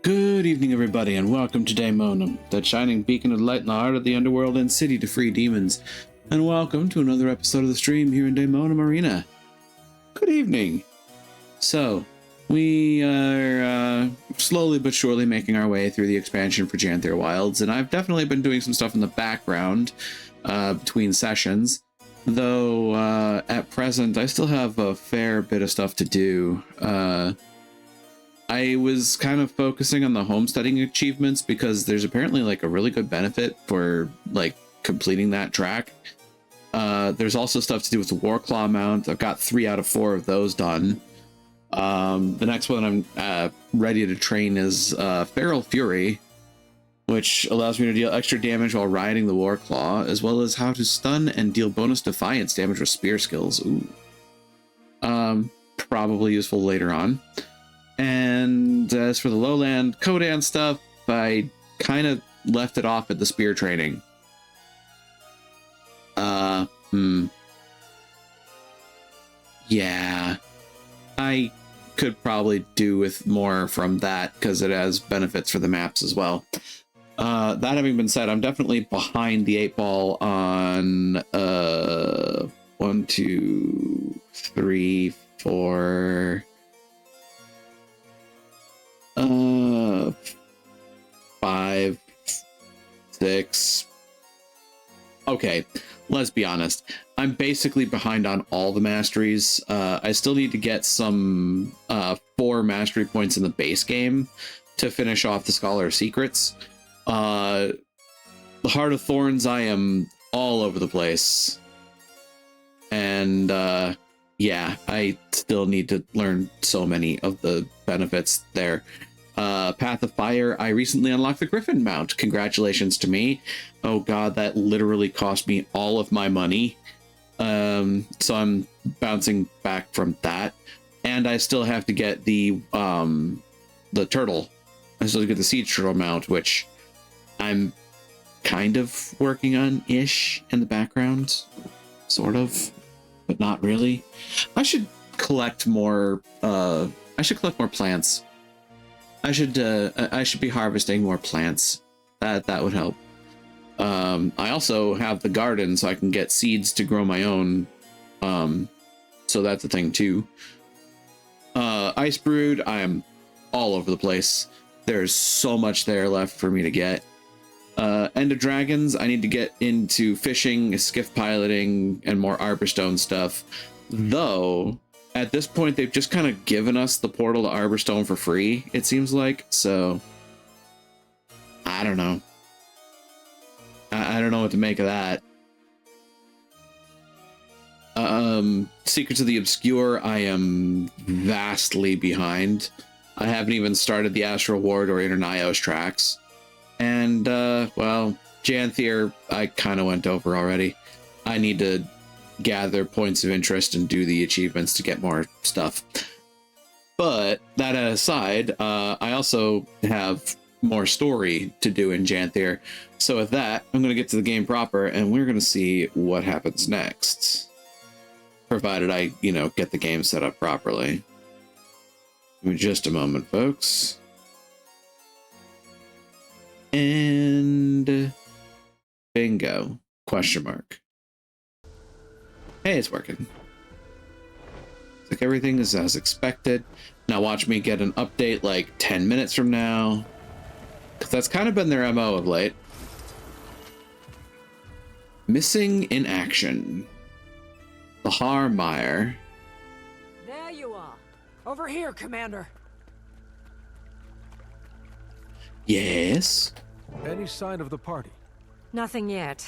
Good evening, everybody, and welcome to Daemonum, that shining beacon of light in the heart of the underworld and city to free demons. And welcome to another episode of the stream here in Daemonum Arena. Good evening. So, we are slowly but surely making our way through the expansion for Janther Wilds, and I've definitely been doing some stuff in the background between sessions, though at present I still have a fair bit of stuff to do. I was kind of focusing on the homesteading achievements because there's apparently like a really good benefit for like completing that track. There's also stuff to do with the Warclaw mount. I've got 3 out of 4 of those done. The next one I'm ready to train is Feral Fury, which allows me to deal extra damage while riding the Warclaw, as well as how to stun and deal bonus defiance damage with spear skills. Ooh. Probably useful later on. And as for the lowland Kodan stuff, I kind of left it off at the spear training. Yeah, I could probably do with more from that because it has benefits for the maps as well. That having been said, I'm definitely behind the 8-ball on 1, 2, 3, 4, 5, 6. Okay, let's be honest. I'm basically behind on all the masteries. I still need to get some 4 mastery points in the base game to finish off the Scholar of Secrets. The Heart of Thorns, I am all over the place. And yeah, I still need to learn so many of the benefits there. Path of Fire, I recently unlocked the Griffin mount. Congratulations to me. Oh god, that literally cost me all of my money. So I'm bouncing back from that. And I still have to get the turtle. I still have to get the siege turtle mount, which I'm kind of working on ish in the background. Sort of, but not really. I should collect more plants. I should be harvesting more plants. That would help. I also have the garden, so I can get seeds to grow my own. So that's a thing too. Ice Brood, I am all over the place. There's so much there left for me to get. End of Dragons, I need to get into fishing, skiff piloting, and more Arborstone stuff. Though, at this point, they've just kind of given us the portal to Arborstone for free, it seems like. So, I don't know. I don't know what to make of that. Secrets of the Obscure, I am vastly behind. I haven't even started the Astral Ward or Inner Nyos tracks. And, well, Janthier, I kind of went over already. I need to gather points of interest and do the achievements to get more stuff. But, that aside, I also have more story to do in Janthier. So with that, I'm going to get to the game proper, and we're going to see what happens next. Provided I, get the game set up properly. Give me just a moment, folks. And bingo, question mark. Hey, it's working. Looks like everything is as expected. Now watch me get an update like 10 minutes from now. Because that's kind of been their MO of late. Missing in action. Bahar Meyer. There you are. Over here, Commander. Yes? Any sign of the party? Nothing yet.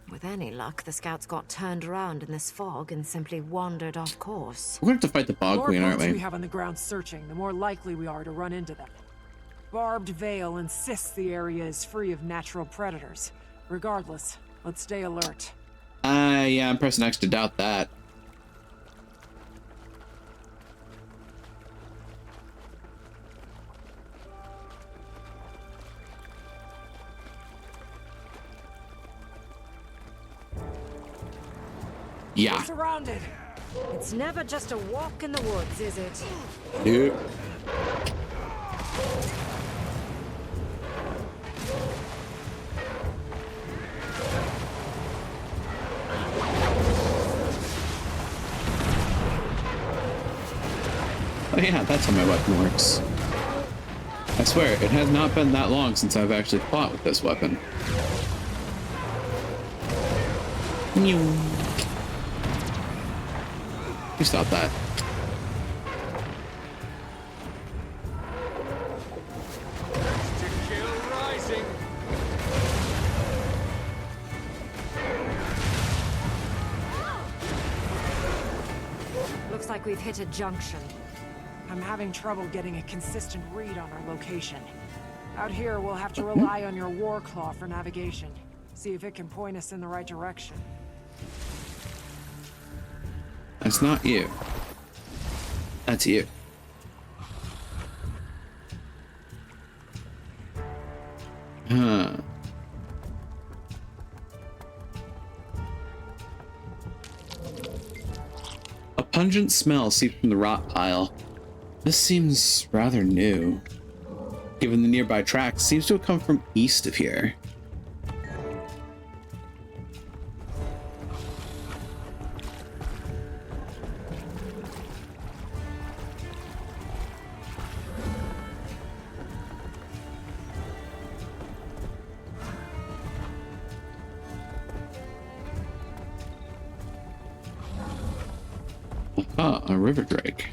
With any luck, the scouts got turned around in this fog and simply wandered off course. We're going to have to fight the Bog Queen, aren't we? The more we have on the ground searching, the more likely we are to run into them. Barbed Veil insists the area is free of natural predators. Regardless, let's stay alert. Yeah, I'm pressing X to doubt that. Yeah. We're surrounded. It's never just a walk in the woods, is it? Yep. Oh yeah, that's how my weapon works. I swear, it has not been that long since I've actually fought with this weapon. You stop that. Looks like we've hit a junction. I'm having trouble getting a consistent read on our location. Out here, we'll have to rely on your war claw for navigation. See if it can point us in the right direction. That's not you. That's you. Huh. A pungent smell seeps from the rot pile. This seems rather new. Given the nearby tracks, seems to have come from east of here. Ah, a river drake.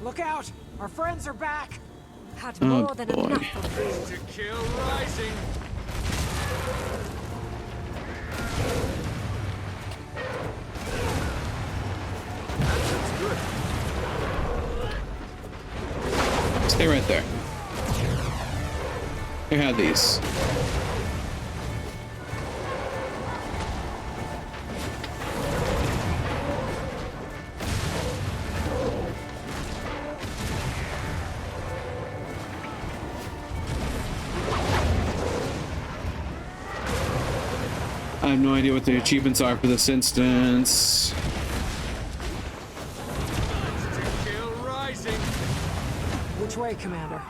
Look out! Our friends are back! Had Oh, more than boy. enough of you. To kill rising. That's good. Stay right there. Here, have these. I have no idea what the achievements are for this instance. To kill rising. Which way, Commander?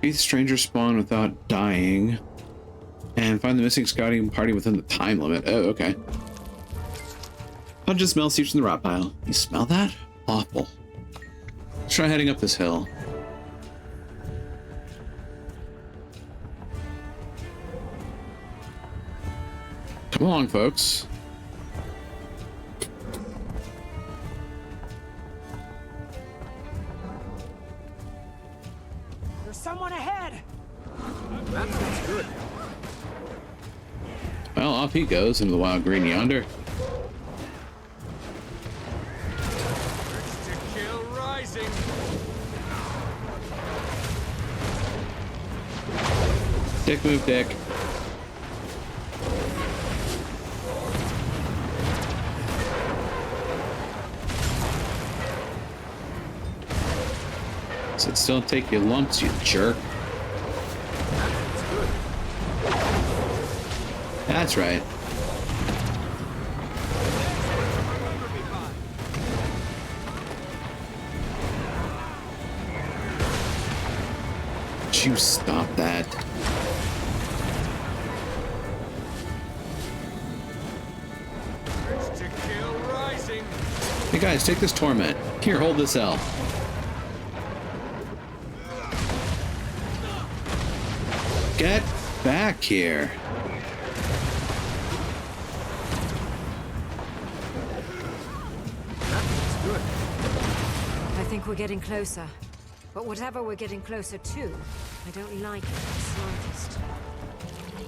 Beat the stranger spawn without dying. And find the missing scouting party within the time limit. Oh, okay. Pungent smell seeps from the rot pile. You smell that? Awful. Let's try heading up this hill. Come along, folks. There's someone ahead! That sounds good. Well, off he goes into the wild green yonder. To kill rising. Dick move, Dick. Sit still and take your lumps, you jerk. That's good. That's right. Would you stop that? To kill rising. Hey guys, take this torment. Here, hold this L. Get back here. That's good. I think we're getting closer. But whatever we're getting closer to, I don't like it the slightest.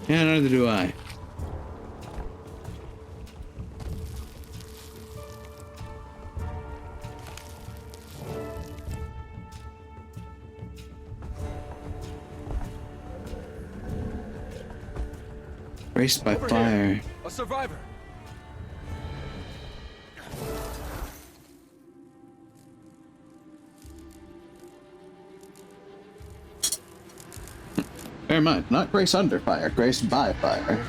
Yeah, neither do I. Raced by Over fire. here. A survivor. Bear in mind, not grace under fire, grace by fire.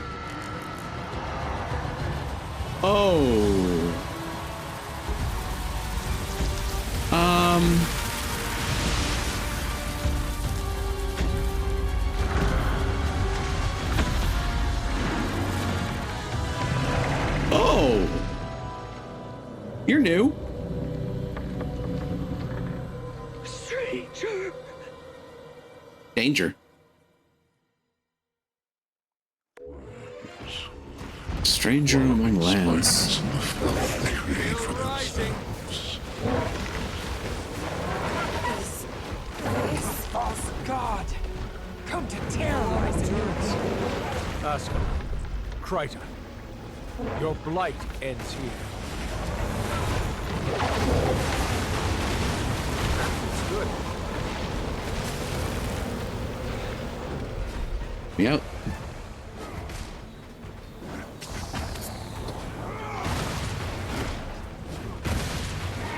Oh. Oh. You're new. Stranger. Danger. Stranger among lands. Kill rising. This false god! Come to terrorize the Earth! Aska. Kryta. Your blight ends here. That's good. Yep.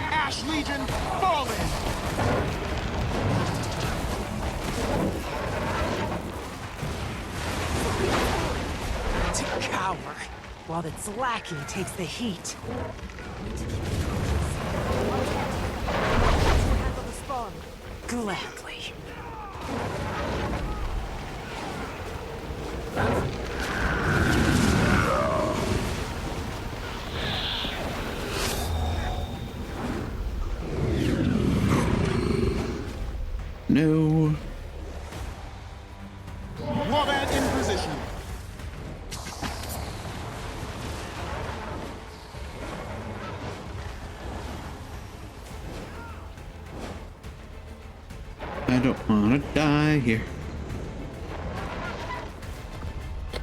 Ash Legion, fall in! To cower, while its lackey takes the heat. Handle the spawn. Gladly. No. Warband in position. I don't want to die here.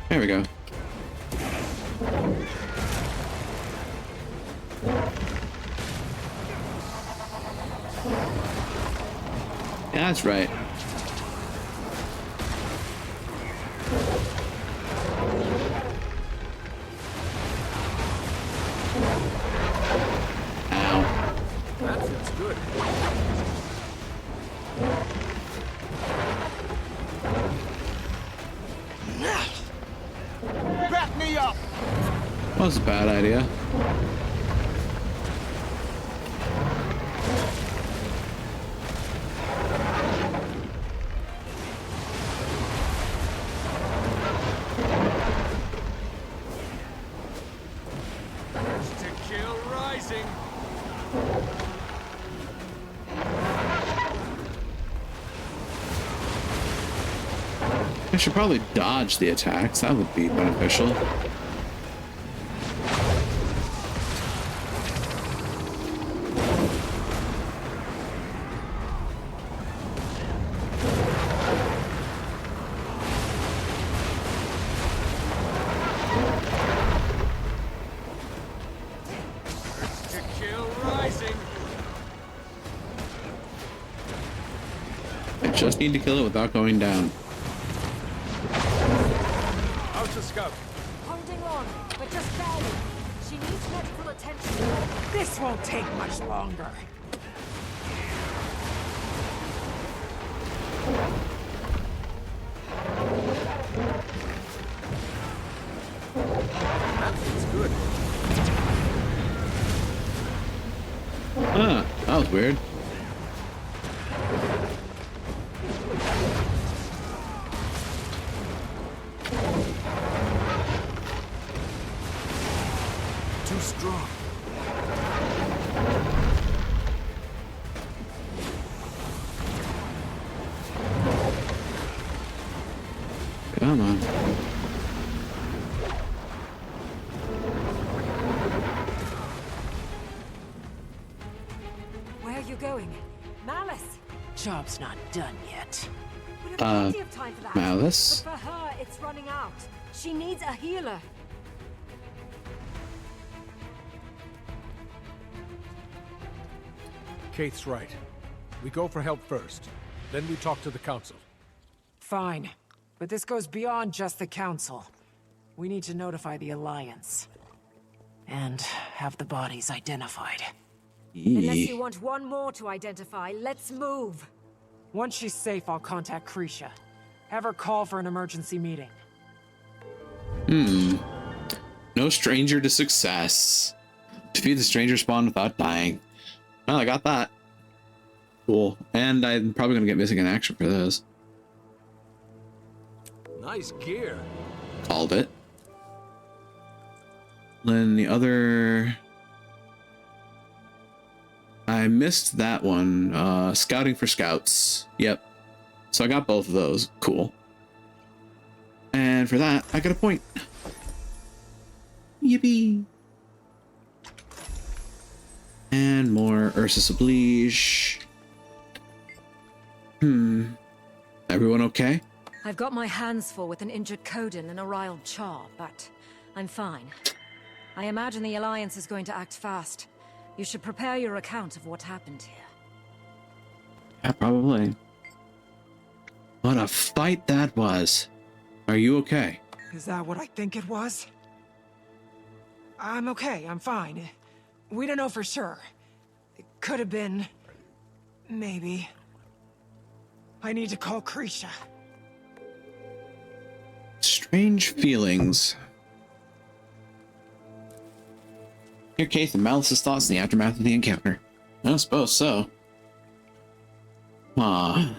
There we go. Yeah, that's right. Ow. That feels good. Back me up! Was a bad idea. To kill rising. I should probably dodge the attacks. That would be beneficial. To kill rising. I just need to kill it without going down. How's the scout? Holding on, but just barely. She needs medical attention. This won't take much longer. That feels good. Ah, that was weird. Too strong. Come on. Where are you going? Malice! Job's not done yet. We have plenty of time for that. Malice? But for her, it's running out. She needs a healer. Kate's right. We go for help first. Then we talk to the council. Fine. But this goes beyond just the Council. We need to notify the Alliance. And have the bodies identified. Unless you want one more to identify, let's move. Once she's safe, I'll contact Krisha. Have her call for an emergency meeting. No stranger to success. Defeat the stranger spawn without dying. Well, I got that. Cool. And I'm probably going to get missing in action for this. Nice gear. Called it. Then the other... I missed that one. Scouting for scouts. Yep. So I got both of those. Cool. And for that, I got a point. Yippee. And more Ursus Oblige. Everyone okay? I've got my hands full with an injured Coden and a riled Char, but I'm fine. I imagine the Alliance is going to act fast. You should prepare your account of what happened here. Yeah, probably. What a fight that was. Are you okay? Is that what I think it was? I'm okay, I'm fine. We don't know for sure. It could have been... maybe. I need to call Krisha. Strange feelings. Your case of Malice's thoughts in the aftermath of the encounter. I suppose so. Ah.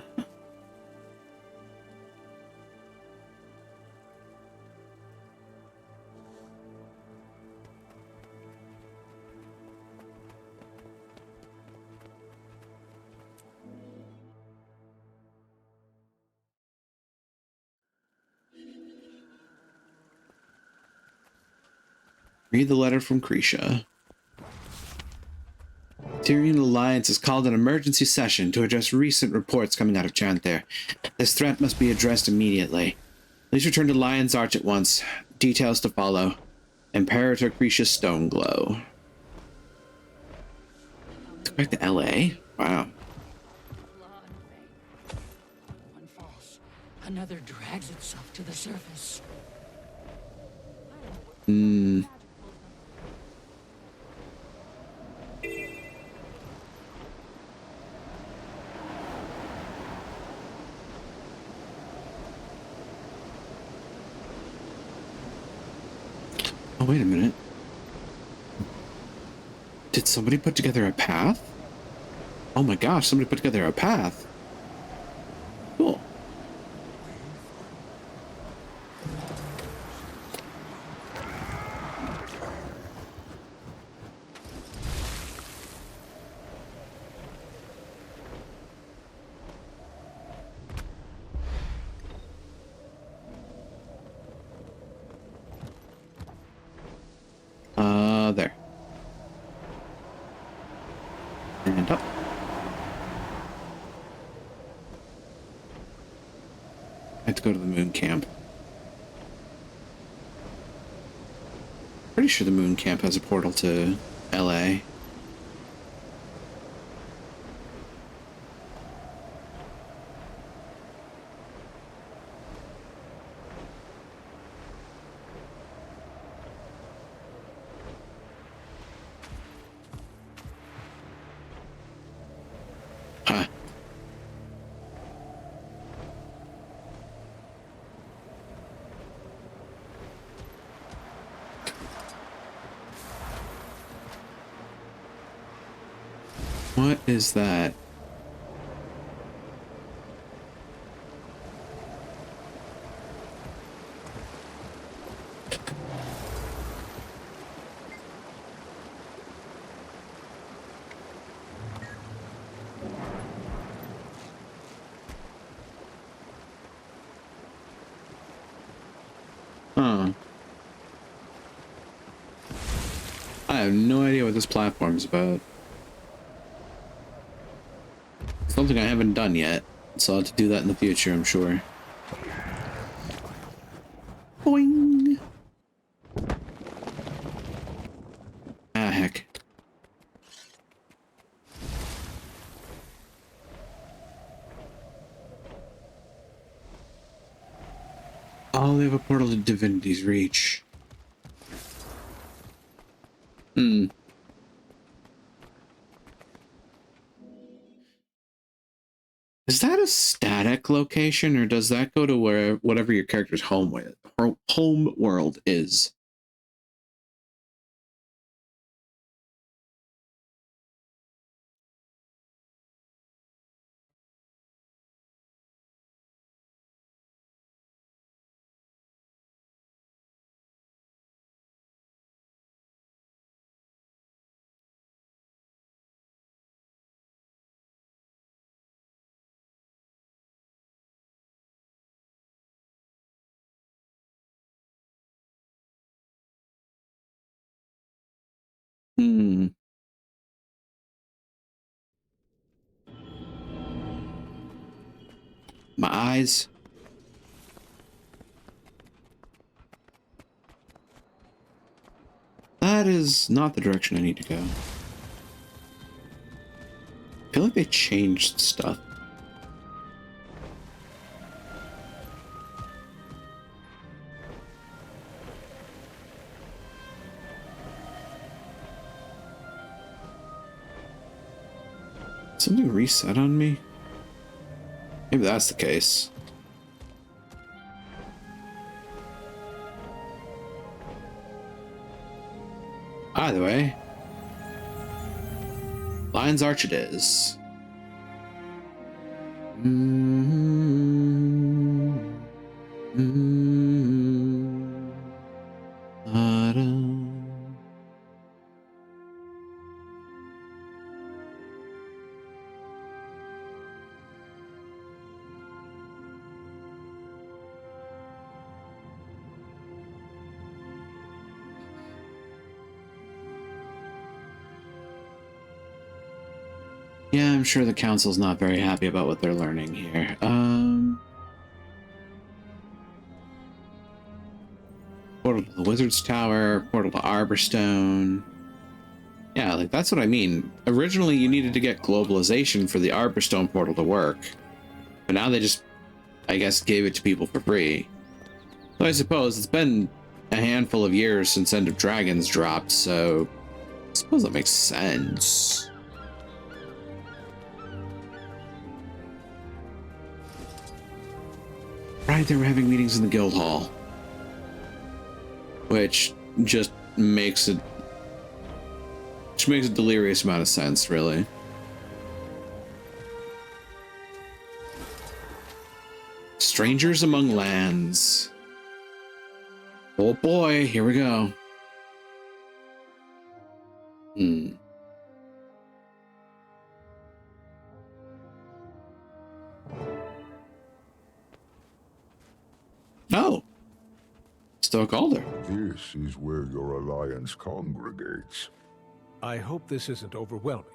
Read the letter from Krisha. Tyrian Alliance has called an emergency session to address recent reports coming out of Chanthair. This threat must be addressed immediately. Please return to Lion's Arch at once. Details to follow. Imperator Krisha Stoneglow. Back to LA? Wow. One falls, another drags itself to the surface. Oh, wait a minute. Did somebody put together a path? Oh my gosh, somebody put together a path. Cool. There. And up. I have to go to the moon camp. Pretty sure the moon camp has a portal to LA. Huh. What is that? Huh. I have no idea what this platform's about. Something I haven't done yet, so I'll have to do that in the future, I'm sure. Boing! Ah, heck. Oh, they have a portal to Divinity's Reach. Is that a static location, or does that go to where whatever your character's home world is? Hmm. My eyes. That is not the direction I need to go. I feel like they changed stuff. Something reset on me? Maybe that's the case. Either way, Lion's Arch it is. Yeah, I'm sure the council's not very happy about what they're learning here. Portal to the Wizard's Tower, portal to Arborstone. Yeah, like that's what I mean. Originally, you needed to get globalization for the Arborstone portal to work. But now they just, I guess, gave it to people for free. So I suppose it's been a handful of years since End of Dragons dropped, so I suppose that makes sense. Right, they were having meetings in the guild hall, which just makes a delirious amount of sense, really. Strangers among lands. Oh boy, here we go. Oh, Stoic Alder. This is where your alliance congregates. I hope this isn't overwhelming.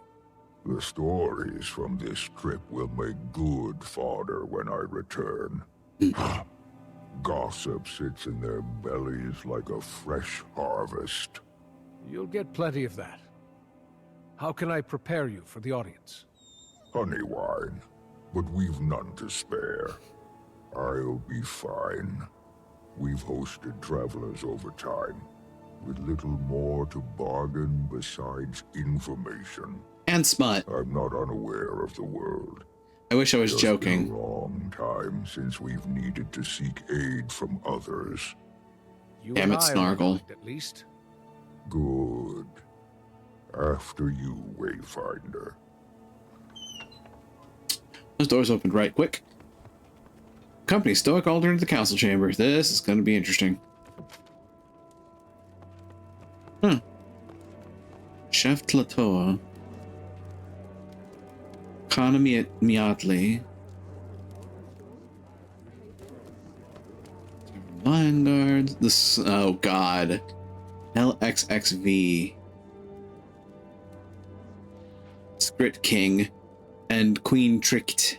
The stories from this trip will make good fodder when I return. Gossip sits in their bellies like a fresh harvest. You'll get plenty of that. How can I prepare you for the audience? Honey wine, but we've none to spare. I'll be fine. We've hosted travelers over time, with little more to bargain besides information. And smut. I'm not unaware of the world. I wish I was Just joking. been a long time since we've needed to seek aid from others. You Damn and it, I are Snargle. aligned, at least. Good. After you, Wayfinder. Those doors opened right quick. Company Stoic Alder into the council chamber. This is going to be interesting. Chef Tlatoa. Kana Miatli. Lion Guards. This. Oh, God. LXXV. Skrit King. And Queen Tricked.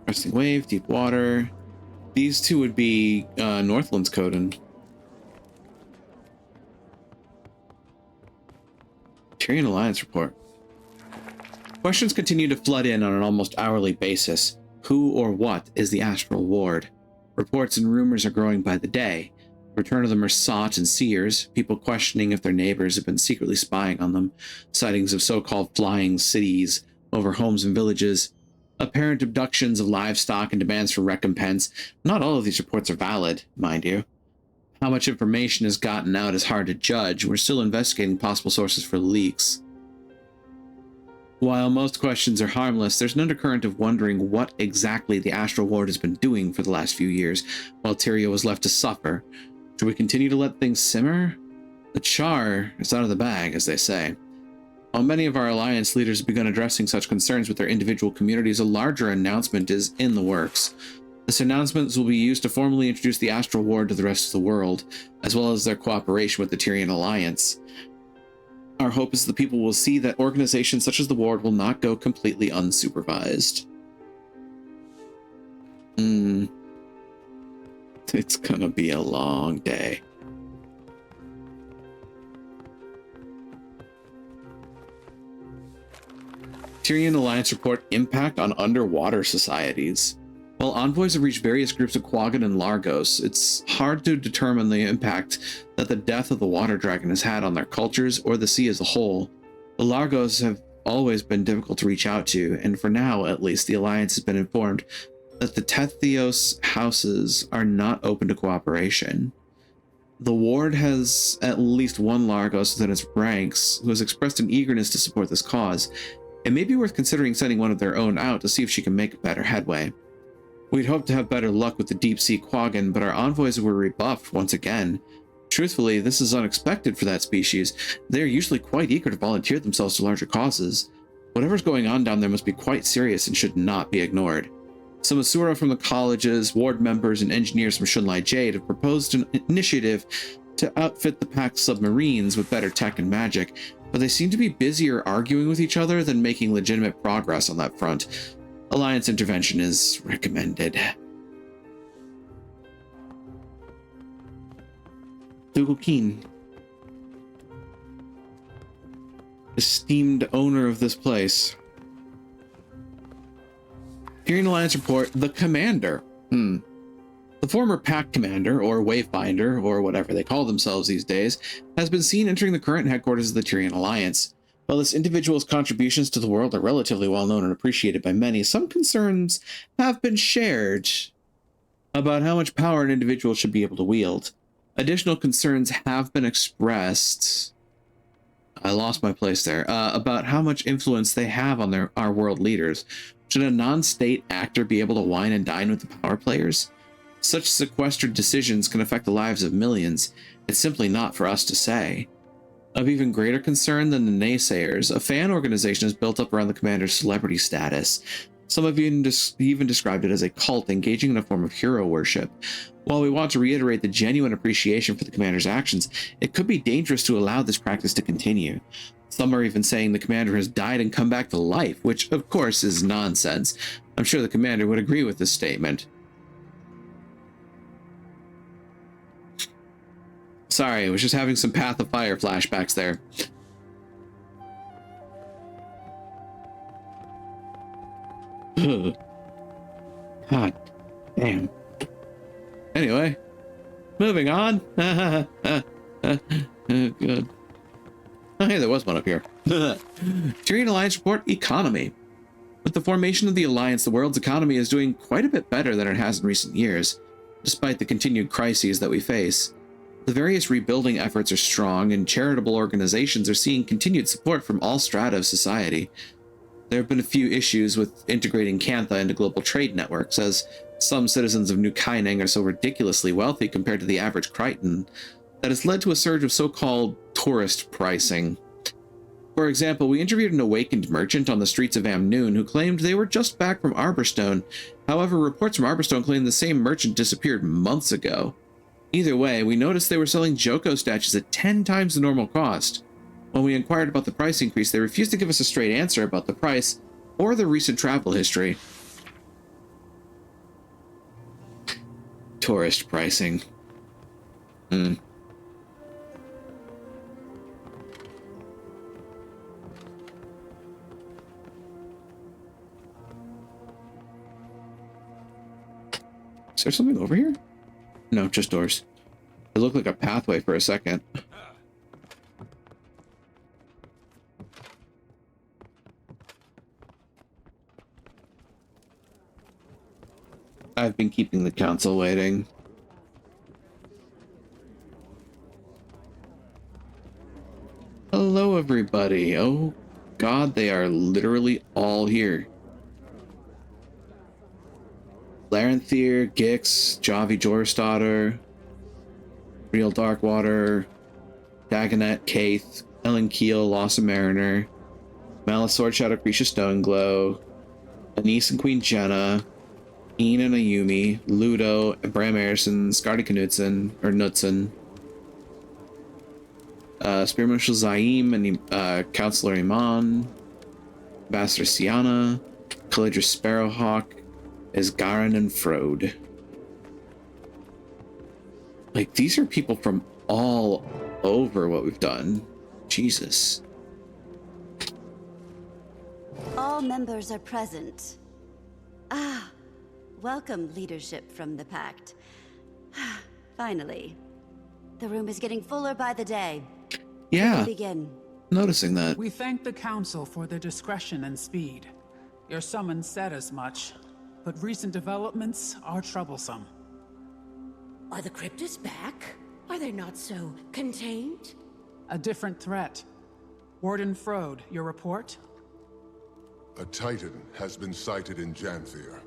Cresting Wave, Deep Water. These two would be Northland's Coden. Tyrion Alliance report. Questions continue to flood in on an almost hourly basis. Who or what is the Astral Ward? Reports and rumors are growing by the day. Return of the Mersat and Seers, people questioning if their neighbors have been secretly spying on them, sightings of so-called flying cities over homes and villages, apparent abductions of livestock and demands for recompense. Not all of these reports are valid, mind you. How much information has gotten out is hard to judge. We're still investigating possible sources for the leaks. While most questions are harmless, there's an undercurrent of wondering what exactly the Astral Ward has been doing for the last few years, while Tyrio was left to suffer. Should we continue to let things simmer? The char is out of the bag, as they say. While many of our alliance leaders have begun addressing such concerns with their individual communities, a larger announcement is in the works. This announcement will be used to formally introduce the Astral Ward to the rest of the world, as well as their cooperation with the Tyrion Alliance. Our hope is the people will see that organizations such as the Ward will not go completely unsupervised. It's gonna be a long day. Tyrian Alliance report impact on underwater societies. While envoys have reached various groups of Quaggan and Largos, it's hard to determine the impact that the death of the water dragon has had on their cultures or the sea as a whole. The Largos have always been difficult to reach out to, and for now, at least, the Alliance has been informed that the Tethios houses are not open to cooperation. The Ward has at least one Largos within its ranks who has expressed an eagerness to support this cause. It may be worth considering sending one of their own out to see if she can make better headway. We'd hoped to have better luck with the deep sea Quaggan, but our envoys were rebuffed once again. Truthfully, this is unexpected for that species. They are usually quite eager to volunteer themselves to larger causes. Whatever's going on down there must be quite serious and should not be ignored. Some Asura from the colleges, Ward members, and engineers from Shunlai Jade have proposed an initiative to outfit the Pact submarines with better tech and magic, but they seem to be busier arguing with each other than making legitimate progress on that front. Alliance intervention is recommended. Dougal Keen, esteemed owner of this place. Tyrian Alliance report, the Commander. The former Pact Commander, or Wayfinder, or whatever they call themselves these days, has been seen entering the current headquarters of the Tyrian Alliance. While this individual's contributions to the world are relatively well known and appreciated by many, some concerns have been shared about how much power an individual should be able to wield. Additional concerns have been expressed, I lost my place there, about how much influence they have on our world leaders. Should a non-state actor be able to wine and dine with the power players? Such sequestered decisions can affect the lives of millions. It's simply not for us to say. Of even greater concern than the naysayers, a fan organization is built up around the commander's celebrity status. Some have even described it as a cult engaging in a form of hero worship. While we want to reiterate the genuine appreciation for the commander's actions, it could be dangerous to allow this practice to continue. Some are even saying the commander has died and come back to life, which of course is nonsense. I'm sure the commander would agree with this statement. Sorry, I was just having some Path of Fire flashbacks there. God damn. Anyway, moving on. Good. Oh, hey, there was one up here. Tyrian Alliance report, economy. With the formation of the Alliance, the world's economy is doing quite a bit better than it has in recent years, despite the continued crises that we face. The various rebuilding efforts are strong, and charitable organizations are seeing continued support from all strata of society. There have been a few issues with integrating Cantha into global trade networks, as some citizens of New Kaining are so ridiculously wealthy compared to the average Crichton that has led to a surge of so-called tourist pricing. For example, we interviewed an awakened merchant on the streets of Amnoon who claimed they were just back from Arborstone. However, reports from Arborstone claim the same merchant disappeared months ago. Either way, we noticed they were selling Joko statues at 10 times the normal cost. When we inquired about the price increase, they refused to give us a straight answer about the price or the recent travel history. Tourist pricing. Is there something over here? No, just doors. It looked like a pathway for a second. I've been keeping the council waiting. Hello, everybody. Oh, God, they are literally all here. Larenthir, Gix, Javi Jorstadter, Real Darkwater, Dagonet, Kaith, Ellen Keel, Lawson Mariner, Malasword, Shadow Creature, Stoneglow, Anise and Queen Jenna, Ian and Ayumi, Ludo, Bram Erison, Skardi Knudsen, Spear Marshal Zaim and Counselor Iman, Ambassador Siana, Calidra Sparrowhawk, Isgaran and Frode. Like, these are people from all over what we've done. Jesus. All members are present. Ah, welcome leadership from the Pact. Finally. The room is getting fuller by the day. Yeah, We'll begin. noticing that. We thank the Council for their discretion and speed. Your summons said as much, but recent developments are troublesome. Are the Cryptus back? Are they not so contained? A different threat. Warden Frode, your report? A Titan has been sighted in Janthir.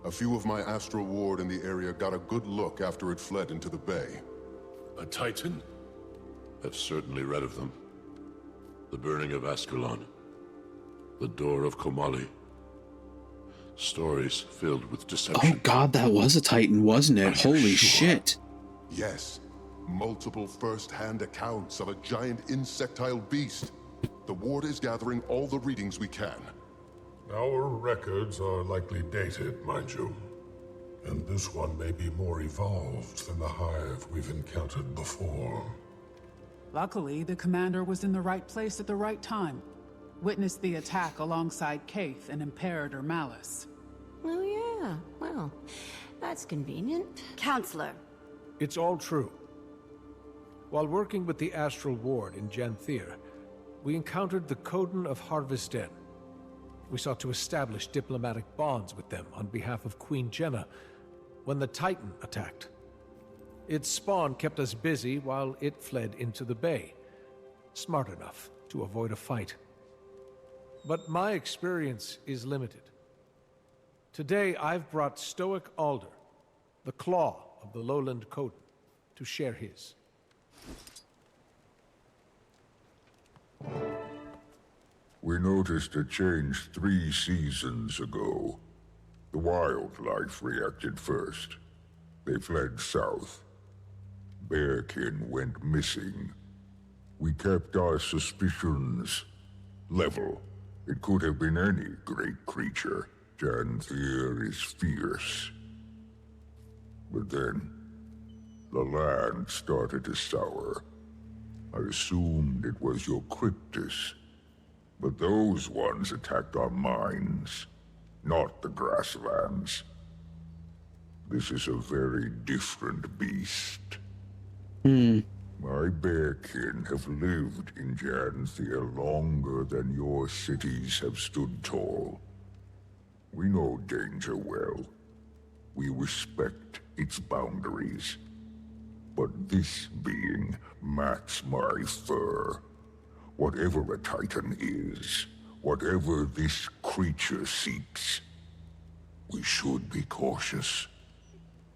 A few of my Astral Ward in the area got a good look after it fled into the bay. A Titan? I've certainly read of them. The burning of Ascalon. The door of Komali. Stories filled with deception. Oh god, that was a Titan, wasn't it? Holy shit. Yes. Multiple first-hand accounts of a giant insectile beast. The Ward is gathering all the readings we can. Our records are likely dated, mind you. And this one may be more evolved than the hive we've encountered before. Luckily, the commander was in the right place at the right time. Witnessed the attack alongside Kaith and Imperator Malice. Oh yeah, well, that's convenient. Counselor. It's all true. While working with the Astral Ward in Janthir, we encountered the Coden of Harvestein. We sought to establish diplomatic bonds with them on behalf of Queen Jenna when the Titan attacked. Its spawn kept us busy while it fled into the bay, smart enough to avoid a fight. But my experience is limited. Today I've brought Stoic Alder, the Claw of the Lowland Coden, to share his. We noticed a change 3 seasons ago. The wildlife reacted first. They fled south. Bearkin went missing. We kept our suspicions level. It could have been any great creature. Janthir is fierce. But then, the land started to sour. I assumed it was your Cryptus. But those ones attacked our mines, not the grasslands. This is a very different beast. My bearkin have lived in Janthir longer than your cities have stood tall. We know danger well. We respect its boundaries. But this being mats my fur. Whatever a Titan is, whatever this creature seeks, we should be cautious.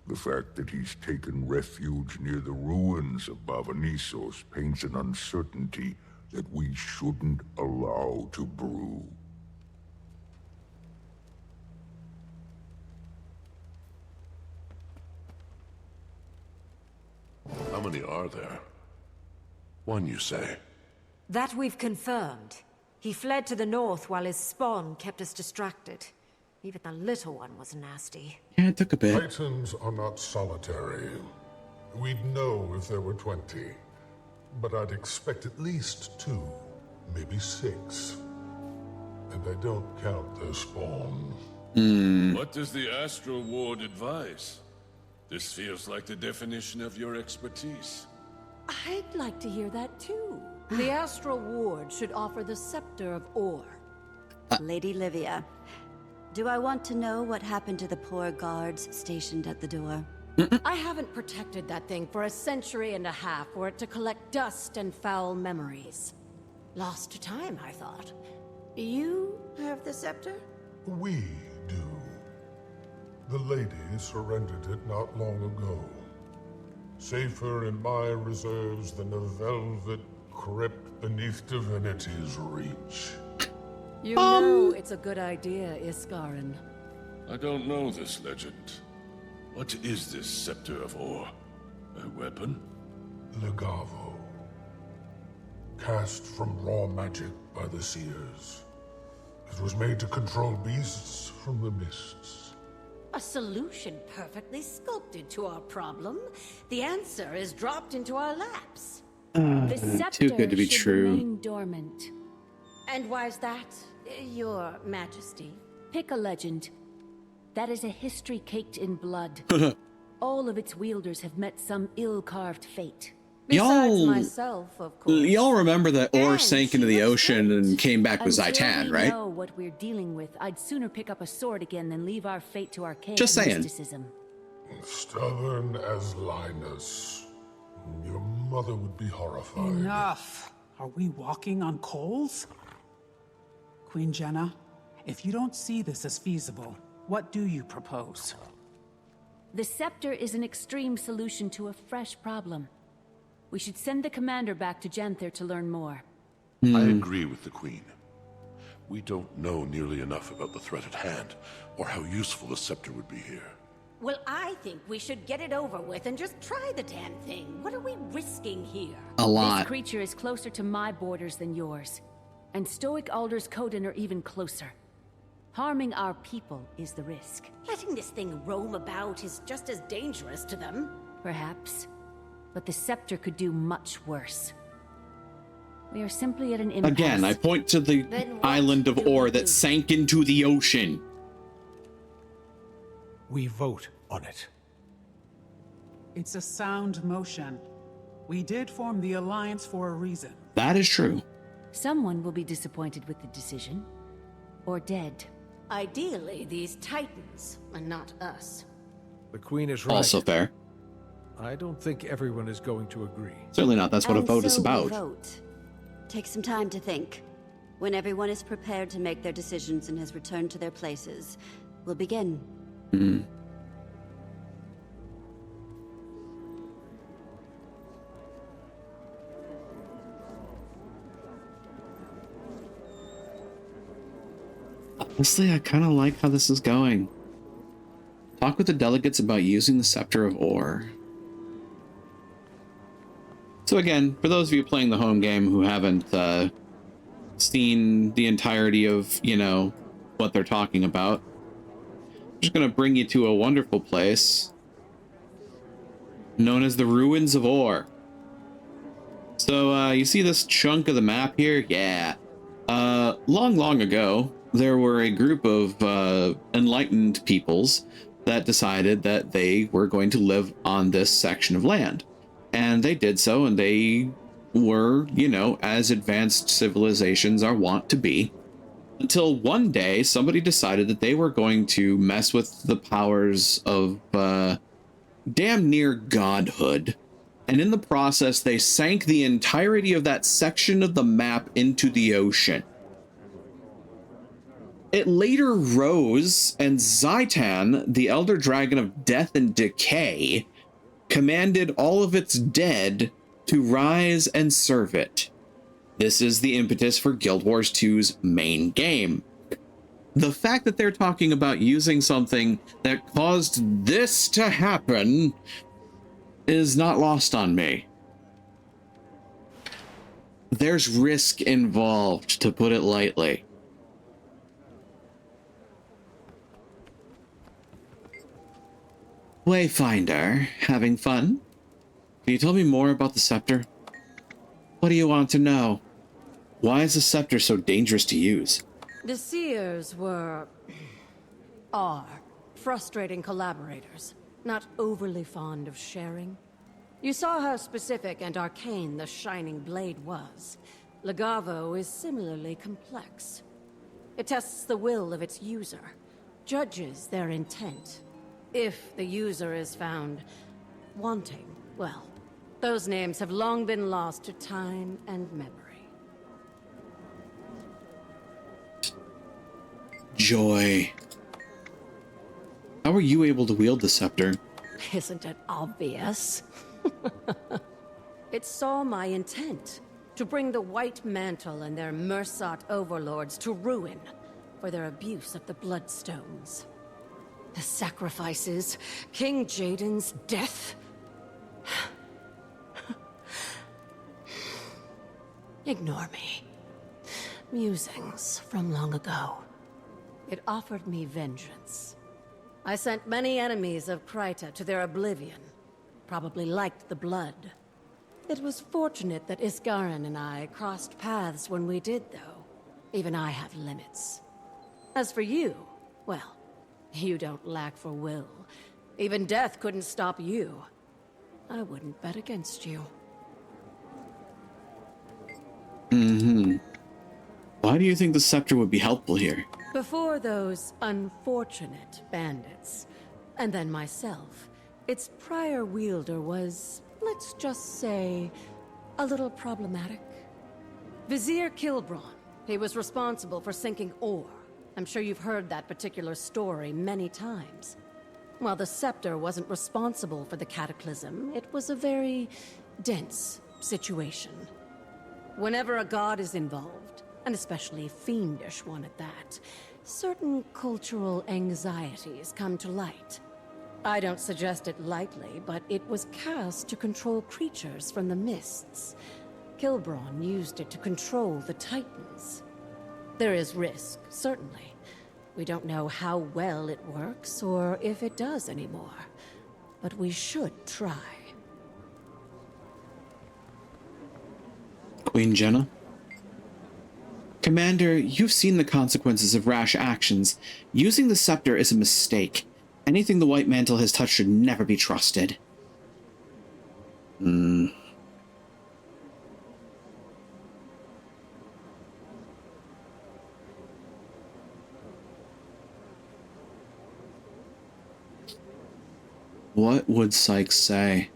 The fact that he's taken refuge near the ruins of Bavanisos paints an uncertainty that we shouldn't allow to brew. How many are there? One, you say? That we've confirmed. He fled to the north while his spawn kept us distracted. Even the little one was nasty. Yeah, it took a bit. Titans are not solitary. We'd know if there were 20. But I'd expect at least 2, maybe 6. And I don't count their spawn. What does the Astral Ward advise? This feels like the definition of your expertise. I'd like to hear that too. The Astral Ward should offer the Scepter of Ore. Lady Livia, do I want to know what happened to the poor guards stationed at the door? I haven't protected that thing for a century and a half for it to collect dust and foul memories. Lost to time, I thought. You have the scepter? We do. The lady surrendered it not long ago. Safer in my reserves than a velvet crypt beneath divinity's reach. You know it's a good idea, Iskarin. I don't know this legend. What is this Scepter of Ore? A weapon? Legavo. Cast from raw magic by the Seers. It was made to control beasts from the mists. A solution perfectly sculpted to our problem. The answer is dropped into our laps. The scepter Too good to be should true. remain dormant. And why's that, Your Majesty? Pick a legend. That is a history caked in blood. All of its wielders have met some ill-carved fate. Besides myself, of course. Y'all remember that ore And sank into the ocean and came back with Until Zaitan, we right? know what we're dealing with, I'd sooner pick up a sword again than leave our fate to archaic Just saying. mysticism. Stubborn as Linus. Your mother would be horrified. Enough. Are we walking on coals? Queen Jenna, if you don't see this as feasible, what do you propose? The scepter is an extreme solution to a fresh problem. We should send the commander back to Janther to learn more. I agree with the Queen. We don't know nearly enough about the threat at hand, or how useful the scepter would be here. Well, I think we should get it over with and just try the damn thing. What are we risking here? A lot. This creature is closer to my borders than yours. And Stoic Alders Coden are even closer. Harming our people is the risk. Letting this thing roam about is just as dangerous to them. Perhaps. But the scepter could do much worse. We are simply at an impasse. Again, I point to the Then what island of do we ore do? that sank into the ocean. We vote on it. It's a sound motion. We did form the Alliance for a reason. That is true. Someone will be disappointed with the decision. Or dead. Ideally, these Titans, and not us. The Queen is right. Also fair. I don't think everyone is going to agree. Certainly not. That's what a And vote is so we about. vote. Take some time to think. When everyone is prepared to make their decisions and has returned to their places, we'll begin. Honestly, I kind of like how this is going. Talk with the delegates about using the Scepter of Ore. So again, for those of you playing the home game who haven't seen the entirety of, you know, what they're talking about, I'm just going to bring you to a wonderful place known as the Ruins of Ore. So you see this chunk of the map here? Yeah. Long ago, there were a group of enlightened peoples that decided that they were going to live on this section of land. And they did so, and they were, you know, as advanced civilizations are wont to be. Until one day, somebody decided that they were going to mess with the powers of damn near godhood. And in the process, they sank the entirety of that section of the map into the ocean. It later rose, and Zaitan, the Elder Dragon of Death and Decay, commanded all of its dead to rise and serve it. This is the impetus for Guild Wars 2's main game. The fact that they're talking about using something that caused this to happen is not lost on me. There's risk involved, to put it lightly. Wayfinder, having fun? Can you tell me more about the scepter? What do you want to know? Why is the scepter so dangerous to use? The Seers are frustrating collaborators, not overly fond of sharing. You saw how specific and arcane the Shining Blade was. Legavo is similarly complex. It tests the will of its user, judges their intent. If the user is found wanting, well, those names have long been lost to time and memory. Joy. How were you able to wield the scepter? Isn't it obvious? It saw my intent, to bring the White Mantle and their Mursat overlords to ruin for their abuse of the Bloodstones. The sacrifices, King Jaden's death. Ignore me. Musings from long ago. It offered me vengeance. I sent many enemies of Kryta to their oblivion. Probably liked the blood. It was fortunate that Iskarin and I crossed paths when we did, though. Even I have limits. As for you, well, you don't lack for will. Even death couldn't stop you. I wouldn't bet against you. Why do you think the scepter would be helpful here? Before those unfortunate bandits, and then myself, its prior wielder was, let's just say, a little problematic. Vizier Kilbron. He was responsible for sinking ore. I'm sure you've heard that particular story many times. While the scepter wasn't responsible for the cataclysm, it was a very dense situation. Whenever a god is involved, and especially a fiendish one at that, certain cultural anxieties come to light. I don't suggest it lightly, but it was cast to control creatures from the mists. Kilbron used it to control the Titans. There is risk, certainly. We don't know how well it works, or if it does anymore. But we should try. Queen Jenna? Commander, you've seen the consequences of rash actions. Using the scepter is a mistake. Anything the White Mantle has touched should never be trusted. What would Sykes say?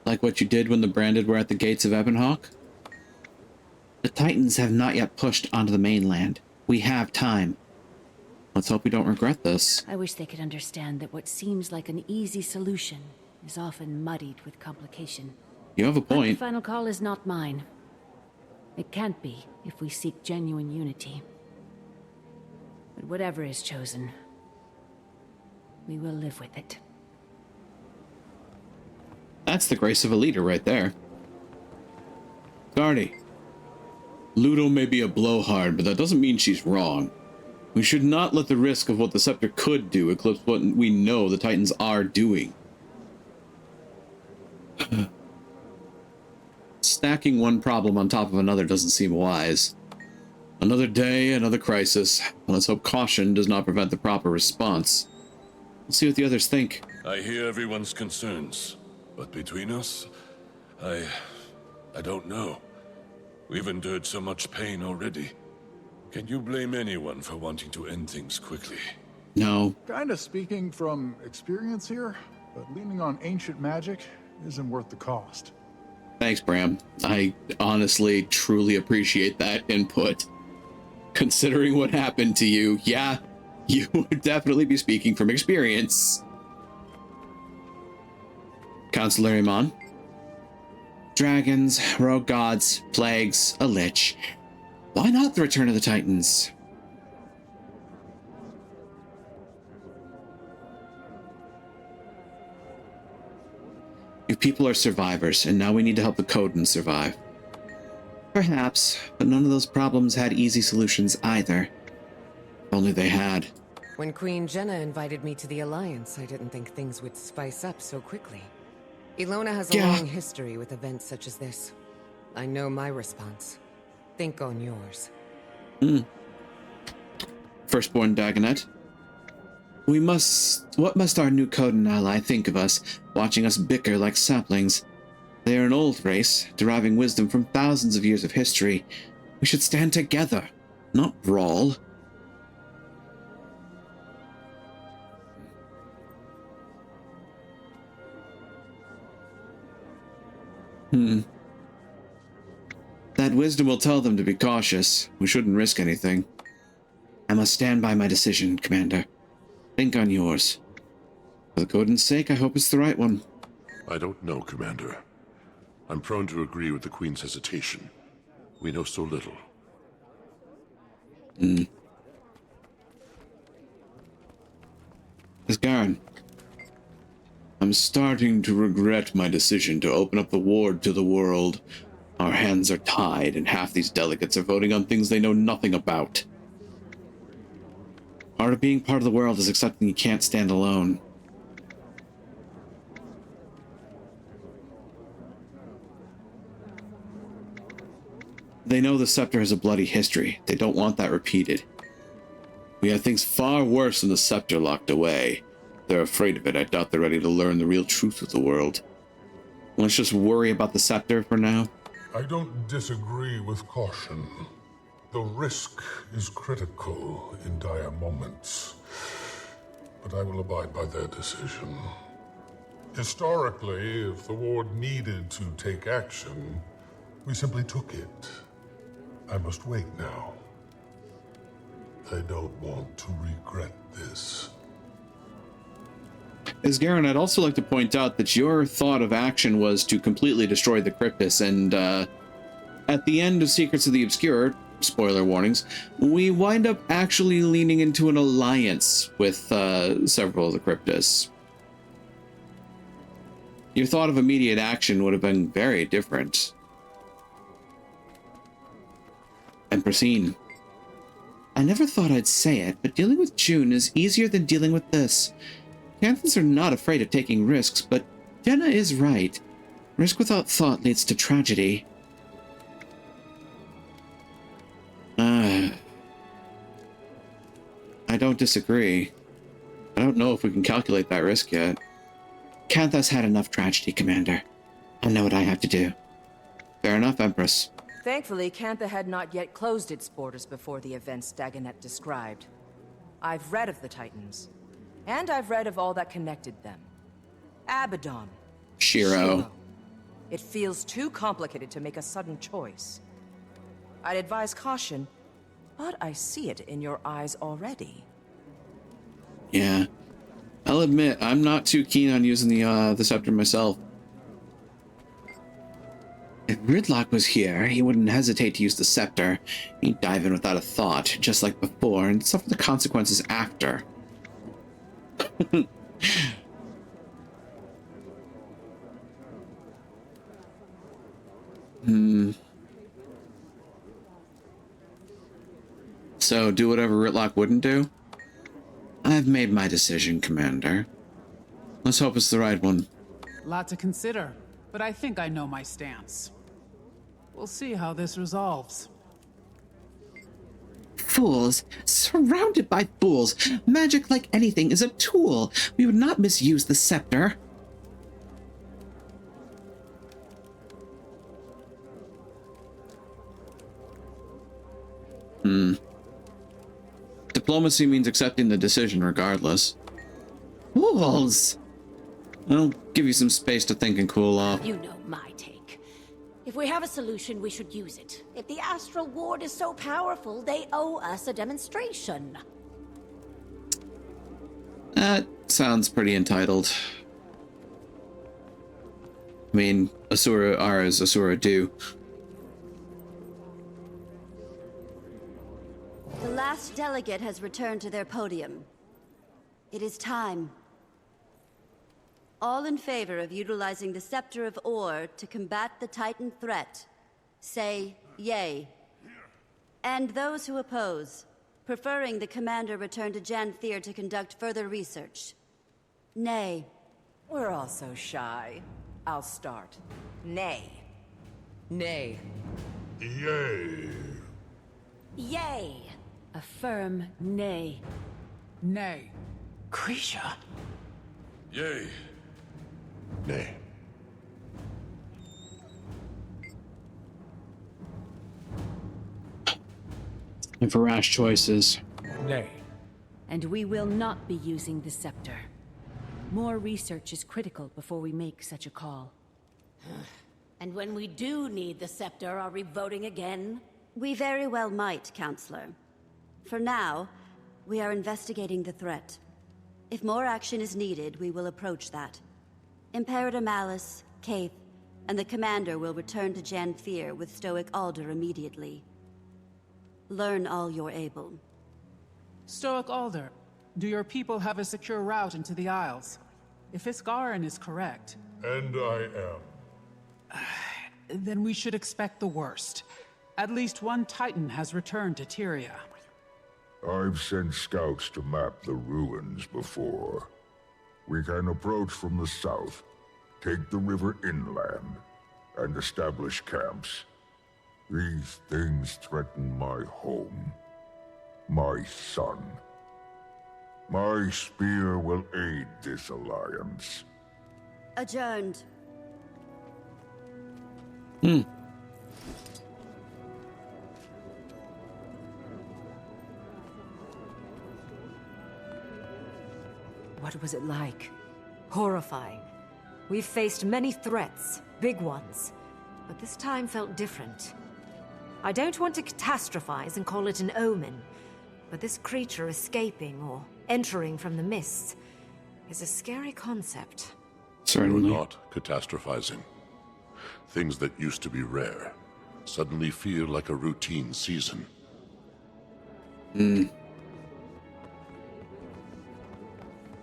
Like what you did when the Branded were at the gates of Ebonhawk? The Titans have not yet pushed onto the mainland. We have time. Let's hope we don't regret this. I wish they could understand that what seems like an easy solution is often muddied with complication. You have a But the point. final call is not mine. It can't be if we seek genuine unity. But whatever is chosen, we will live with it. That's the grace of a leader right there. Guardy. Ludo may be a blowhard, but that doesn't mean she's wrong. We should not let the risk of what the scepter could do eclipse what we know the Titans are doing. Stacking one problem on top of another doesn't seem wise. Another day, another crisis. Let's hope caution does not prevent the proper response. Let's see what the others think. I hear everyone's concerns, but between us, I don't know. We've endured so much pain already. Can you blame anyone for wanting to end things quickly? No. Kinda speaking from experience here, but leaning on ancient magic isn't worth the cost. Thanks, Bram. I honestly, truly appreciate that input. Considering what happened to you, yeah, you would definitely be speaking from experience. Counselor Iman? Dragons, rogue gods, plagues, a lich. Why not the return of the Titans? You people are survivors, and now we need to help the Coden survive. Perhaps, but none of those problems had easy solutions either. If only they had. When Queen Jenna invited me to the Alliance, I didn't think things would spice up so quickly. Ilona has a long history with events such as this. I know my response. Think on yours. Firstborn Dagonet. What must our new Coden ally think of us, watching us bicker like saplings? They are an old race, deriving wisdom from thousands of years of history. We should stand together, not brawl. That wisdom will tell them to be cautious. We shouldn't risk anything. I must stand by my decision, Commander. Think on yours. For the Coden's sake, I hope it's the right one. I don't know, Commander. I'm prone to agree with the Queen's hesitation. We know so little. Isgarin. I'm starting to regret my decision to open up the ward to the world. Our hands are tied, and half these delegates are voting on things they know nothing about. Part of being part of the world is accepting you can't stand alone. They know the Scepter has a bloody history. They don't want that repeated. We have things far worse than the Scepter locked away. They're afraid of it. I doubt they're ready to learn the real truth of the world. Let's just worry about the Scepter for now. I don't disagree with caution. The risk is critical in dire moments. But I will abide by their decision. Historically, if the Ward needed to take action, we simply took it. I must wait now. I don't want to regret this. Isgaren, I'd also like to point out that your thought of action was to completely destroy the Cryptus, and at the end of Secrets of the Obscure, spoiler warnings, we wind up actually leaning into an alliance with several of the Cryptus. Your thought of immediate action would have been very different. Empressine. I never thought I'd say it, but dealing with June is easier than dealing with this. Canthans are not afraid of taking risks, but Jenna is right. Risk without thought leads to tragedy. I don't disagree. I don't know if we can calculate that risk yet. Kantha's had enough tragedy, Commander. I know what I have to do. Fair enough, Empress. Thankfully, Cantha had not yet closed its borders before the events Dagonet described. I've read of the Titans, and I've read of all that connected them. Abaddon. Shiro. It feels too complicated to make a sudden choice. I'd advise caution, but I see it in your eyes already. Yeah. I'll admit, I'm not too keen on using the Scepter myself. If Gridlock was here, he wouldn't hesitate to use the Scepter. He'd dive in without a thought, just like before, and suffer the consequences after. So, do whatever Ritlock wouldn't do? I've made my decision, Commander. Let's hope it's the right one. Lot to consider, but I think I know my stance. We'll see how this resolves. Fools. Surrounded by fools. Magic, like anything, is a tool. We would not misuse the Scepter. Diplomacy means accepting the decision regardless. Fools! I'll give you some space to think and cool off. You know my take. If we have a solution, we should use it. If the Astral Ward is so powerful, they owe us a demonstration. That sounds pretty entitled. I mean, Asura are as Asura do. The last delegate has returned to their podium. It is time. All in favor of utilizing the Scepter of Ore to combat the Titan threat, say yay. And those who oppose, preferring the Commander return to Janthir to conduct further research, nay. We're all so shy. I'll start. Nay. Nay. Yay. Yay! A firm nay. Nay. Grisha. Yay. Nay. And for rash choices. Nay. And we will not be using the Scepter. More research is critical before we make such a call. And when we do need the Scepter, are we voting again? We very well might, Counselor. For now, we are investigating the threat. If more action is needed, we will approach that. Imperator Malice, Kaith, and the Commander will return to Janthir with Stoic Alder immediately. Learn all you're able. Stoic Alder, do your people have a secure route into the Isles? If Iskarin is correct, And I am. then we should expect the worst. At least one Titan has returned to Tyria. I've sent scouts to map the ruins before. We can approach from the south, take the river inland, and establish camps. These things threaten my home, my son. My spear will aid this alliance. Adjourned. What was it like? Horrifying. We've faced many threats, big ones, but this time felt different. I don't want to catastrophize and call it an omen, but this creature escaping or entering from the mists is a scary concept. Certainly. You're not catastrophizing. Things that used to be rare suddenly feel like a routine season.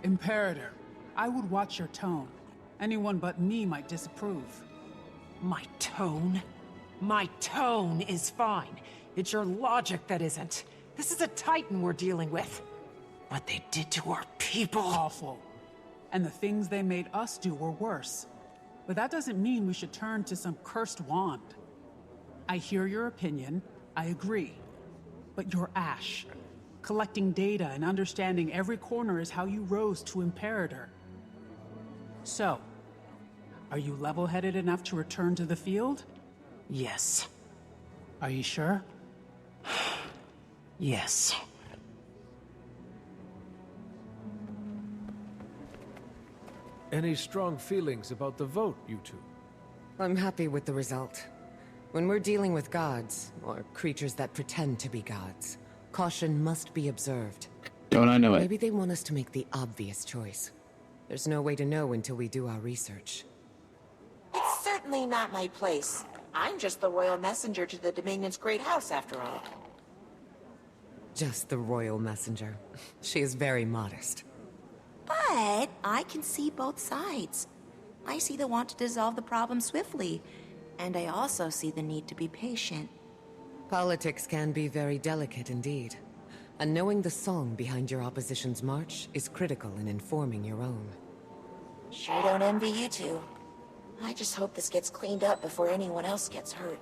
Imperator, I would watch your tone. Anyone but me might disapprove. My tone? My tone is fine. It's your logic that isn't. This is a Titan we're dealing with. What they did to our people. Awful. And the things they made us do were worse. But that doesn't mean we should turn to some cursed wand. I hear your opinion, I agree. But you're Ash. Collecting data and understanding every corner is how you rose to Imperator. So, are you level-headed enough to return to the field? Yes. Are you sure? Yes. Any strong feelings about the vote, you two? I'm happy with the result. When we're dealing with gods, or creatures that pretend to be gods, caution must be observed. Don't I know it? Maybe they want us to make the obvious choice. There's no way to know until we do our research. It's certainly not my place. I'm just the royal messenger to the Dominion's great house, after all. Just the royal messenger. She is very modest. But I can see both sides. I see the want to dissolve the problem swiftly, and I also see the need to be patient. Politics can be very delicate indeed. And knowing the song behind your opposition's march is critical in informing your own. Sure don't envy you two. I just hope this gets cleaned up before anyone else gets hurt.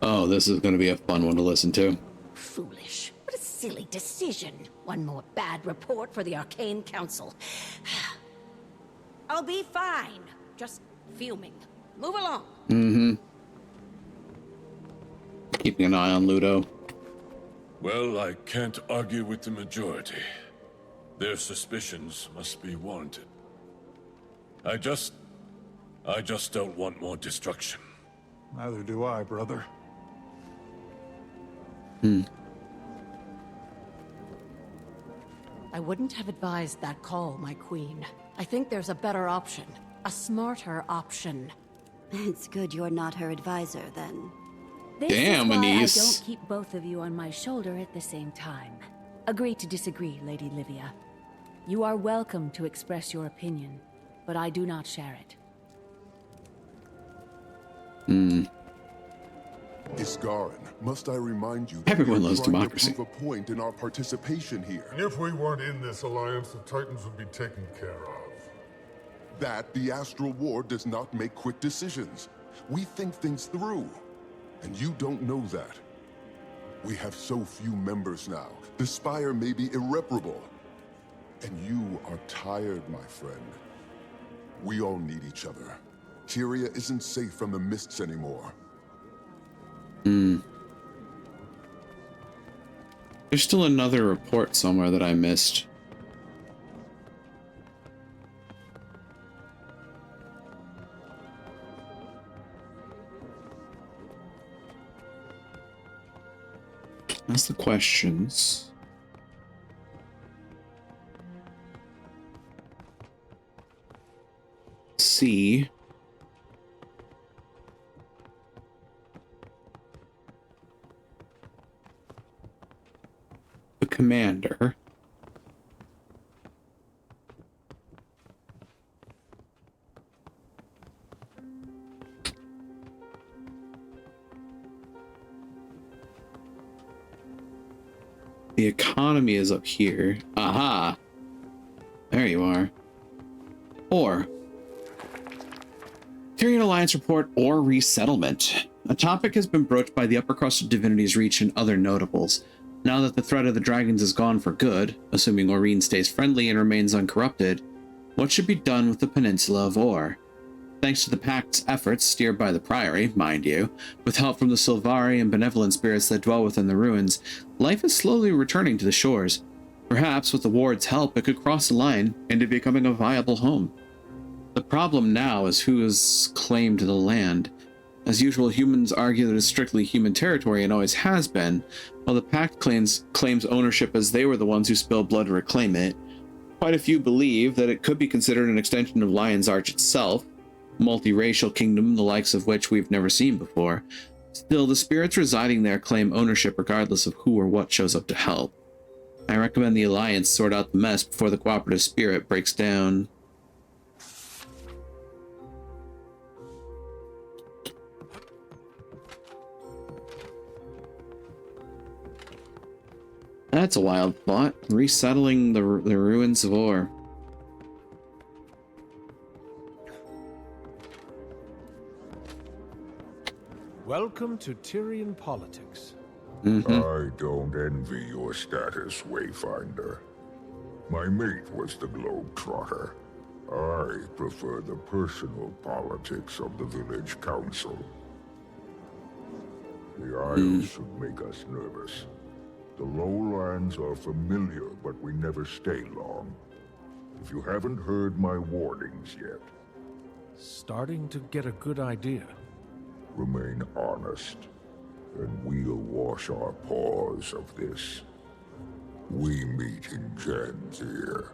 Oh, this is going to be a fun one to listen to. Foolish. What a silly decision. One more bad report for the Arcane Council. I'll be fine. Just fuming. Move along. Keeping an eye on Ludo. Well, I can't argue with the majority. Their suspicions must be warranted. I just don't want more destruction. Neither do I, brother. I wouldn't have advised that call, my queen. I think there's a better option. A smarter option. It's good you're not her advisor, then. This Damn, is why Anise. I don't keep both of you on my shoulder at the same time. Agree to disagree, Lady Livia. You are welcome to express your opinion, but I do not share it. Iskarin, must I remind you Everyone we're loves trying democracy. to prove a point in our participation here. And if we weren't in this alliance, the Titans would be taken care of. That the Astral Ward does not make quick decisions. We think things through. And you don't know that. We have so few members now. The Spire may be irreparable. And you are tired, my friend. We all need each other. Tyria isn't safe from the mists anymore. There's still another report somewhere that I missed. That's the questions. C. commander. The economy is up here. Aha! There you are. Or Tyrian Alliance report or resettlement. A topic has been broached by the upper crust of Divinity's Reach and other notables. Now that the threat of the dragons is gone for good, assuming Aurene stays friendly and remains uncorrupted, what should be done with the Peninsula of Or? Thanks to the Pact's efforts, steered by the Priory, mind you, with help from the Sylvari and benevolent spirits that dwell within the ruins, life is slowly returning to the shores. Perhaps with the Ward's help, it could cross the line into becoming a viable home. The problem now is who has claimed the land. As usual, humans argue that it's strictly human territory and always has been, while the Pact claims ownership as they were the ones who spilled blood to reclaim it. Quite a few believe that it could be considered an extension of Lion's Arch itself, multiracial kingdom the likes of which we've never seen before. Still, the spirits residing there claim ownership regardless of who or what shows up to help. I recommend the Alliance sort out the mess before the cooperative spirit breaks down. That's a wild thought. Resettling the ruins of Or. Welcome to Tyrian politics. I don't envy your status, Wayfinder. My mate was the Globetrotter. I prefer the personal politics of the village council. The Isles should make us nervous. The lowlands are familiar, but we never stay long. If you haven't heard my warnings yet. Starting to get a good idea. Remain honest, and we'll wash our paws of this. We meet in Jan'Thir.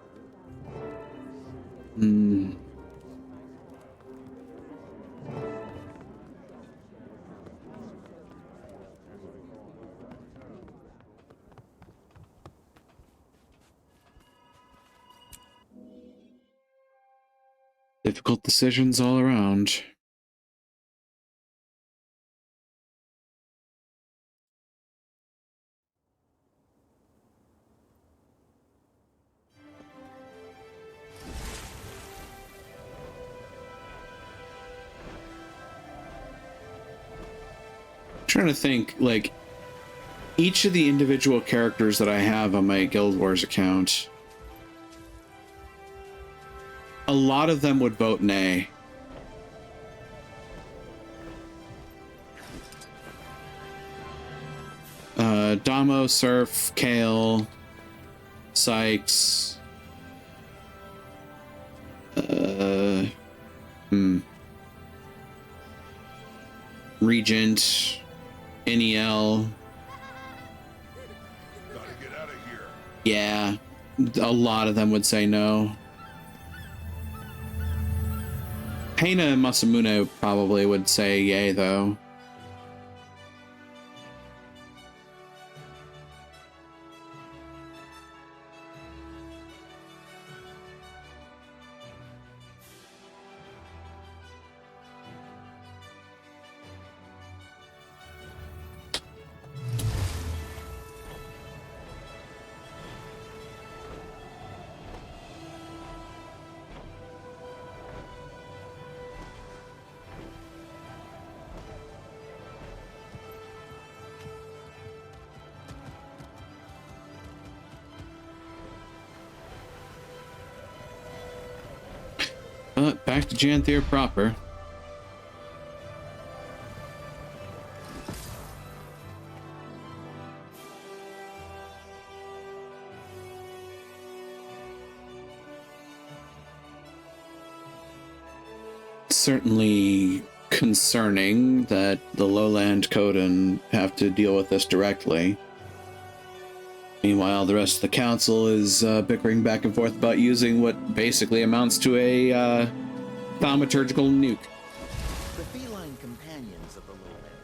Difficult decisions all around. Trying to think, like, each of the individual characters that I have on my Guild Wars account, a lot of them would vote nay. Damo, Surf, Kale, Sykes, Regent, NEL. Gotta get out of here. Yeah, a lot of them would say no. Heina and Masamune probably would say yay, though. But back to Jan'Thir proper. Certainly concerning that the Lowland Coden have to deal with this directly. Meanwhile, the rest of the council is bickering back and forth about using what basically amounts to a thaumaturgical nuke. The feline companions of the Lowlander.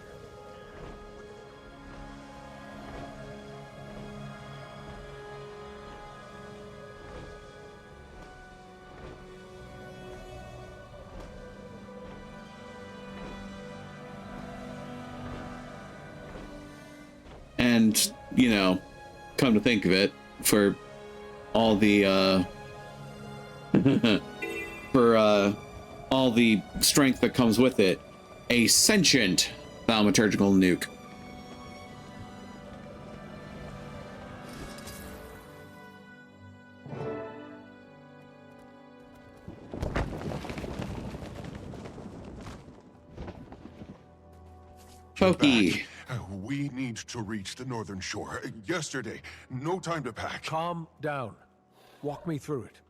And, you know, come to think of it, for all the, all the strength that comes with it, a sentient thaumaturgical nuke. Pokey. We need to reach the northern shore. Yesterday. No time to pack. Calm down. Walk me through it.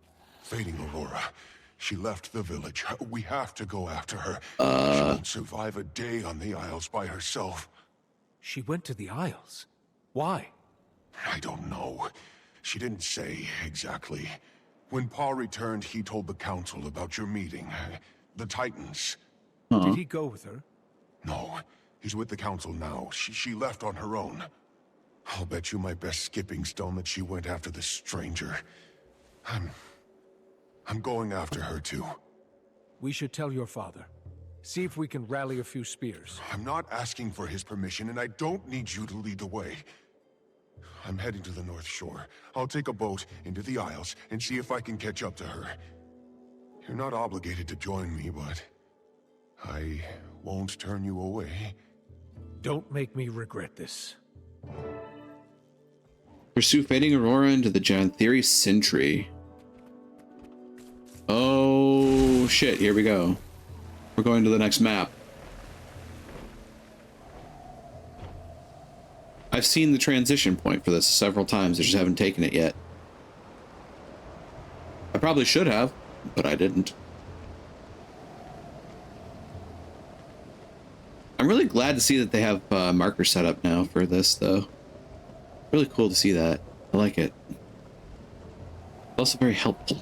Fading Aurora. She left the village. We have to go after her. She won't survive a day on the Isles by herself. She went to the Isles? Why? I don't know. She didn't say exactly. When Paul returned, he told the council about your meeting. The Titans. Did he go with her? No. He's with the council now. She left on her own. I'll bet you my best skipping stone that she went after the stranger. I'm going after her too. We should tell your father. See if we can rally a few spears. I'm not asking for his permission, and I don't need you to lead the way. I'm heading to the North Shore. I'll take a boat into the Isles and see if I can catch up to her. You're not obligated to join me, but I won't turn you away. Don't make me regret this. Pursue Fading Aurora into the Janthiri Sentry. Oh shit, here we go. We're going to the next map. I've seen the transition point for this several times, I just haven't taken it yet. I probably should have, but I didn't. I'm really glad to see that they have markers set up now for this, though. Really cool to see that. I like it. Also very helpful.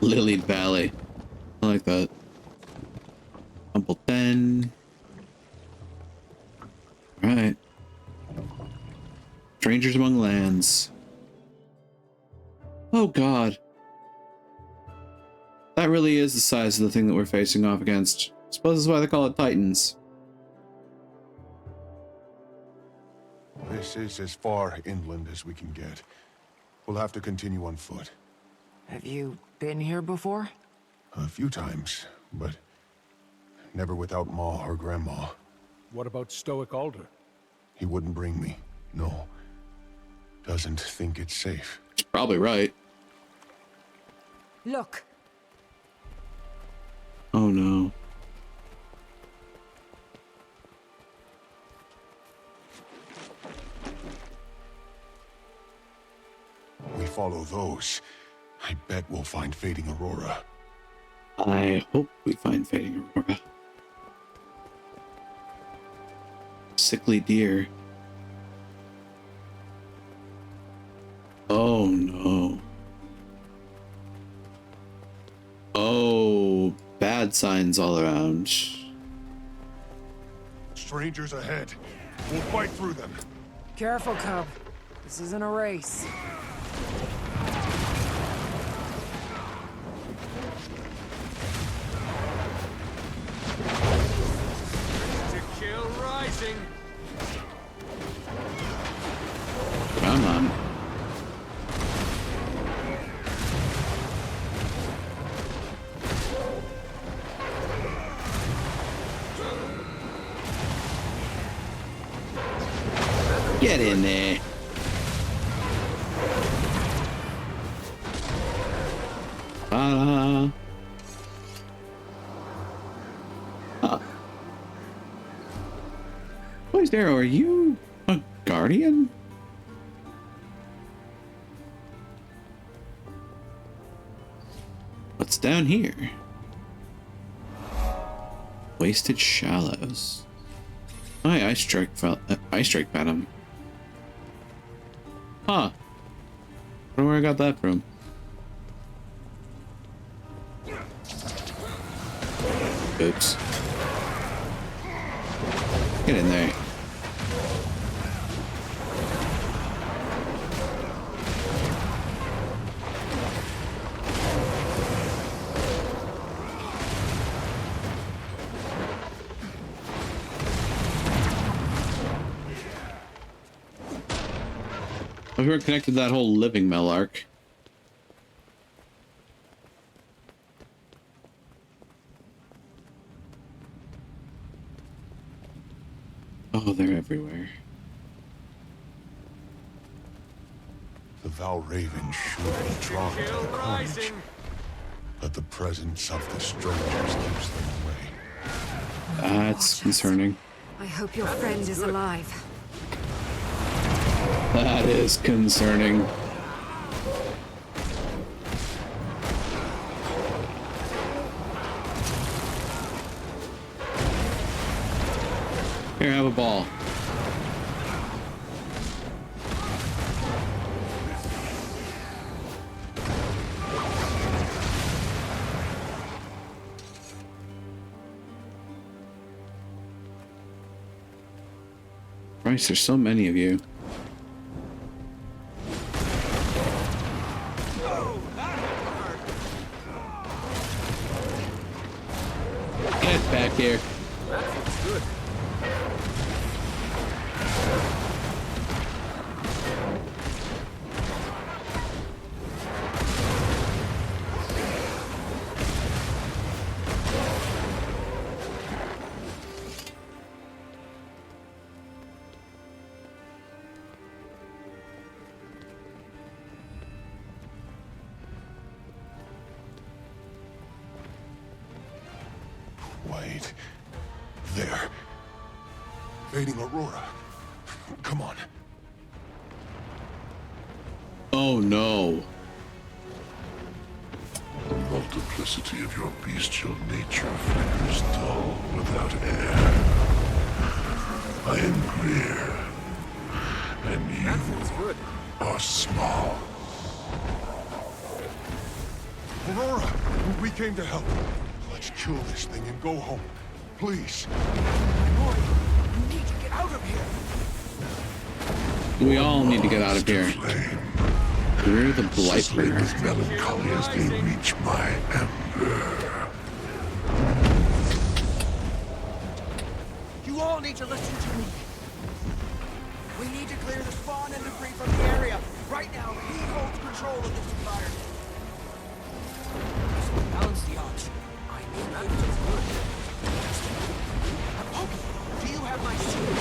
Lilied Valley. I like that. Humble 10. Alright. Strangers among lands. Oh god. That really is the size of the thing that we're facing off against. I suppose that's why they call it Titans. This is as far inland as we can get. We'll have to continue on foot. Have you been here before? A few times, but never without Ma or Grandma. What about Stoic Alder? He wouldn't bring me. No. Doesn't think it's safe. He's probably right. Look. Oh no. We follow those. I bet we'll find Fading Aurora. I hope we find Fading Aurora. Sickly deer. Oh no. Oh, bad signs all around. Strangers ahead. We'll fight through them. Careful, Cub. This isn't a race. To kill rising. Come on. Get in there. Poised Arrow, are you a guardian? What's down here? Wasted Shallows. My Ice Strike Venom. Huh. I don't know where I got that from. Oops. Get in there. I've heard connected to that whole living Mel arc. Oh, they're everywhere. The Valraven should be drawn to the carnage, but the presence of the strangers keeps them away. That's concerning. I hope your friend is alive. That is concerning. Here, have a ball. Christ, there's so many of you. Get back here. That's good. Wait. There. Fading Aurora. Come on. Oh no. The multiplicity of your bestial nature flickers dull without air. I am Greer, and you are small. Aurora, we came to help. Let's kill this thing and go home. Please. You need to get out of here. We all need to get out of here. We're the Blightbringer. With melancholy as they reach my ember. You all need to listen to me. We need to clear the spawn and debris from the area. Right now, he holds control of this environment. Balance the odds. I need that to good. Okay, do you have my secret?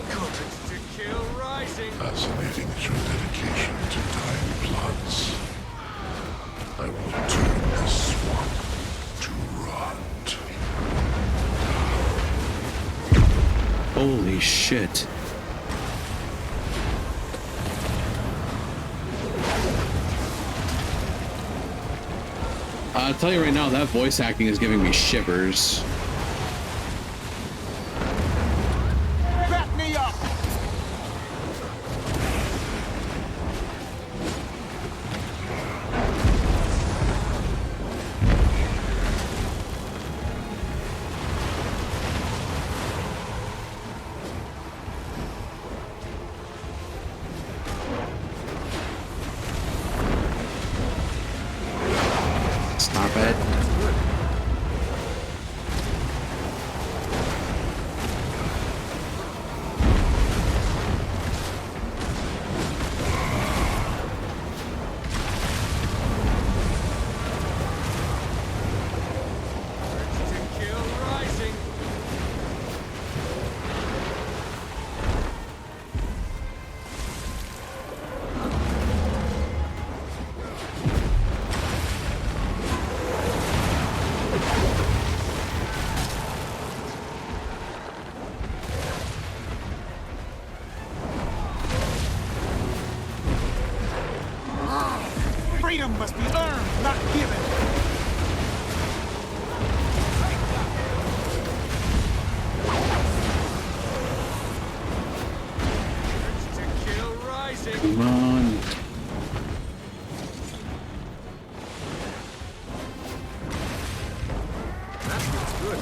Courage to kill rising. Fascinating is your dedication to dying plots. I will turn this swamp to rot. Holy shit. I'll tell you right now, that voice acting is giving me shivers. Back me up! Stop it. Freedom must be earned, not given. To kill rising. Come on. That feels good.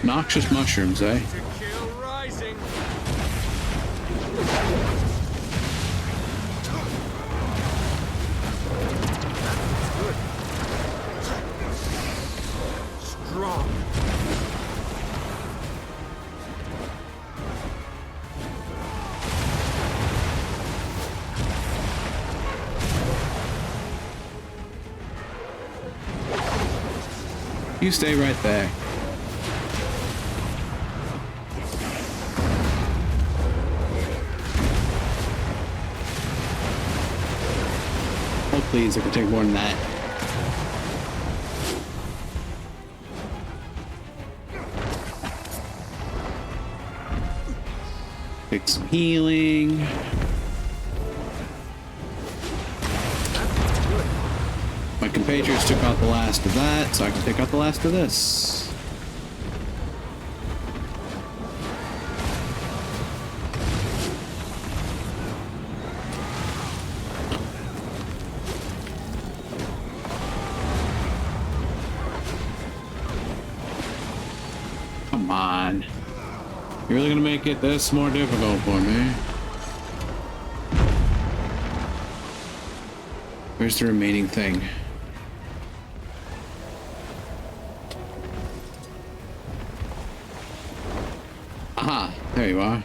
Noxious mushrooms, eh? To kill rising. Good. Strong. You stay right there. Oh, please, I can take more than that. Take some healing. My compatriots took out the last of that, so I can take out the last of this. Come on. You're really gonna make it this more difficult for me? Where's the remaining thing? Aha, there you are.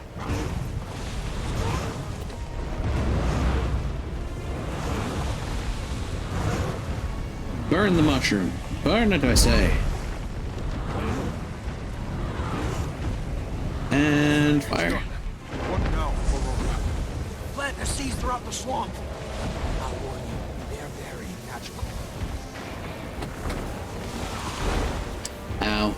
Burn the mushroom. Burn it, I say. And fire. What now, Aurora? Plant the seeds throughout the swamp. I'll warn you, they're very magical. Ow.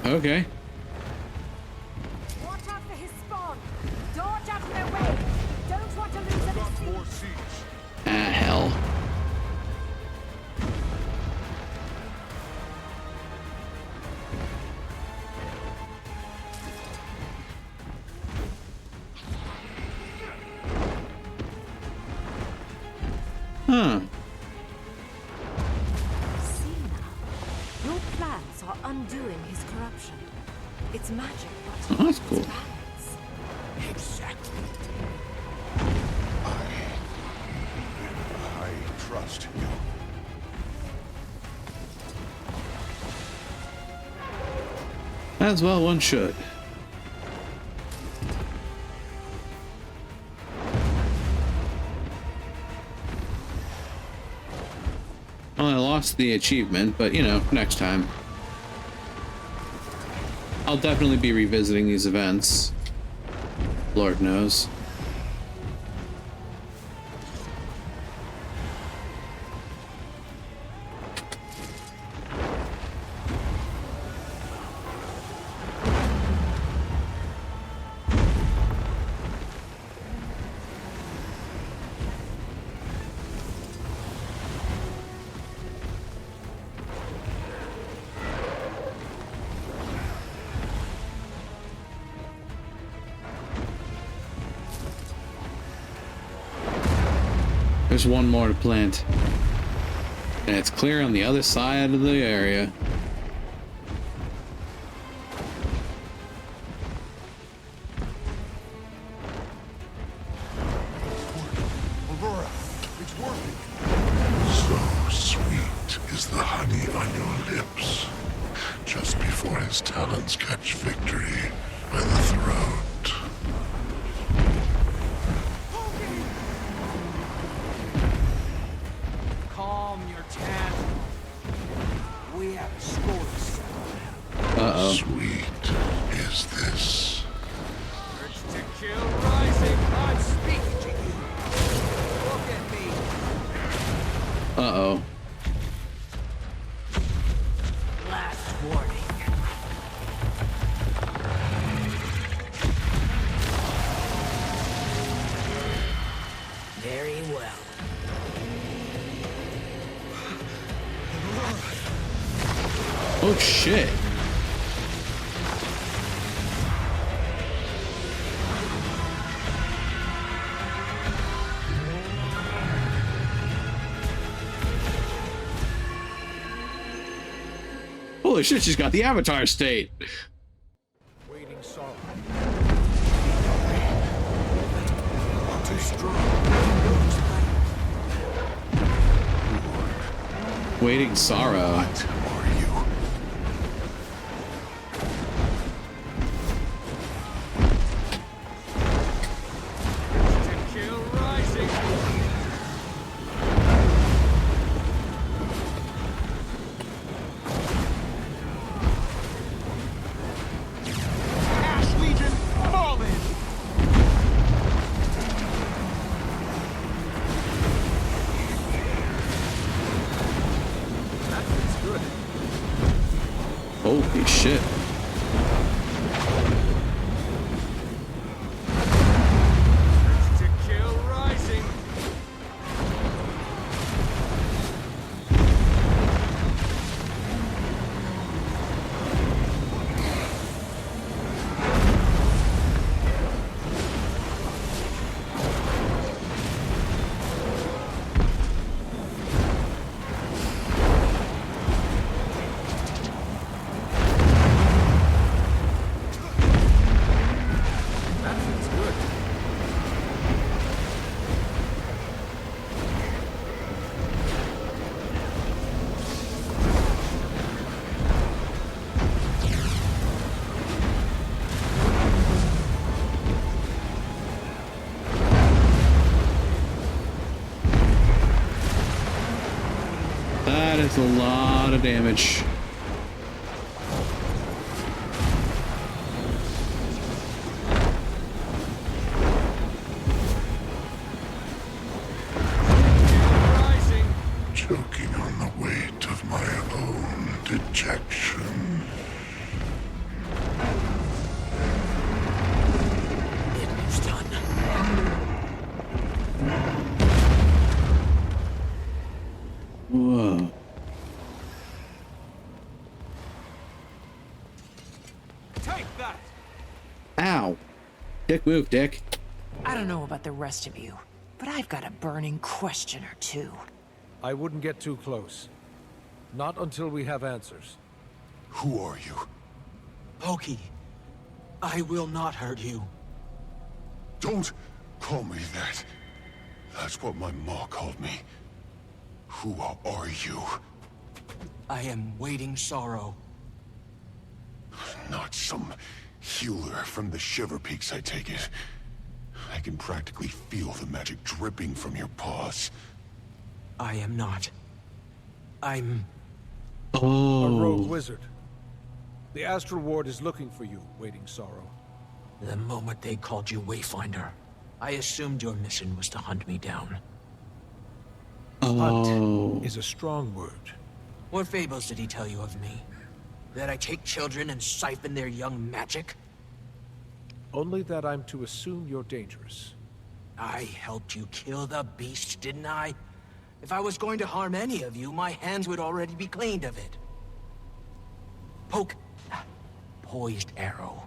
Okay. Watch out for his spawn. Dodge out of their way. Don't want to lose any seeds. Ah, hell. Huh. See now. Your plans are undoing his corruption. It's magic, but Oh, that's cool. it's balance. Exactly. I trust you. As well one should. Well, I lost the achievement, but you know, next time. I'll definitely be revisiting these events. Lord knows. There's one more to plant. And it's clear on the other side of the area. Aurora, it's working. So sweet is the honey on your lips. Just before his talons catch victory by the throat. Calm your tan. We have a score to settle. Uh-oh. Sweet is this. Urge to kill rising. I'm speaking to you. Look at me. Uh-oh. Last warning. Very well. Oh shit. Holy shit, she's got the Avatar state. Waiting sorrow. Too strong. Waiting sorrow. What are you? Kill rising. Ash Legion, fall in. That feels good. Holy shit. To kill rising. That feels good. That is a lot of damage. Rising. Choking on the weight of my own dejection. It's done. Whoa. Take that. Ow. Dick move, Dick. I don't know about the rest of you, but I've got a burning question or two. I wouldn't get too close. Not until we have answers. Who are you? Pokey, I will not hurt you. Don't call me that. That's what my ma called me. Who are you? I am waiting sorrow. Not some healer from the Shiver Peaks, I take it. I can practically feel the magic dripping from your paws. I am not. I'm... A rogue wizard. The Astral Ward is looking for you, Waiting Sorrow. The moment they called you Wayfinder, I assumed your mission was to hunt me down. Hunt is a strong word. What fables did he tell you of me? That I take children and siphon their young magic? Only that I'm to assume you're dangerous. I helped you kill the beast, didn't I? If I was going to harm any of you, my hands would already be cleaned of it. Poised arrow.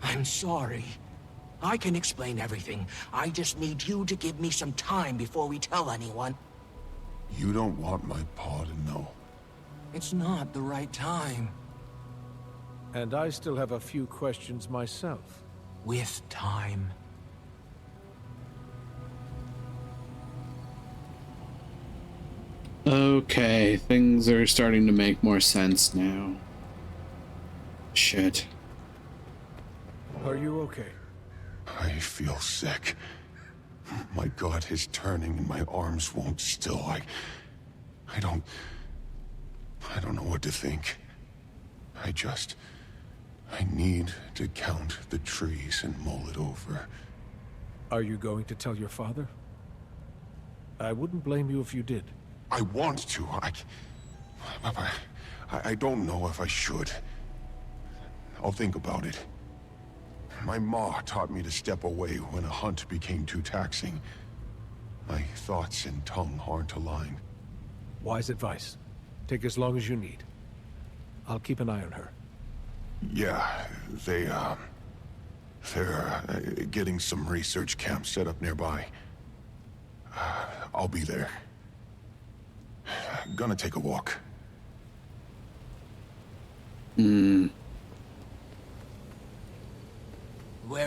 I'm sorry. I can explain everything. I just need you to give me some time before we tell anyone. You don't want my paw to know. It's not the right time. And I still have a few questions myself. With time. Okay, things are starting to make more sense now. Shit. Are you okay? I feel sick. My gut is turning and my arms won't still. I don't know what to think. I need to count the trees and mull it over. Are you going to tell your father? I wouldn't blame you if you did. I want to. I don't know if I should. I'll think about it. My ma taught me to step away when a hunt became too taxing. My thoughts and tongue aren't aligned. Wise advice. Take as long as you need. I'll keep an eye on her. Yeah, they're getting some research camps set up nearby. I'll be there. Gonna take a walk. Where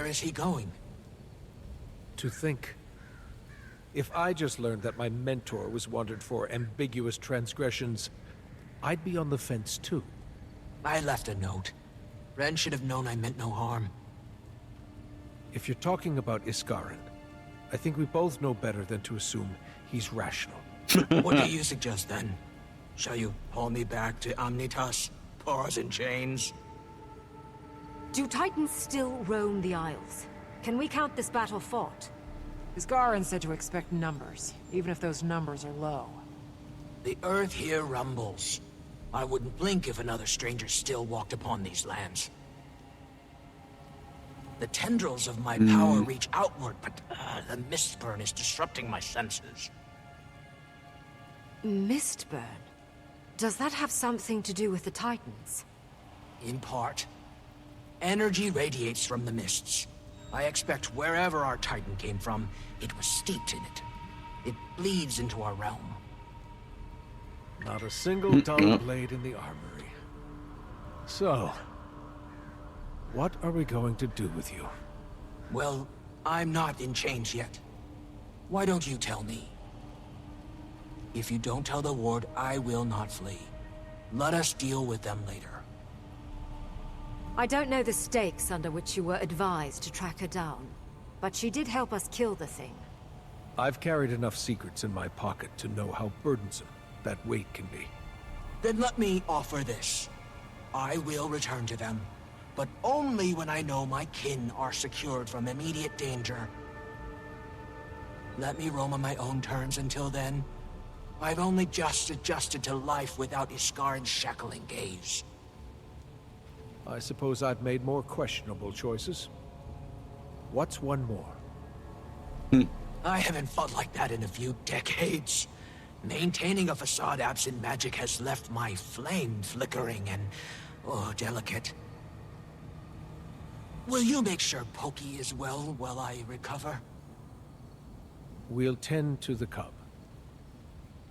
is he going? To think. If I just learned that my mentor was wanted for ambiguous transgressions, I'd be on the fence too. I left a note. Ren should have known I meant no harm. If you're talking about Iskarin, I think we both know better than to assume he's rational. What do you suggest then? Shall you haul me back to Omnitas? Paws and chains? Do Titans still roam the Isles? Can we count this battle fought? Iskarin said to expect numbers, even if those numbers are low. The earth here rumbles. I wouldn't blink if another stranger still walked upon these lands. The tendrils of my power reach outward, but the Mistburn is disrupting my senses. Mistburn? Does that have something to do with the Titans? In part. Energy radiates from the mists. I expect wherever our Titan came from, it was steeped in it. It bleeds into our realm. Not a single dull blade in the armory. So, what are we going to do with you? Well, I'm not in chains yet. Why don't you tell me? If you don't tell the Ward, I will not flee. Let us deal with them later. I don't know the stakes under which you were advised to track her down, but she did help us kill the thing. I've carried enough secrets in my pocket to know how burdensome that weight can be. Then let me offer this. I will return to them, but only when I know my kin are secured from immediate danger. Let me roam on my own terms until then. I've only just adjusted to life without Iskarin's shackling gaze. I suppose I've made more questionable choices. What's one more? I haven't fought like that in a few decades. Maintaining a facade absent magic has left my flame flickering and, delicate. Will you make sure Pokey is well while I recover? We'll tend to the cub.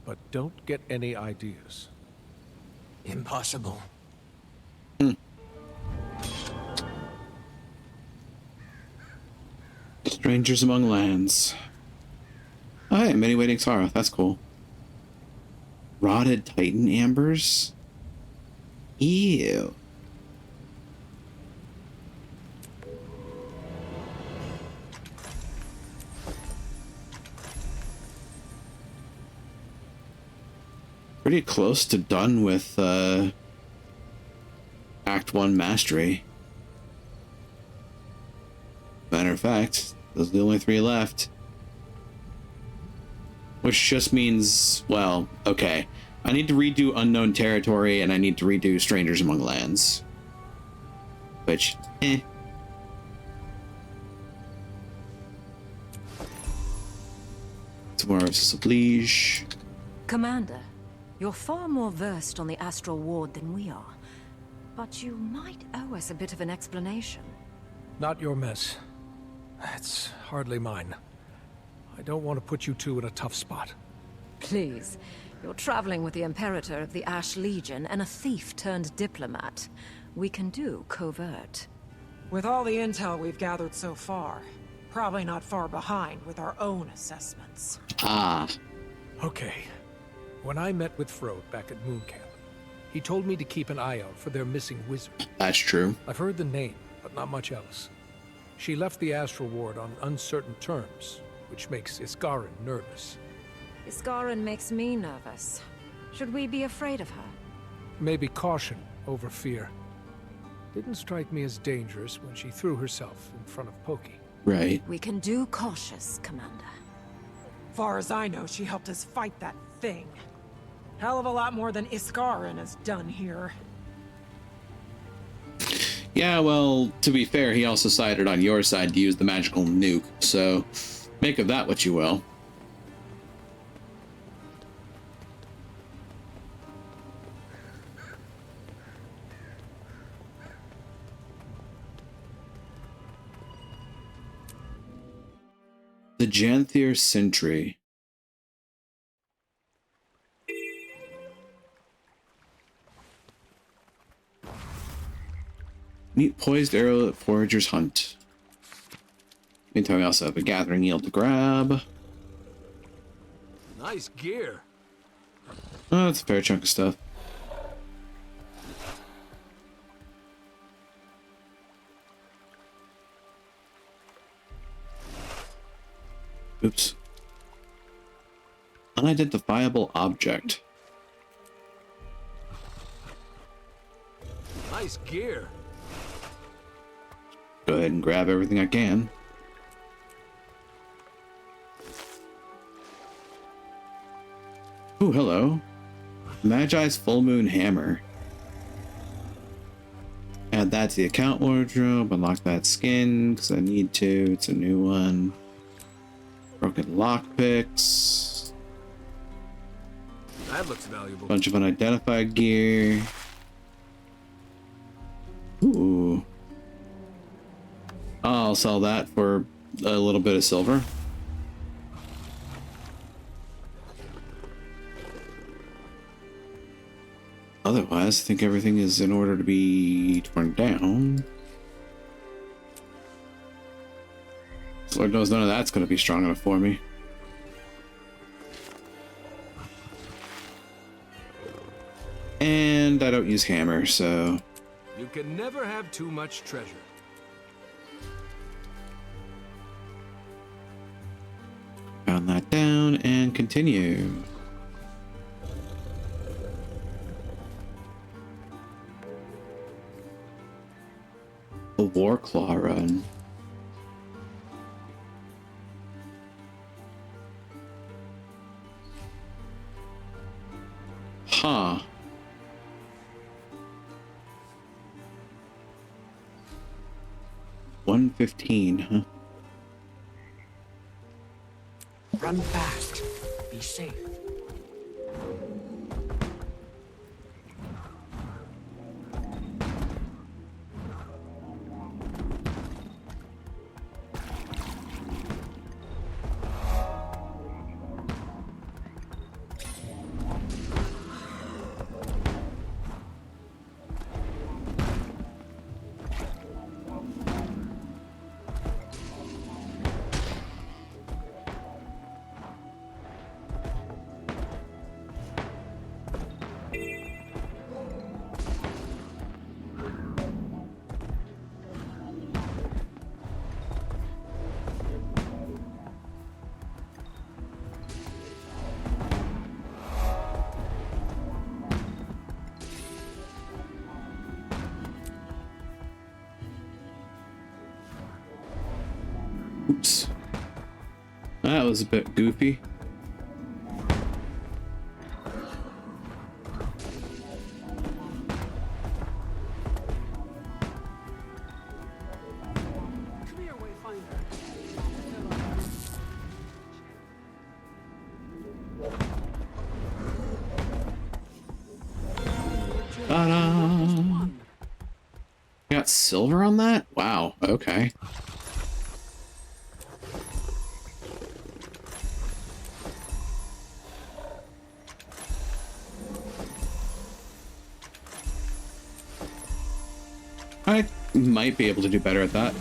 But don't get any ideas. Impossible. Strangers among lands. Oh, hey, many waiting sorrow. That's cool. Rotted Titan ambers? Ew. Pretty close to done with Act 1 Mastery. Matter of fact, those are the only 3 left. Which just means, well, okay. I need to redo Unknown Territory, and I need to redo Strangers Among Lands. Which, Tomorrow's Oblige. Commander, you're far more versed on the Astral Ward than we are. But you might owe us a bit of an explanation. Not your mess. It's hardly mine. I don't want to put you two in a tough spot. Please. You're traveling with the Imperator of the Ash Legion and a thief turned diplomat. We can do covert. With all the intel we've gathered so far, probably not far behind with our own assessments. Okay. When I met with Frode back at Moon Camp, he told me to keep an eye out for their missing wizard. That's true. I've heard the name, but not much else. She left the Astral Ward on uncertain terms, which makes Iskarin nervous. Iskarin makes me nervous. Should we be afraid of her? Maybe caution over fear. Didn't strike me as dangerous when she threw herself in front of Pokey. Right. We can do cautious, Commander. Far as I know, she helped us fight that thing. Hell of a lot more than Iskarin has done here. Yeah, well, to be fair, he also sided on your side to use the magical nuke, so make of that what you will. The Janthier Sentry. Neat poised arrow that foragers hunt. Meantime, we also have a gathering yield to grab. Nice gear. Oh, that's a fair chunk of stuff. Oops. Unidentifiable object. Nice gear. Go ahead and grab everything I can. Oh, hello. Magi's Full Moon Hammer. Add that to the account wardrobe. Unlock that skin because I need to. It's a new one. Broken lockpicks. That looks valuable. Bunch of unidentified gear. Ooh. I'll sell that for a little bit of silver. Otherwise, I think everything is in order to be torn down. So Lord knows none of that's going to be strong enough for me. And I don't use hammer, so... You can never have too much treasure. Pound that down and continue. A Warclaw run. Huh. $115, huh? Run fast. Be safe. Oops. That was a bit goofy. Ta-da! Got silver on that? Wow, okay. I might be able to do better at that.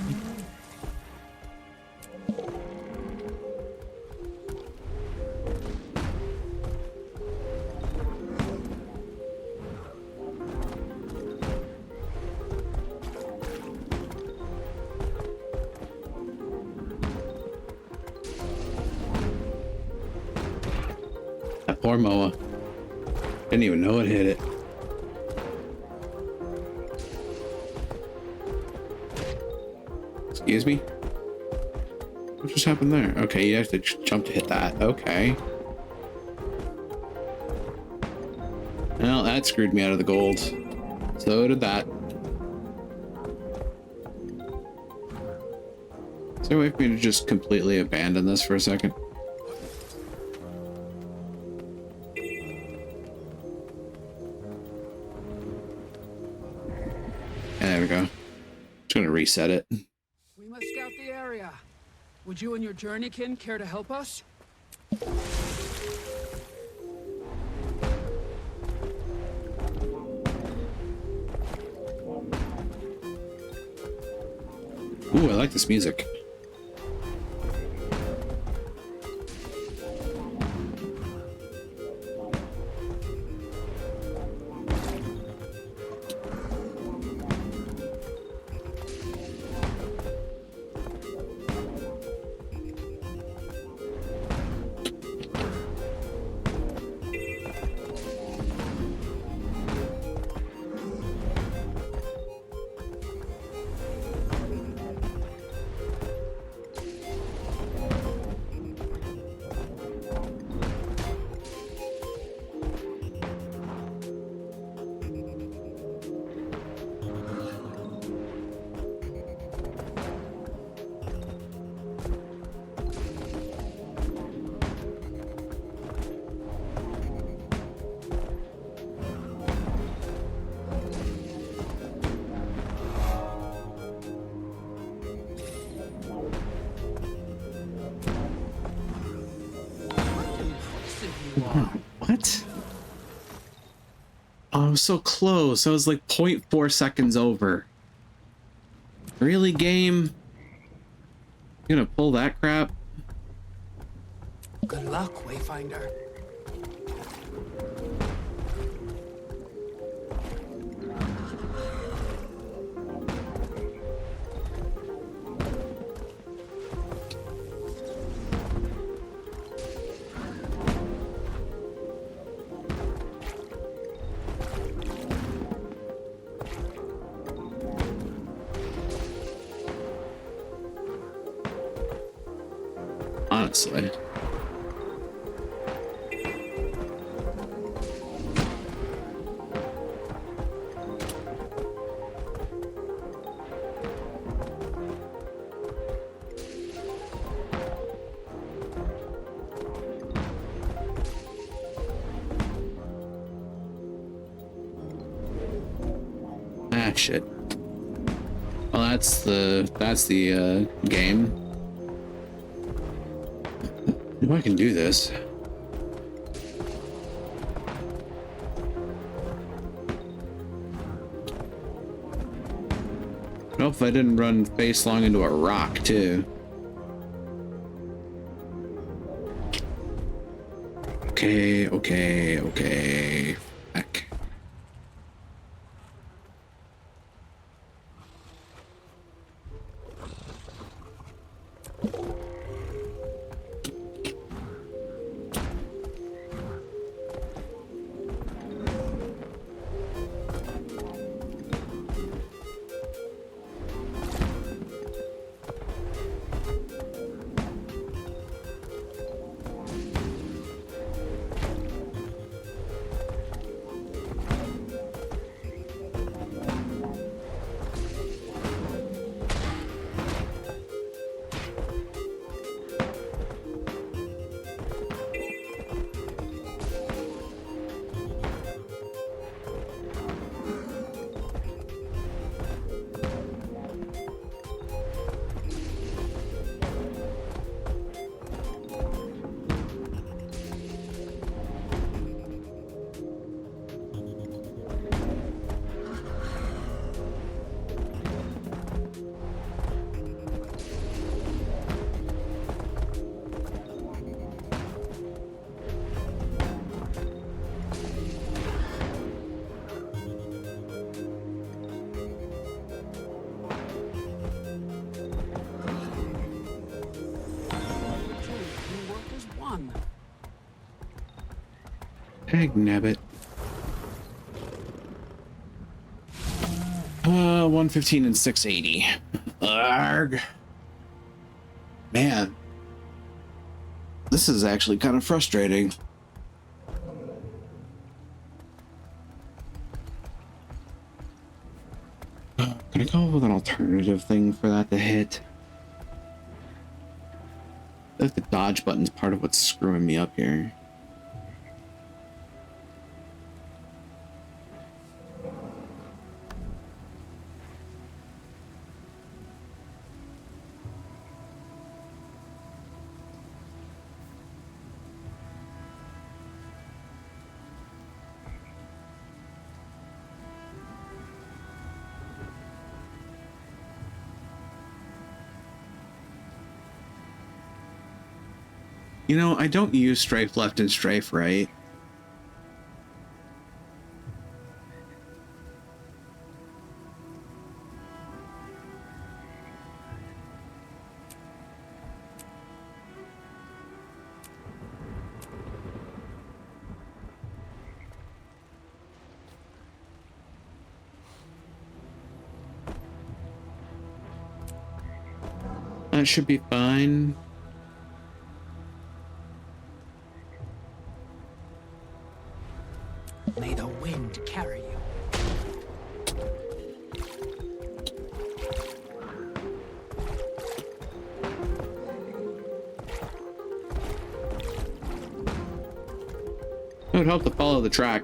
That poor Moa. Didn't even know it hit it. Excuse me? What just happened there? Okay, you have to jump to hit that. Okay. Well, that screwed me out of the gold. So did that. Is there a way for me to just completely abandon this for a second? There we go. Just gonna reset it. We must scout the area. Would you and your journeykin care to help us? Ooh, I like this music. What? Oh, I was so close. I was like 0.4 seconds over. Really, game? You gonna pull that crap? Good luck, Wayfinder. Honestly. Ah, shit. Well, that's the game. If I can do this. I hope I didn't run face long into a rock too. Okay. Heck. Dagnabbit. 115 and 680. Arg. Man. This is actually kind of frustrating. Can I come up with an alternative thing for that to hit? I think the dodge button's part of what's screwing me up here. You know, I don't use strafe left and strafe right. That should be fine. May the wind carry you. It would help to follow the track.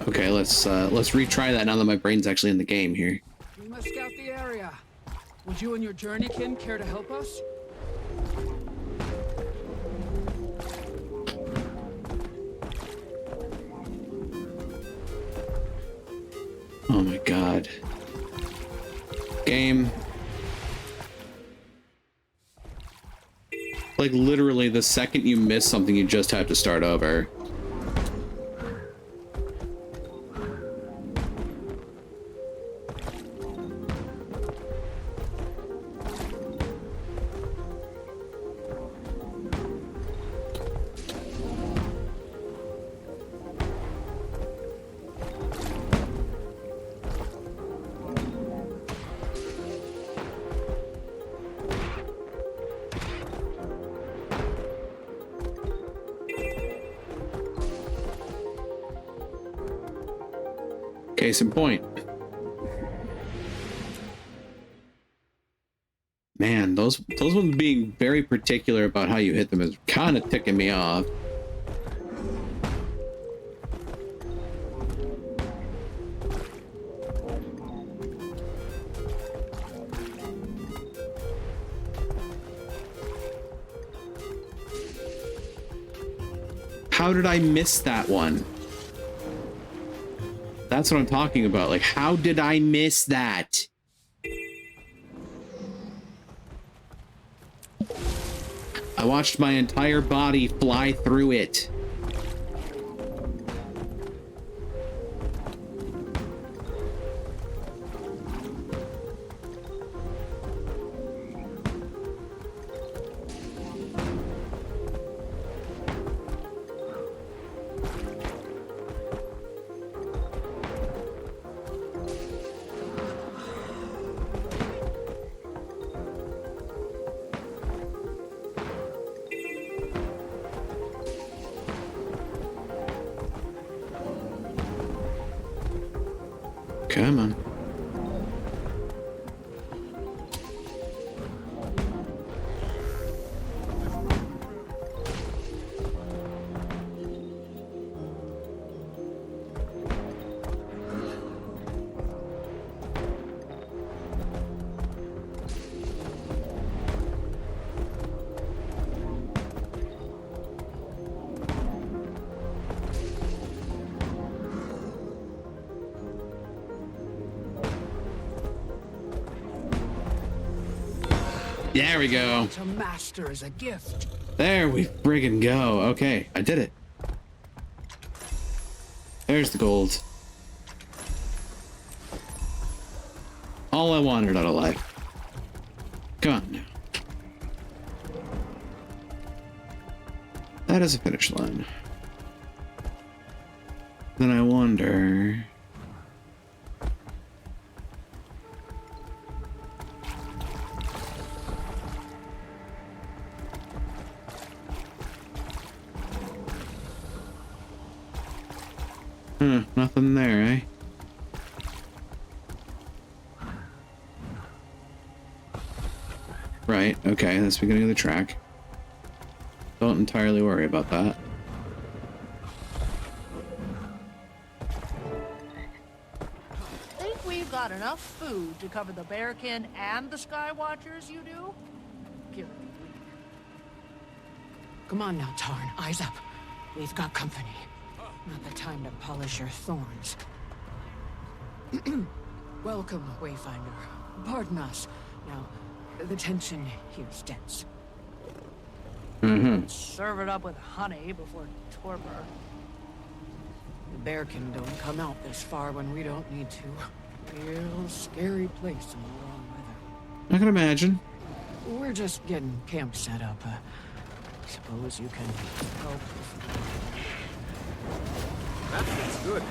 Okay, let's retry that now that my brain's actually in the game here. We must scout the area. Would you and your journeykin care to help us? Oh my god. Game. Like literally the second you miss something, you just have to start over. Case in point. Man, those ones being very particular about how you hit them is kind of ticking me off. How did I miss that one? That's what I'm talking about. Like, how did I miss that? I watched my entire body fly through it. Come on. There we go. To master is a gift. There we friggin' go. Okay, I did it. There's the gold. All I wanted out of life. Come on now. That is a finish line. Then I wonder... nothing there, eh? Right, okay, that's the beginning of the track. Don't entirely worry about that. Think we've got enough food to cover the Bearkin and the Skywatchers, you do? Give it a week. Come on now, Tarn. Eyes up. We've got company. Not the time to polish your thorns. Welcome, Wayfinder. Pardon us. Now, the tension here's tense. Mm-hmm. Serve it up with honey before torpor. The Bearkin don't come out this far when we don't need to. Real scary place in the wrong weather. I can imagine. We're just getting camp set up. Suppose you can help. That feels good.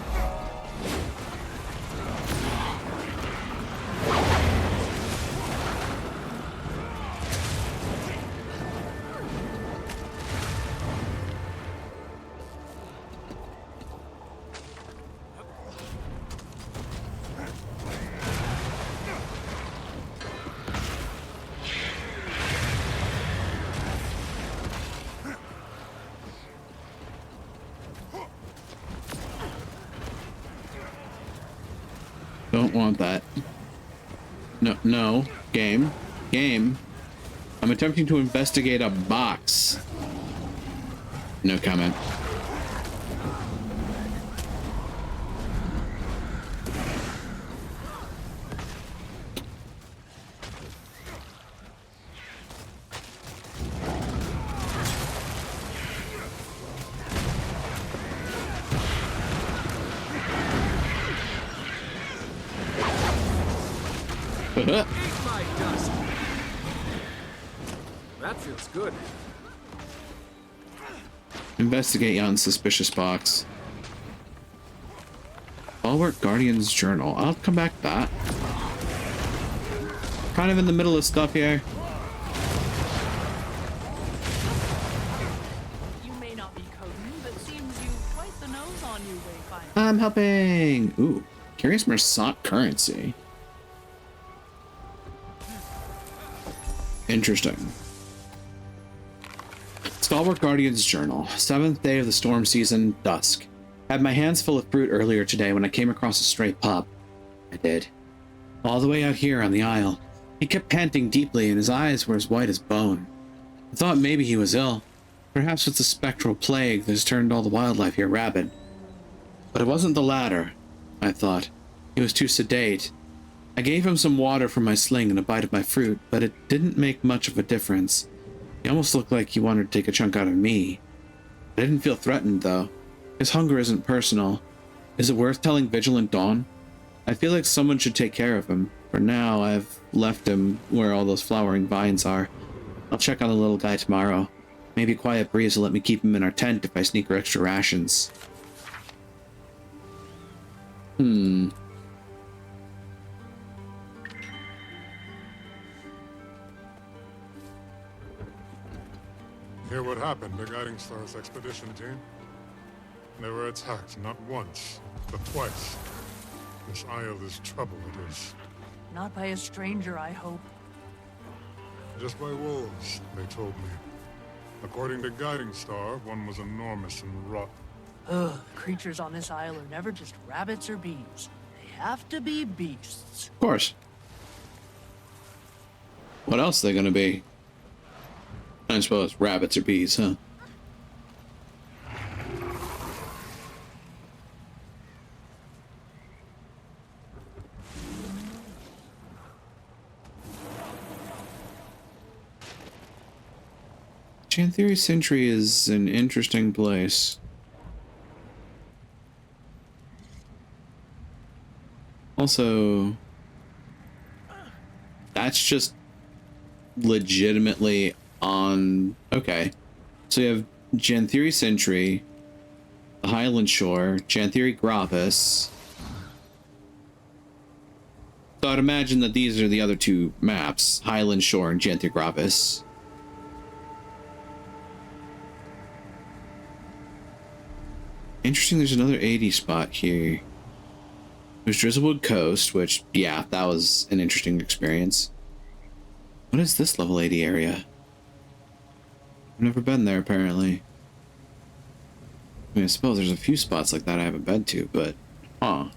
Don't want that. No, no. Game. Game. I'm attempting to investigate a box. No comment. My dust. That feels good. Investigate yon suspicious box. Bulwark Guardian's Journal. I'll come back to that. Kind of in the middle of stuff here. You may not be Coden, but seems you quite the nose on you, Wayfinder. I'm helping. Ooh, curious Mersat currency. Interesting. Stalwart Guardian's Journal. 7th day of the storm season, dusk. Had my hands full of fruit earlier today when I came across a stray pup. I did. All the way out here on the isle. He kept panting deeply and his eyes were as white as bone. I thought maybe he was ill. Perhaps it's a spectral plague that has turned all the wildlife here rabid. But it wasn't the latter, I thought. He was too sedate. I gave him some water from my sling and a bite of my fruit, but it didn't make much of a difference. He almost looked like he wanted to take a chunk out of me. I didn't feel threatened, though. His hunger isn't personal. Is it worth telling Vigilant Dawn? I feel like someone should take care of him. For now, I've left him where all those flowering vines are. I'll check on the little guy tomorrow. Maybe Quiet Breeze will let me keep him in our tent if I sneak her extra rations. Hear what happened to Guiding Star's expedition team? They were attacked not once, but twice. This isle is trouble, it is. Not by a stranger, I hope. Just by wolves, they told me. According to Guiding Star, one was enormous and rough. Ugh, the creatures on this isle are never just rabbits or bees. They have to be beasts. Of course. What else are they gonna be? I suppose rabbits or bees, huh? Chanthery Sentry is an interesting place. Also, that's just legitimately on... Okay. So you have Chanthery Sentry, the Highland Shore, Chanthery Gravis. So I'd imagine that these are the other two maps, Highland Shore and Chanthery Gravis. Interesting, there's another 80 spot here. There's Drizzlewood Coast, which, yeah, that was an interesting experience. What is this level 80 area? I've never been there, apparently. I mean, I suppose there's a few spots like that I haven't been to, but... Huh.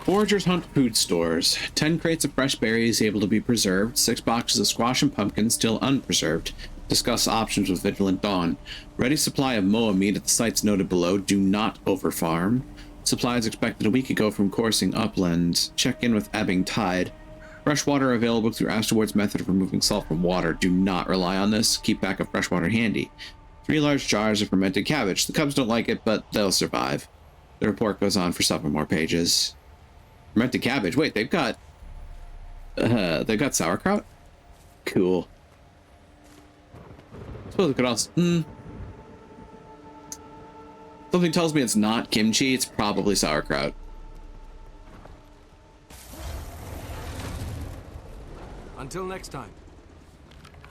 Foragers hunt food stores. 10 crates of fresh berries able to be preserved. 6 boxes of squash and pumpkin still unpreserved. Discuss options with Vigilant Dawn. Ready supply of moa meat at the sites noted below. Do not overfarm. Supplies expected a week ago from coursing upland. Check in with ebbing tide. Fresh water available through Astroward's method of removing salt from water. Do not rely on this. Keep back of fresh water handy. 3 large jars of fermented cabbage. The cubs don't like it, but they'll survive. The report goes on for several more pages. Fermented cabbage. Wait, they've got sauerkraut? Cool. Suppose it could also... Something tells me it's not kimchi, it's probably sauerkraut. Until next time.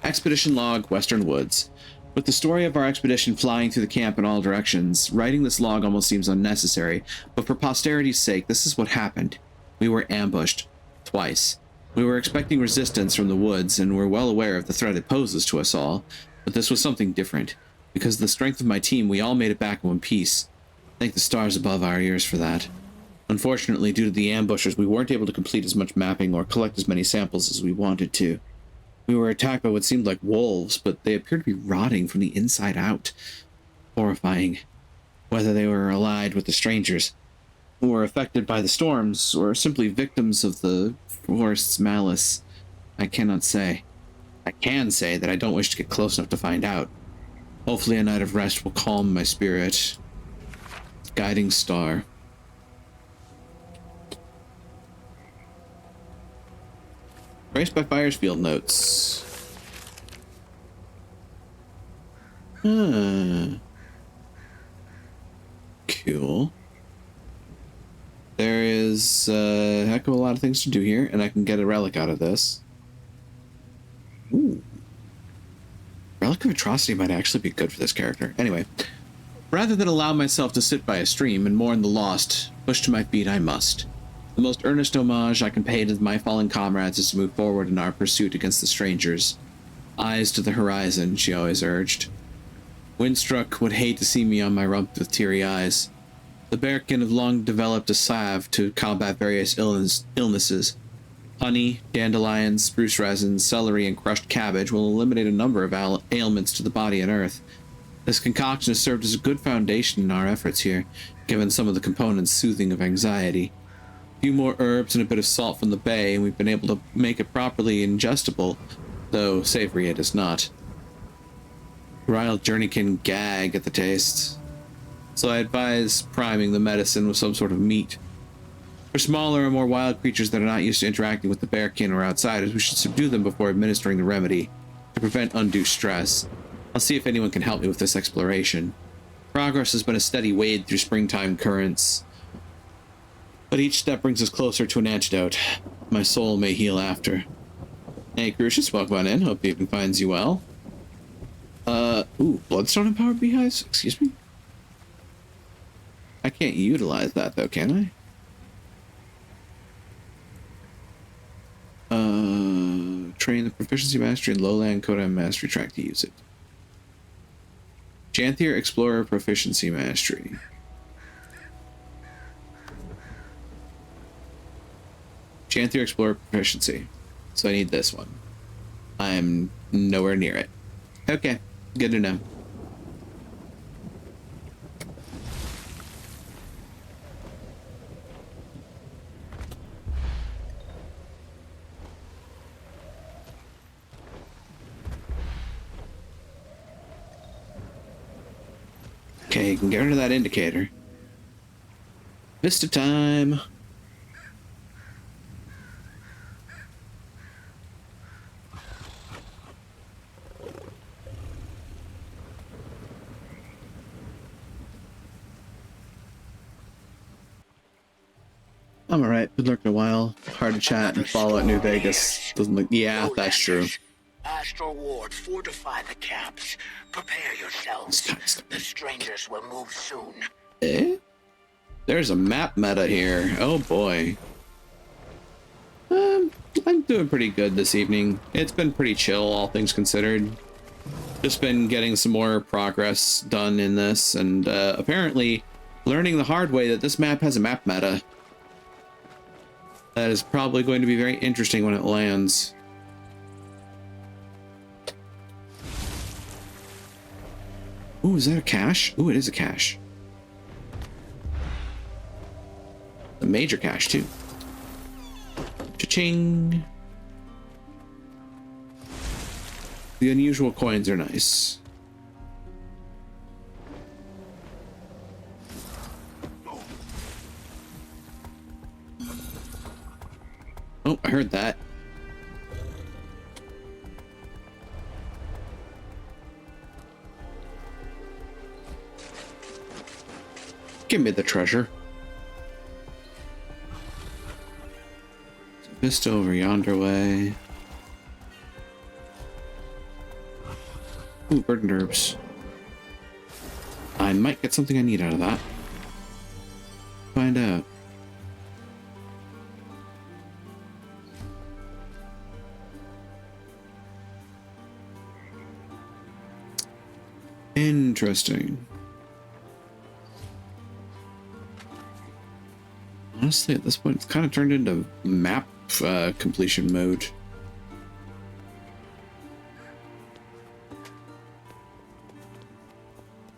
Expedition log, Western Woods. With the story of our expedition flying through the camp in all directions, writing this log almost seems unnecessary, but for posterity's sake, this is what happened. We were ambushed. Twice. We were expecting resistance from the woods, and were well aware of the threat it poses to us all, but this was something different. Because of the strength of my team, we all made it back in one piece. Thank the stars above our ears for that. Unfortunately, due to the ambushers, we weren't able to complete as much mapping or collect as many samples as we wanted to. We were attacked by what seemed like wolves, but they appeared to be rotting from the inside out. Horrifying. Whether they were allied with the strangers, or affected by the storms, or simply victims of the forest's malice, I cannot say. I can say that I don't wish to get close enough to find out. Hopefully a night of rest will calm my spirit. Guiding star. Traced by Fire's field notes. Cool. There is a heck of a lot of things to do here, and I can get a relic out of this. Ooh. Relic of Atrocity might actually be good for this character. Anyway, rather than allow myself to sit by a stream and mourn the lost, push to my feet I must. The most earnest homage I can pay to my fallen comrades is to move forward in our pursuit against the strangers. Eyes to the horizon, she always urged. Windstruck would hate to see me on my rump with teary eyes. The bearkin have long developed a salve to combat various illnesses. Honey, dandelions, spruce resin, celery, and crushed cabbage will eliminate a number of ailments to the body and earth. This concoction has served as a good foundation in our efforts here, given some of the components soothing of anxiety. A few more herbs and a bit of salt from the bay, and we've been able to make it properly ingestible, though savory it is not. Riled Journey can gag at the taste, so I advise priming the medicine with some sort of meat. For smaller and more wild creatures that are not used to interacting with the bearkin or outsiders, we should subdue them before administering the remedy, to prevent undue stress. I'll see if anyone can help me with this exploration. Progress has been a steady wade through springtime currents, but each step brings us closer to an antidote. My soul may heal after. Hey, Crucius, welcome on in. Hope the evening finds you well. Bloodstone-empowered beehives? Excuse me? I can't utilize that, though, can I? Train the Proficiency Mastery and Lowland Kodam Mastery track to use it. Janthier Explorer Proficiency Mastery. Janthier Explorer Proficiency. So I need this one. I'm nowhere near it. Okay, good to know. Okay, you can get rid of that indicator. Vista time. I'm alright. Been lurking a while. Hard to chat and follow at New Vegas. Doesn't look. Yeah, that's true. Astral Ward, fortify the camps. Prepare yourselves. The strangers will move soon. Eh? There's a map meta here. Oh boy. I'm doing pretty good this evening. It's been pretty chill, all things considered. Just been getting some more progress done in this, and apparently learning the hard way that this map has a map meta. That is probably going to be very interesting when it lands. Ooh, is that a cache? Ooh, it is a cache. A major cache, too. Cha-ching! The unusual coins are nice. Oh, I heard that. Give me the treasure. Vista over yonder way. Ooh, verdant herbs. I might get something I need out of that. Find out. Interesting. Honestly, at this point, it's kind of turned into map completion mode.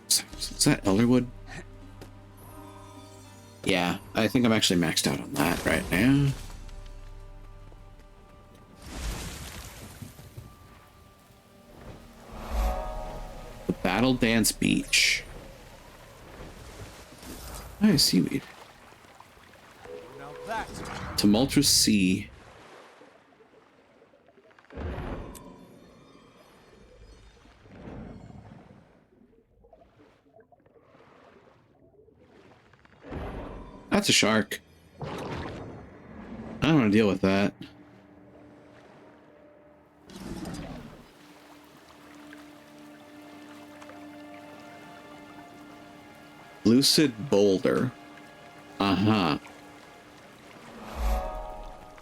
Is that Elderwood? Yeah, I think I'm actually maxed out on that right now. The Battle Dance Beach. Nice seaweed. Tumultuous Sea. That's a shark. I don't want to deal with that. Lucid Boulder. Uh-huh.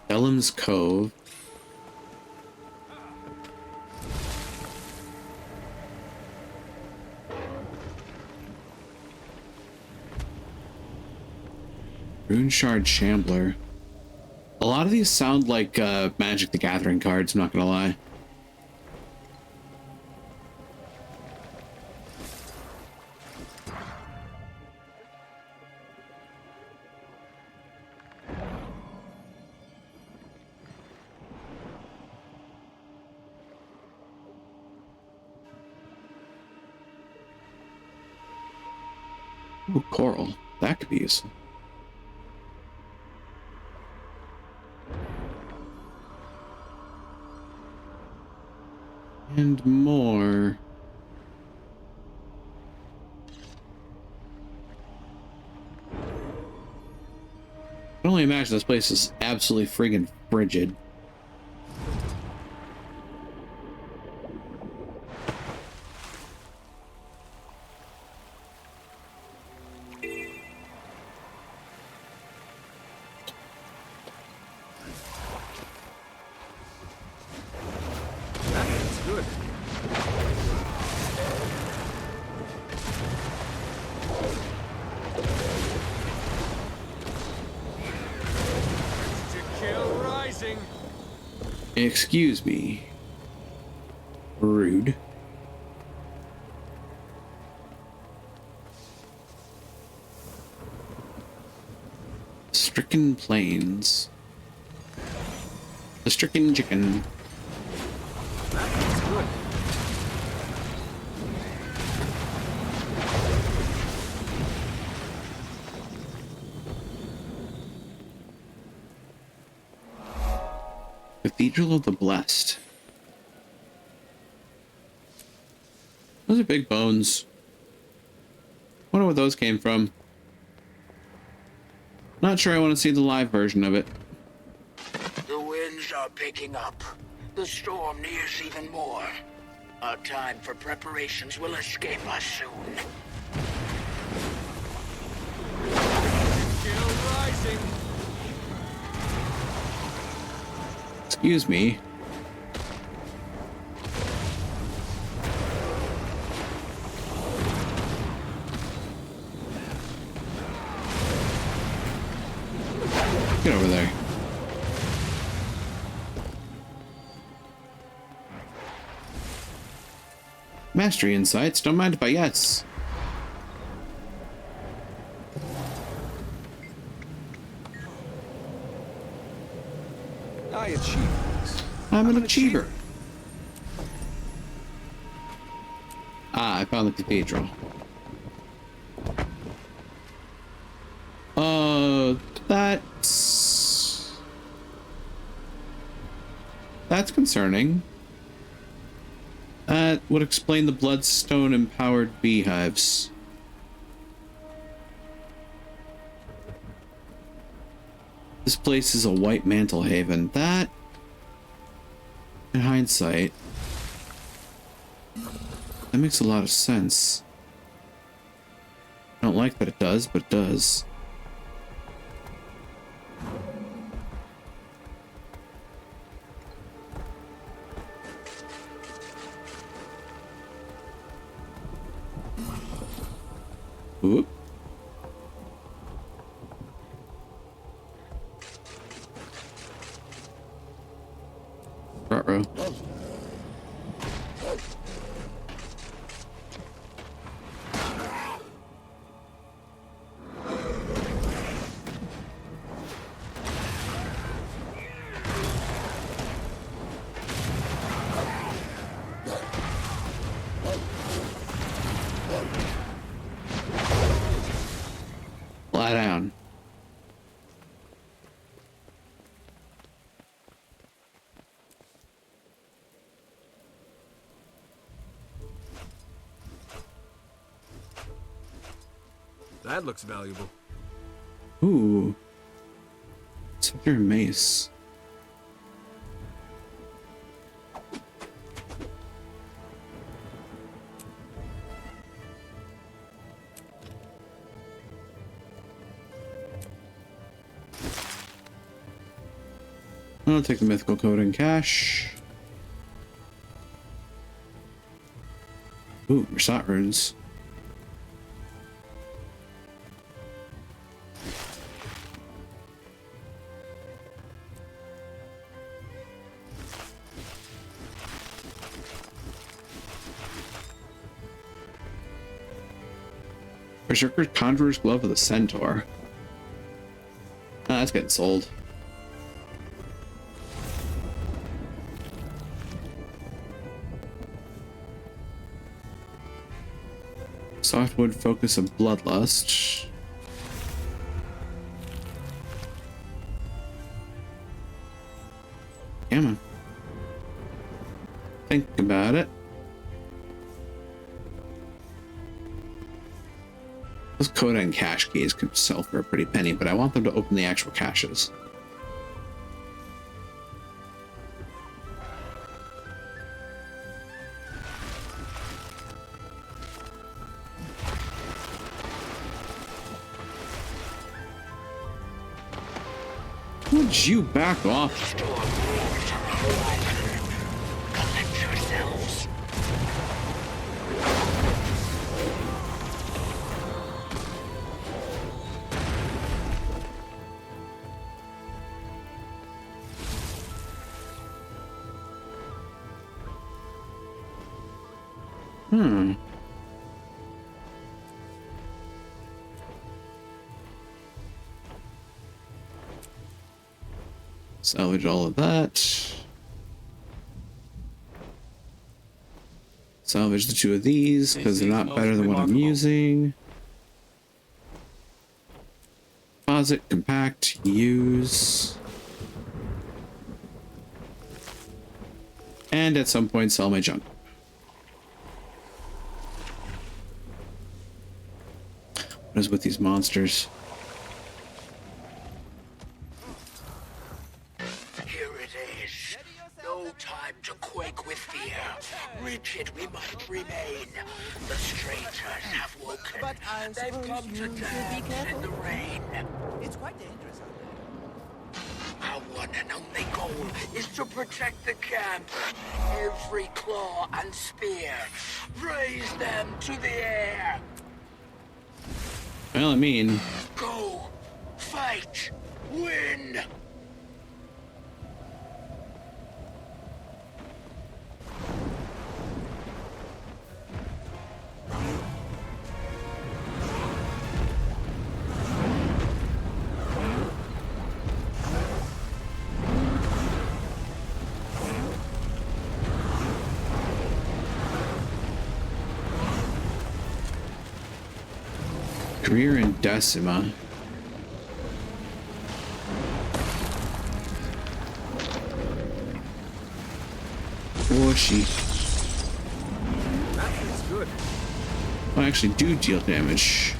Ellam's Cove. Runeshard Shambler. A lot of these sound like Magic the Gathering cards, I'm not gonna lie. Ooh, coral. That could be useful. And more. I can only imagine this place is absolutely friggin' frigid. Excuse me. Rude. Stricken Plains. The Stricken Chicken. Cathedral of the Blessed. Those are big bones. Wonder where those came from. Not sure I want to see the live version of it. The winds are picking up. The storm nears even more. Our time for preparations will escape us soon. Chill rising. Excuse me. Get over there. Mastery insights. Don't mind if I guess. I achieve things. I'm an achiever. Ah, I found the cathedral. That's concerning. That would explain the bloodstone-empowered beehives. This place is a white mantle haven. That, in hindsight, that makes a lot of sense. I don't like that it does, but it does. Oop. Ruh-roh. Lie down. That looks valuable. Ooh. Scepter and mace. I'll take the mythical code in cash. Ooh, Rasat runes. Berserker's Conjurer's Glove of the Centaur. Ah, that's getting sold. Softwood Focus of Bloodlust. Come on. Think about it. Those Coda and cache keys could sell for a pretty penny, but I want them to open the actual caches. Would you back off? Collect yourselves. Salvage all of that. Salvage the two of these because they're not better than what I'm using. Deposit, compact, use. And at some point sell my junk. What is with these monsters? Rigid we must remain. The strangers have woken. But they've come to dance in the rain. It's quite dangerous out there. Our one and only goal is to protect the camp. Every claw and spear. Raise them to the air. Well, I mean... Go. Fight. Win. Greer and Decima. Whooshy. That feels good. Well, I actually do deal damage.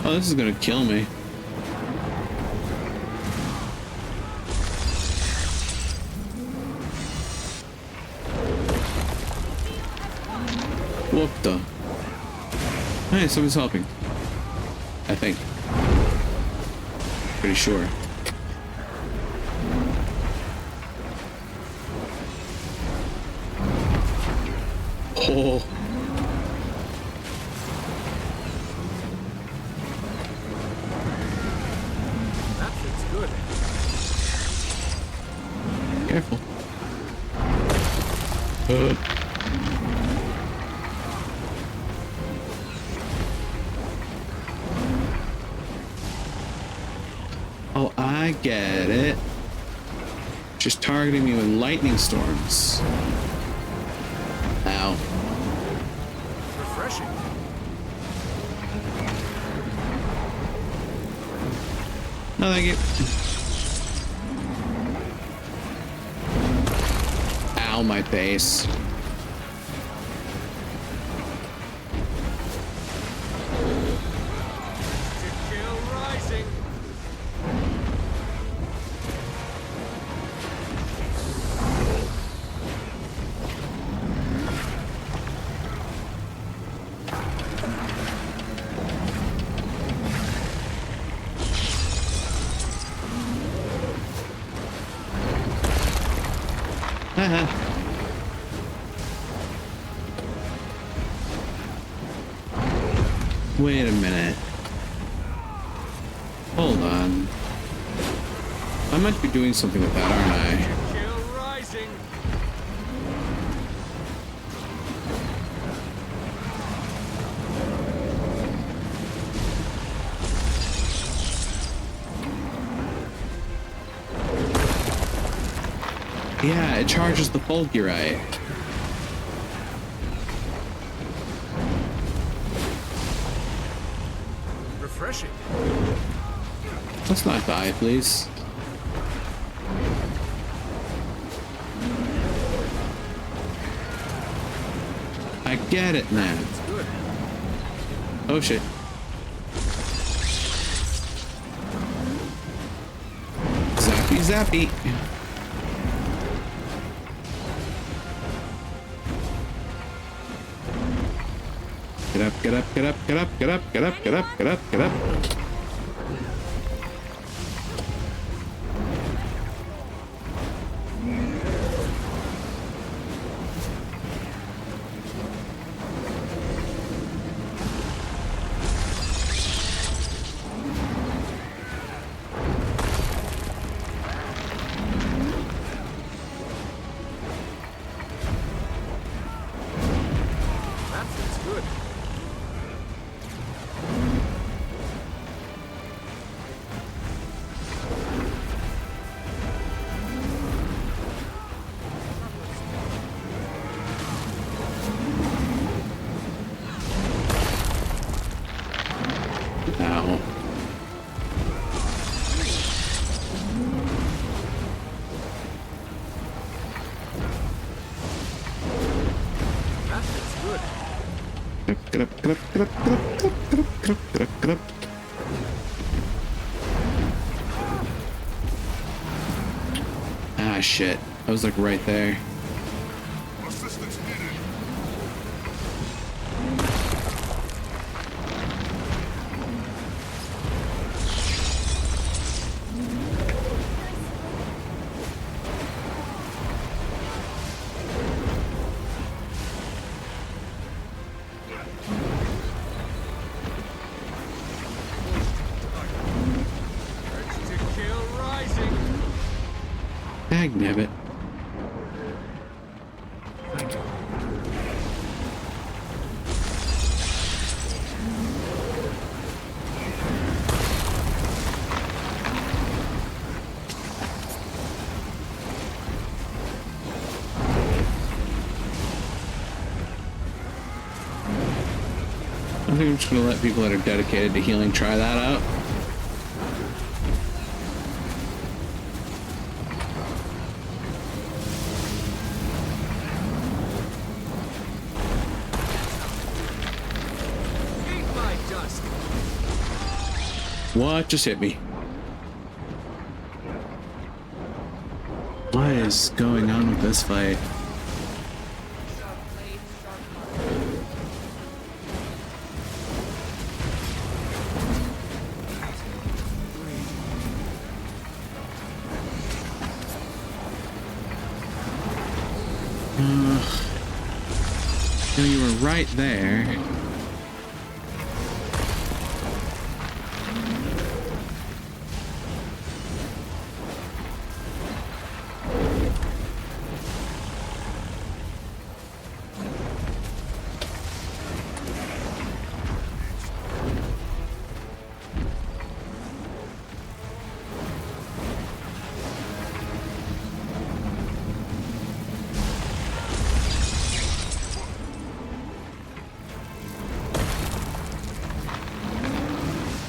Oh, this is gonna kill me. What the? Hey, someone's helping. I think. Pretty sure. Oh. That feels good. Careful. Oh, I get it. Just targeting me with lightning storms. Ow. Refreshing. No, thank you. Ow, my face. Wait a minute. Hold on. I might be doing something with that, aren't I? Yeah, it charges the fulgurite. Refreshing. Let's not die, please. I get it now. Oh shit. Zappy zappy. Get up, get up, get up, get up, get up, get up, get up, get up, get up. That feels good. Ow. That feels good. Get up, get up, get up, get up, get up, get up, get up, get up, get up. Ah, shit. I was like right there. Assistance needed. Ready to kill rising. Dagnabbit. I think I'm just gonna let people that are dedicated to healing try that out. What just hit me? What is going on with this fight? You were right there.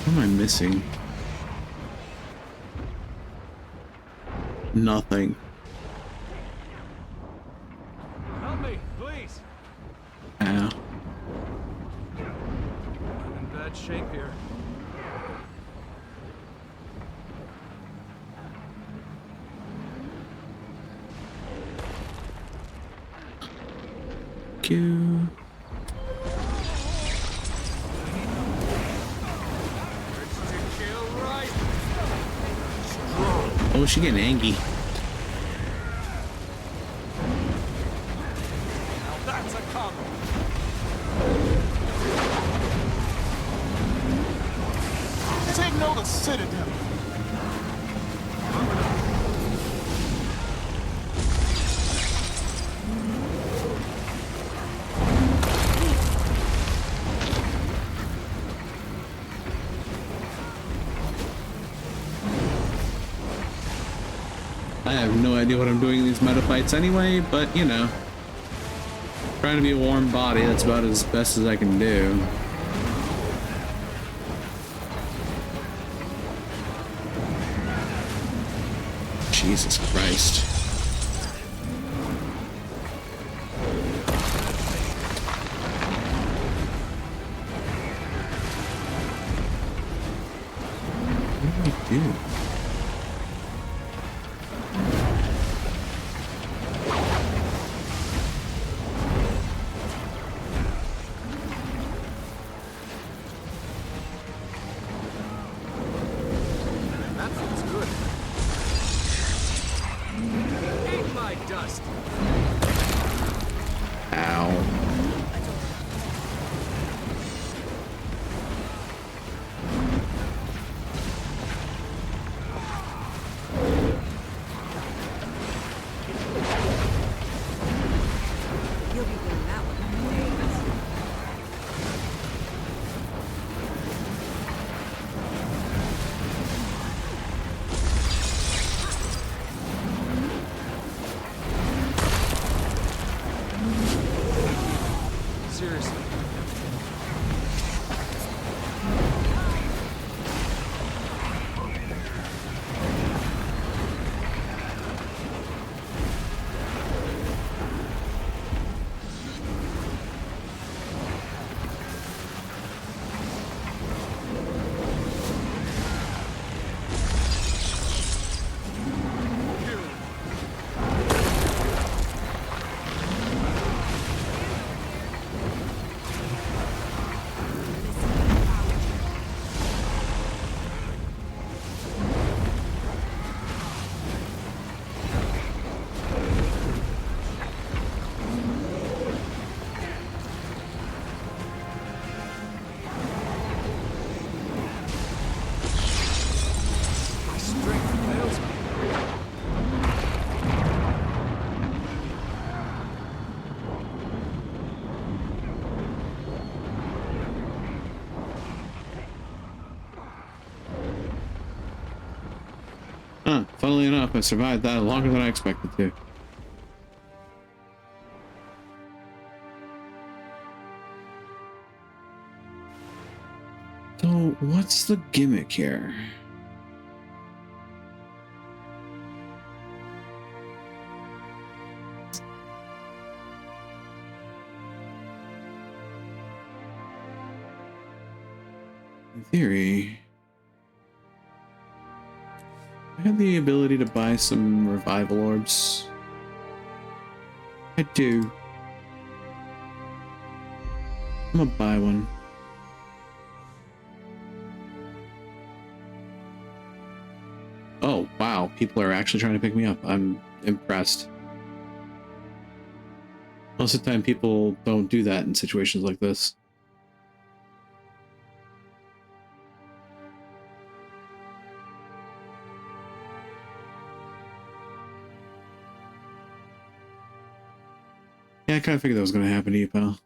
What am I missing? Nothing. Help me, please. Ow. I'm in bad shape here. Thank you. Oh, she getting angry. Now that's a combo. Take note of Citadel. I have no idea what I'm doing in these meta fights anyway, but you know, trying to be a warm body, that's about as best as I can do. Jesus Christ. What do I do? Funnily enough, I survived that longer than I expected to. So, what's the gimmick here? In theory, I have the ability to buy some revival orbs. I do. I'm gonna buy one. Oh, wow. People are actually trying to pick me up. I'm impressed. Most of the time, people don't do that in situations like this. Yeah, I kind of figured that was going to happen to you, pal.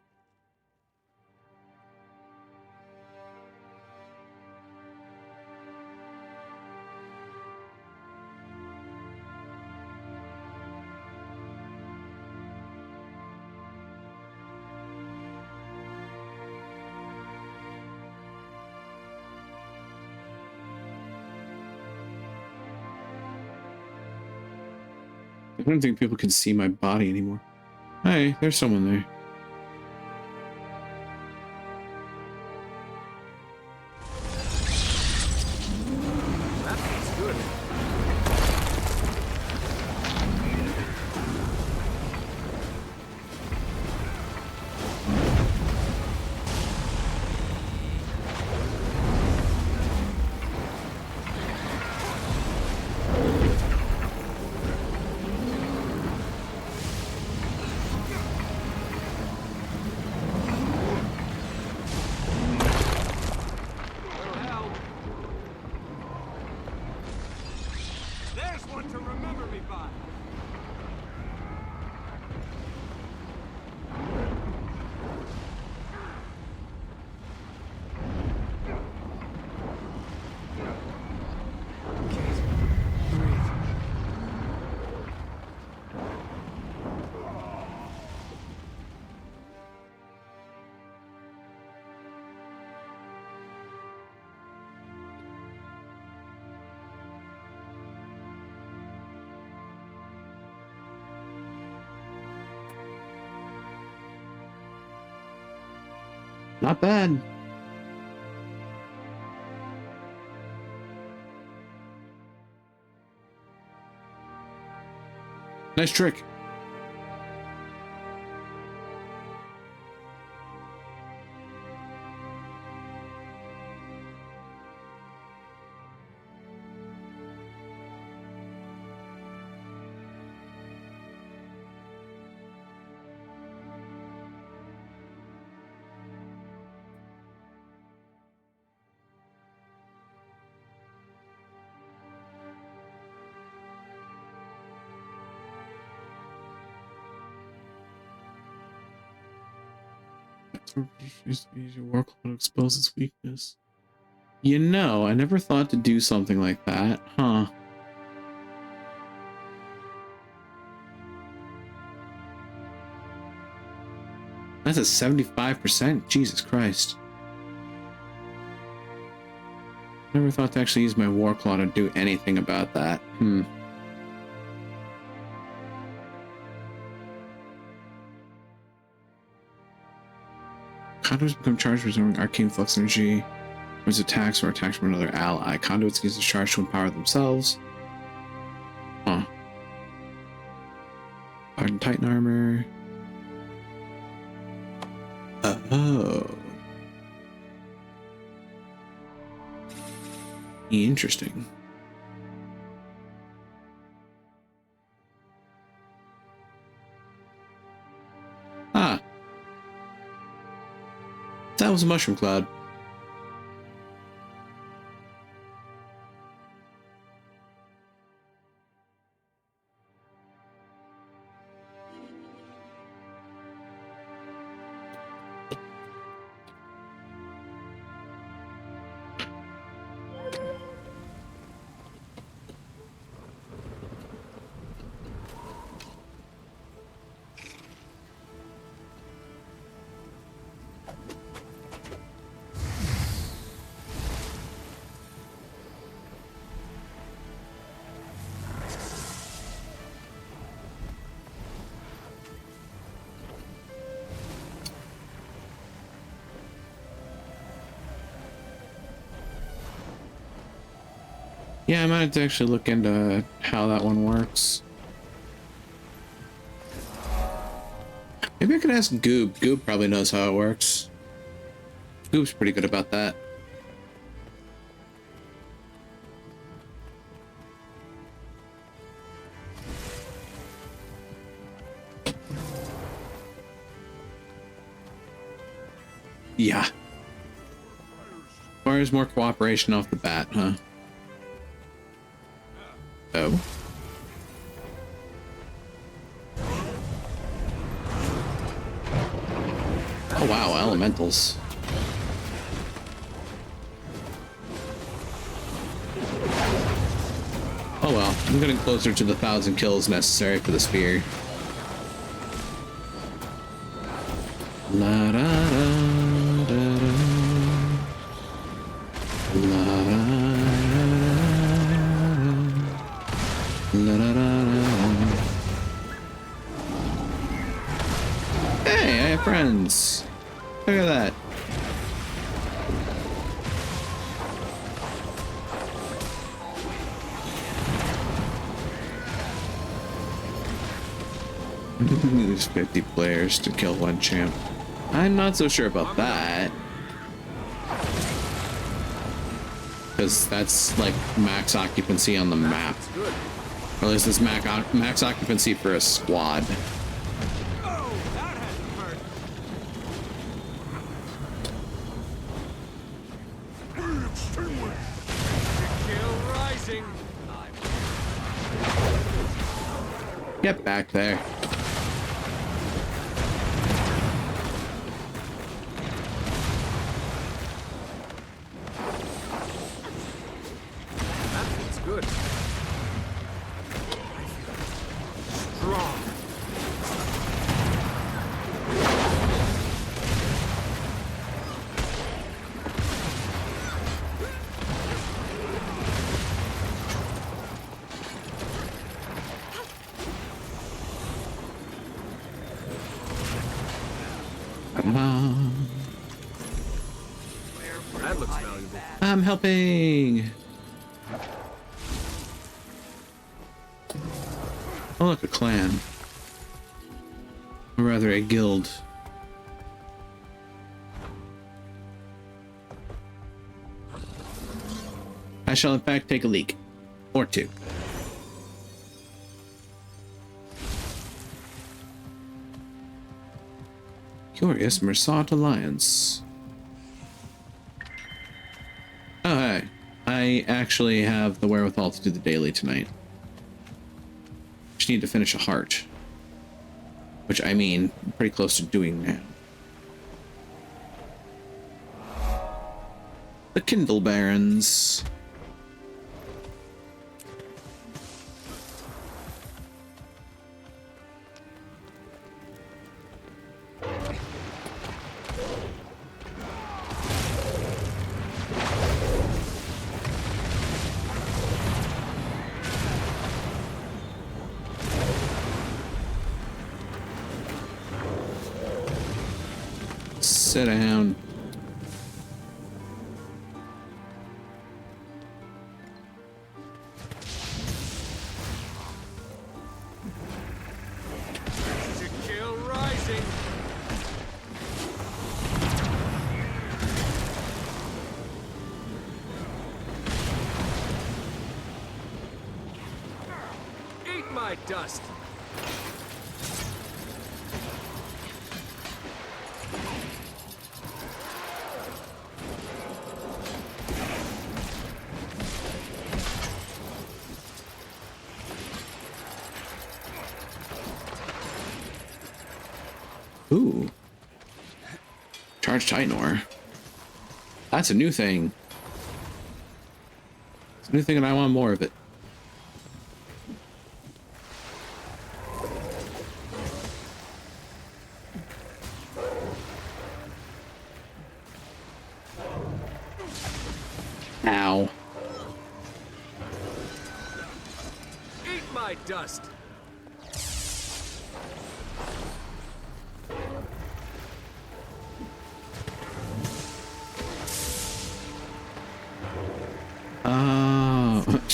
I don't think people can see my body anymore. Hey, there's someone there. That feels good. There's one to remember me by. Not bad. Nice trick. Use your workload to expose its weakness. You know, I never thought to do something like that, huh? That's a 75%? Jesus Christ. Never thought to actually use my war claw to do anything about that. Conduits become charged with absorbing arcane flux energy. When attacks or attacks from another ally. Conduits use this charge to empower themselves. Huh. Hardened Titan armor. Oh. Interesting. Ah. That was a mushroom cloud. Yeah, I might have to actually look into how that one works. Maybe I could ask Goob. Goob probably knows how it works. Goob's pretty good about that. Yeah. Requires more cooperation off the bat, huh? Oh. Oh wow, elementals. Oh well, I'm getting closer to the 1,000 kills necessary for the spear. La da da da da. La da da da da da. Hey, I have friends. Look at that. There's 50 players to kill one champ. I'm not so sure about that. Because that's like max occupancy on the map. Or at least it's max occupancy for a squad. Get back there. That's good. Strong. That looks valuable. I'm helping. Oh, look, a clan. Or rather, a guild. I shall, in fact, take a leak. Or two. Curious Mersat Alliance. Oh, hey. I actually have the wherewithal to do the daily tonight. Just need to finish a heart. Which, I mean, I'm pretty close to doing now. The Kindle Barons. Sit down. To kill rising. Eat my dust. Ooh. Charge Titanor. That's a new thing. It's a new thing and I want more of it. Ow. Eat my dust.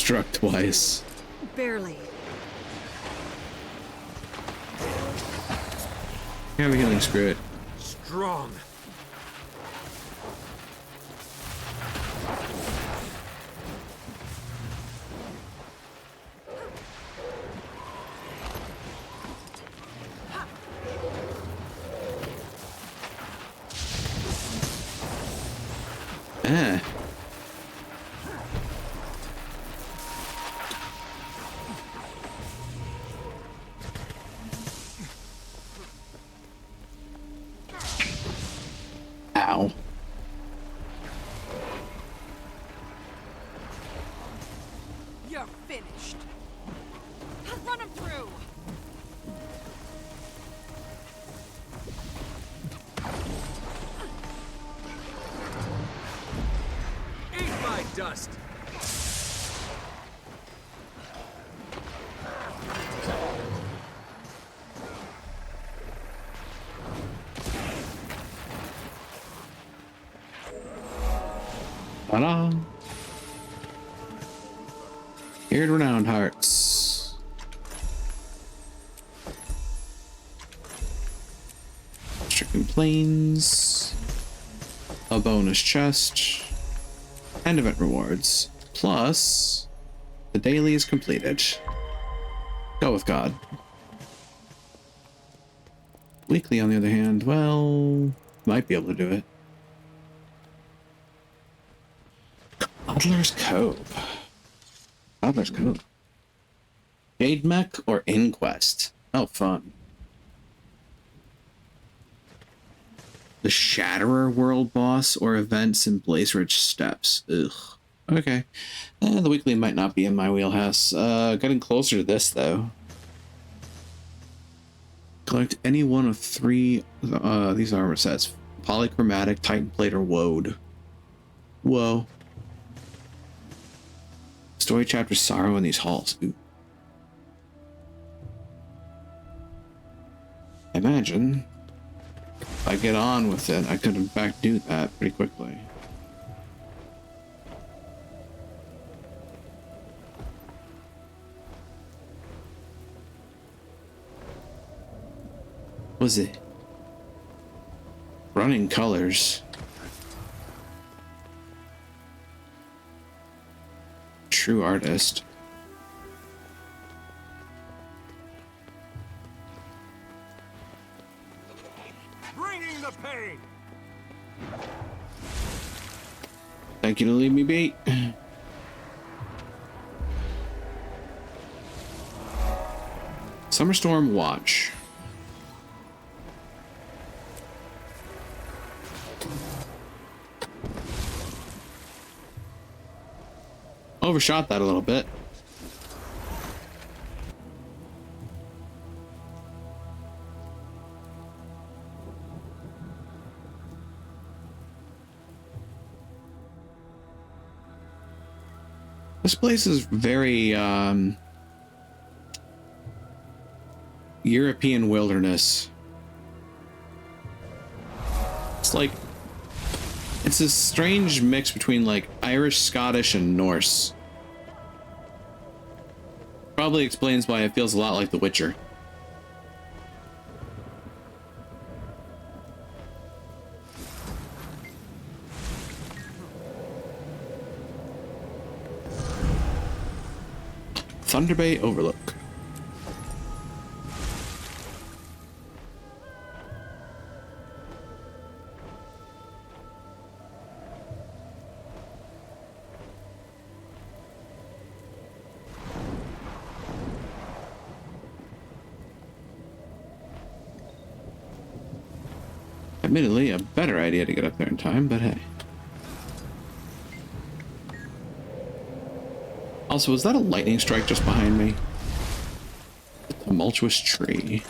struck twice. Barely. I have a healing spirit. Strong. Ah. Ow. You're finished. Run him through. Eat my dust. Ta-da! Feared renowned hearts. Stricken plains. A bonus chest. And event rewards. Plus, the daily is completed. Go with God. Weekly, on the other hand, well, might be able to do it. Adler's Cove. Adler's Cove. Jade Mech or Inquest? Oh, fun. The Shatterer world boss or events in Blaze Ridge Steps. Ugh. Okay. The weekly might not be in my wheelhouse. Getting closer to this, though. Collect any one of 3 these armor sets. Polychromatic, Titan Plate, or Woad. Whoa. Story chapter Sorrow in these halls. Ooh. Imagine if I get on with it, I could in fact do that pretty quickly. What was it? Running colors. True artist. Bringing the pain. Thank you to leave me be. Summerstorm Watch. Overshot that a little bit. This place is very European wilderness. It's like it's a strange mix between like Irish, Scottish, and Norse. Probably explains why it feels a lot like The Witcher. Thunder Bay Overlook. Admittedly, a better idea to get up there in time, but hey. Also, was that a lightning strike just behind me? A tumultuous tree.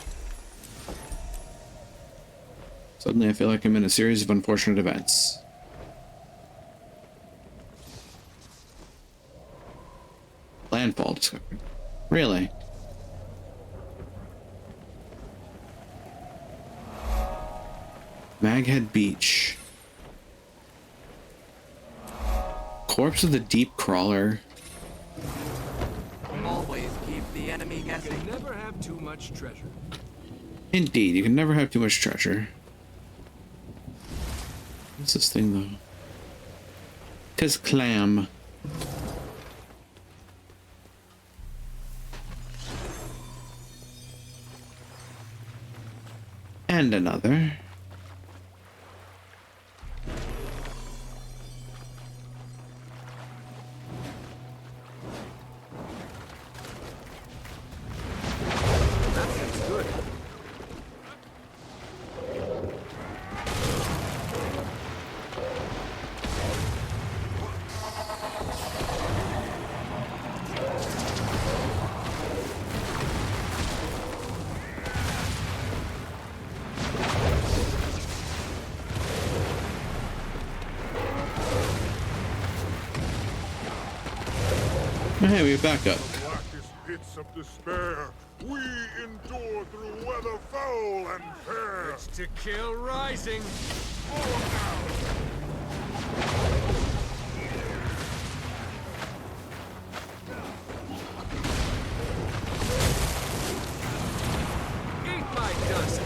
Suddenly I feel like I'm in a series of unfortunate events. Landfall discovered. Really? Maghead Beach. Corpse of the Deep Crawler. much treasure. Indeed, you can never have too much treasure. What's this thing, though? 'Tis clam. And another. Hey, we're back up. Blackest pits of despair, we endure through weather foul and fair. It's to kill rising. Eat my dust.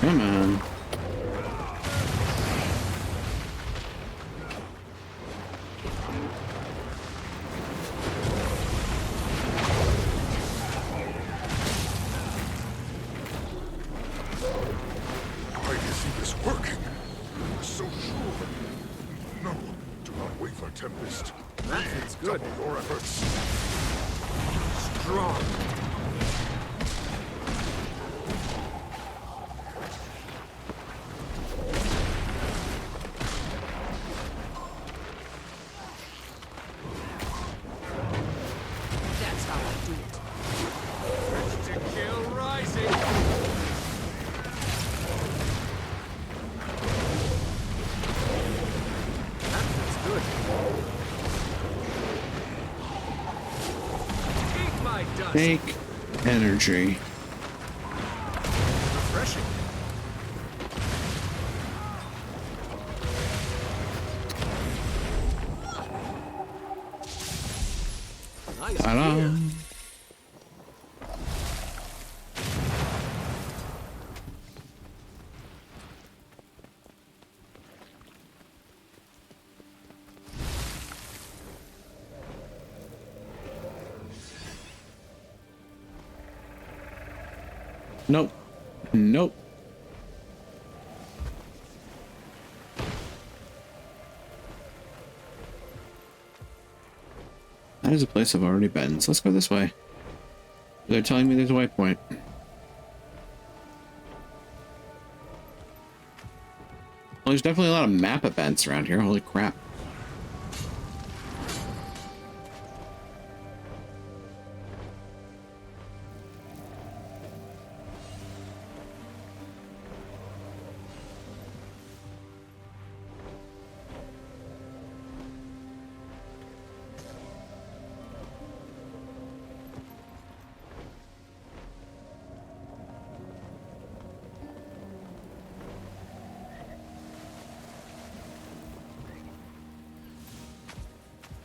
Come on. Tempest. It's good. Double your efforts. Strong. That's how I do it. It's to kill rising. That's good. Eat my dust. Take energy. Refreshing. Nice. Ta-da. Nope. Nope. That is a place I've already been, so let's go this way. They're telling me there's a waypoint. Well, there's definitely a lot of map events around here. Holy crap.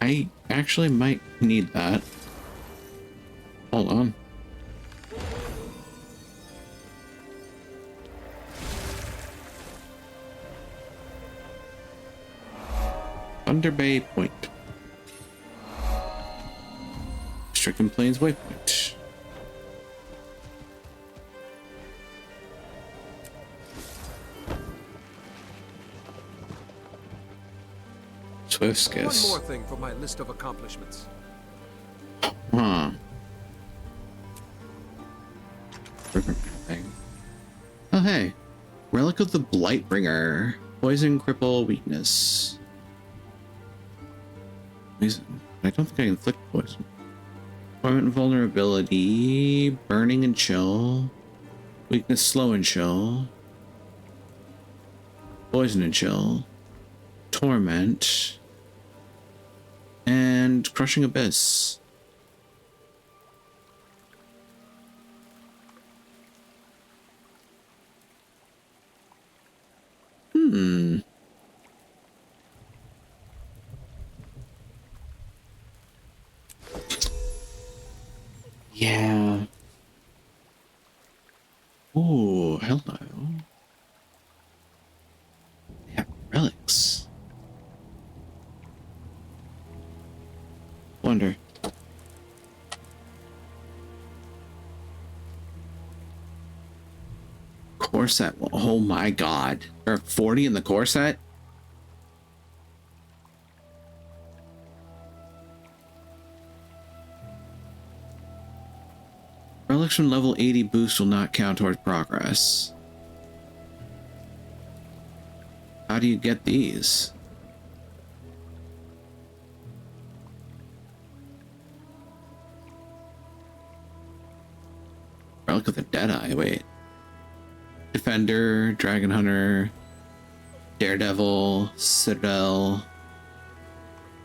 I actually might need that. Hold on. Thunder Bay Point. Stricken Plains Waypoint. Swiftskiss. One more thing for my list of accomplishments. Huh. Thing. Oh hey. Relic of the Blightbringer. Poison, cripple, weakness. Poison. I don't think I can inflict poison. Torment and vulnerability. Burning and chill. Weakness, slow and chill. Poison and chill. Torment. And crushing abyss. Yeah. Oh, hello. They have relics. Wonder. Core set. Oh my god. There are 40 in the core set? Relics from level 80 boost will not count towards progress. How do you get these? Relic of the Deadeye, wait. Defender, Dragon Hunter, Daredevil, Citadel,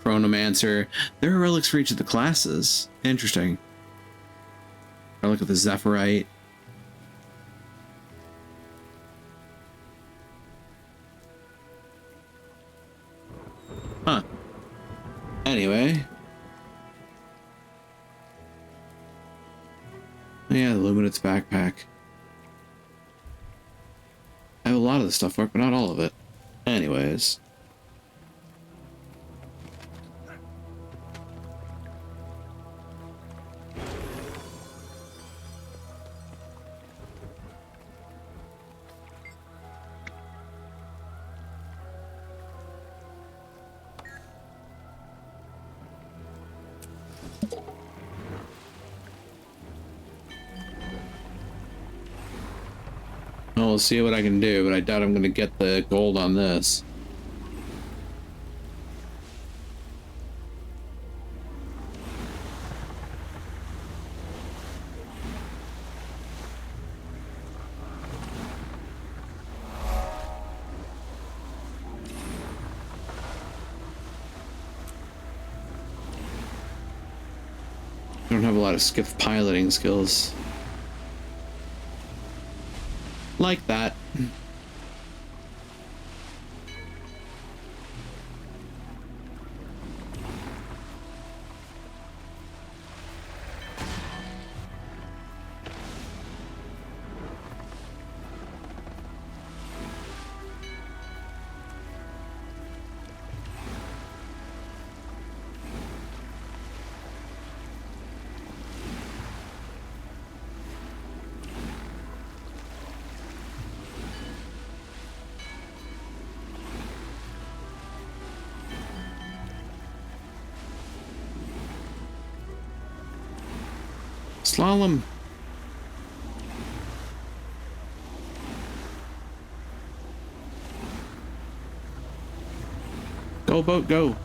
Chronomancer. There are relics for each of the classes. Interesting. Relic of the Zephyrite. Huh. Anyway. Yeah, the Luminance backpack. I have a lot of the stuff work, but not all of it. Anyways. We'll see what I can do, but I doubt I'm going to get the gold on this. I don't have a lot of skiff piloting skills. Like that. Slalom. Go, boat, go.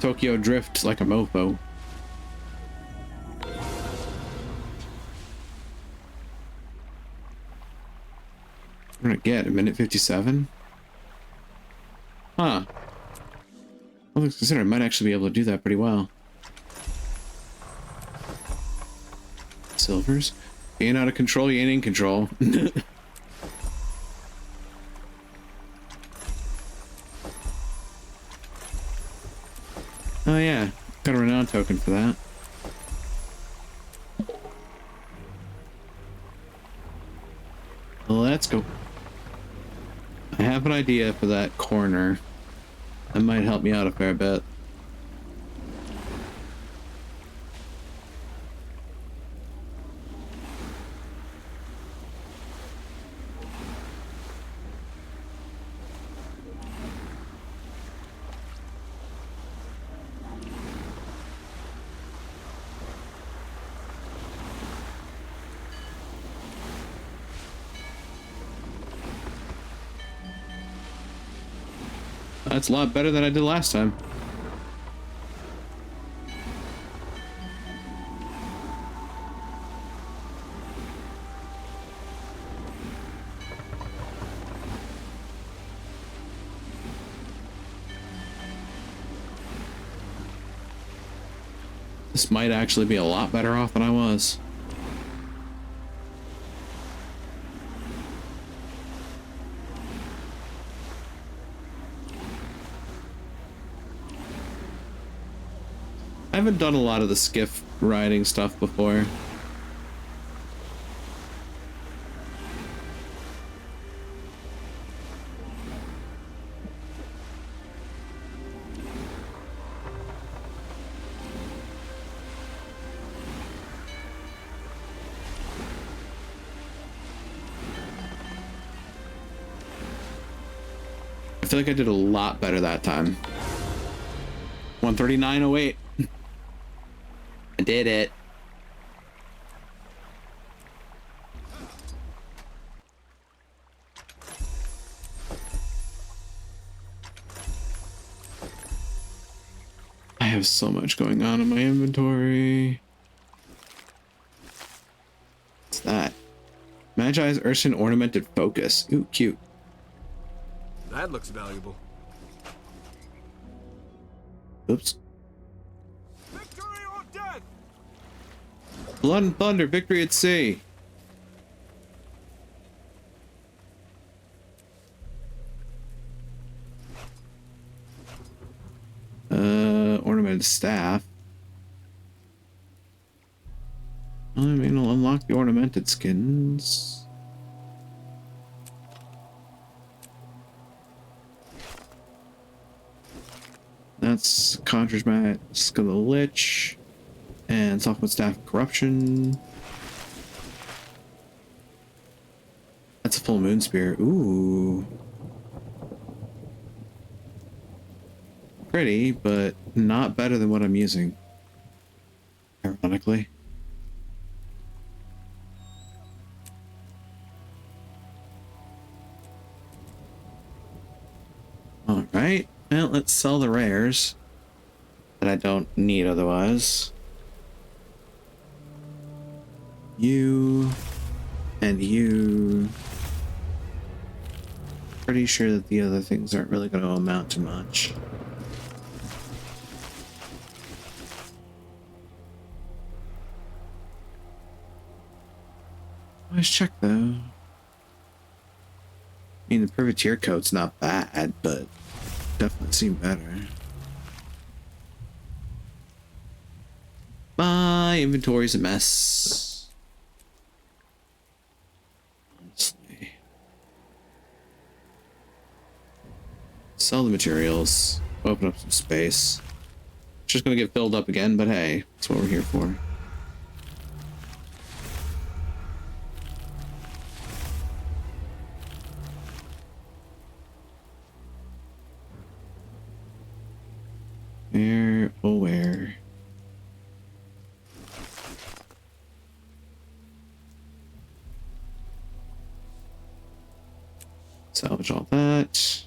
Tokyo drift like a mofo. I'm gonna get a minute 57. Huh. All things considered, I might actually be able to do that pretty well. Silvers. Being out of control, you ain't in control. Oh yeah, got a renown token for that. Let's go. I have an idea for that corner. That might help me out a fair bit. That's a lot better than I did last time. This might actually be a lot better off than I was. I haven't done a lot of the skiff riding stuff before. I feel like I did a lot better that time. 139.08. I did it. I have so much going on in my inventory. What's that? Magi's Ursine Ornamented Focus. Ooh, cute. That looks valuable. Oops. Blood and thunder, victory at sea. Ornamented staff. I mean, I'll unlock the ornamented skins. That's Conjurer's Mask of the Lich. And Softwood Staff of Corruption. That's a full moon spear. Ooh. Pretty, but not better than what I'm using. Ironically. Alright. Well, let's sell the rares that I don't need otherwise. You and you. Pretty sure that the other things aren't really going to amount to much. Let's check though. I mean, the privateer coat's not bad, but definitely seem better. My inventory's a mess. Honestly. Sell the materials. Open up some space. Just gonna get filled up again, but hey, that's what we're here for. Where, oh where? Salvage all that.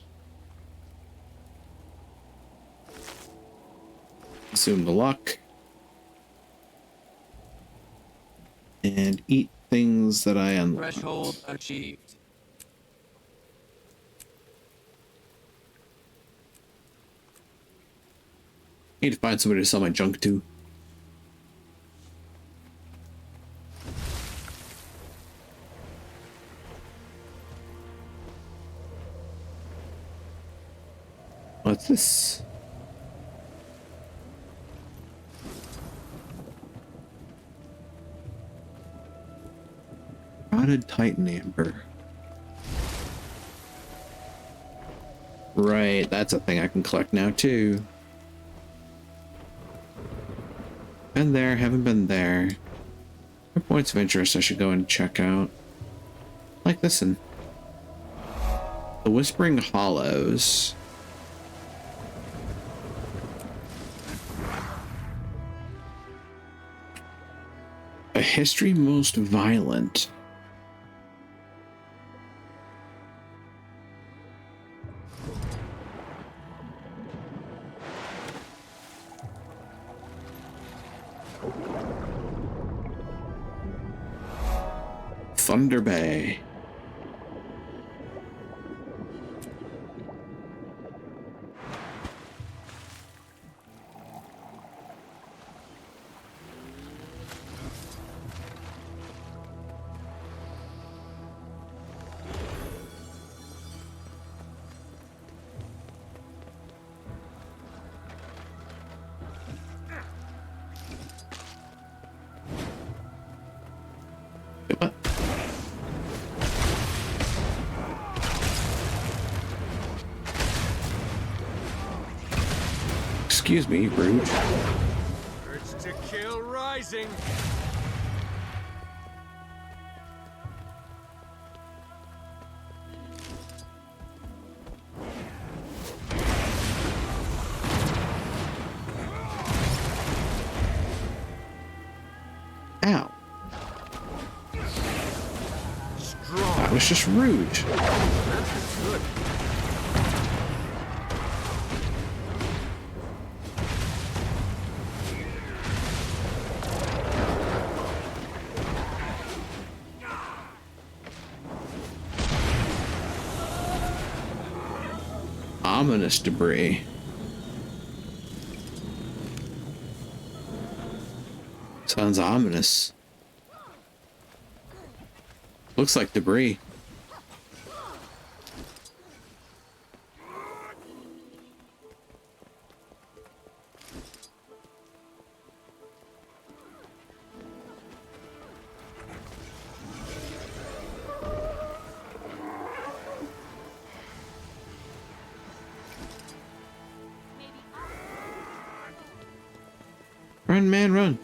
Consume the luck. And eat things that I unlocked. Threshold achieved. Need to find somebody to sell my junk to. What's this? Rotted Titan Amber. Right, that's a thing I can collect now too. Been there, haven't been there. What points of interest I should go and check out? Like this one. The Whispering Hollows. A history most violent. Thunder Bay. Excuse me, rude. Urge to kill rising. Ow. That was just rude. That's good. Ominous debris. Sounds ominous. Looks like debris. Run, man, run.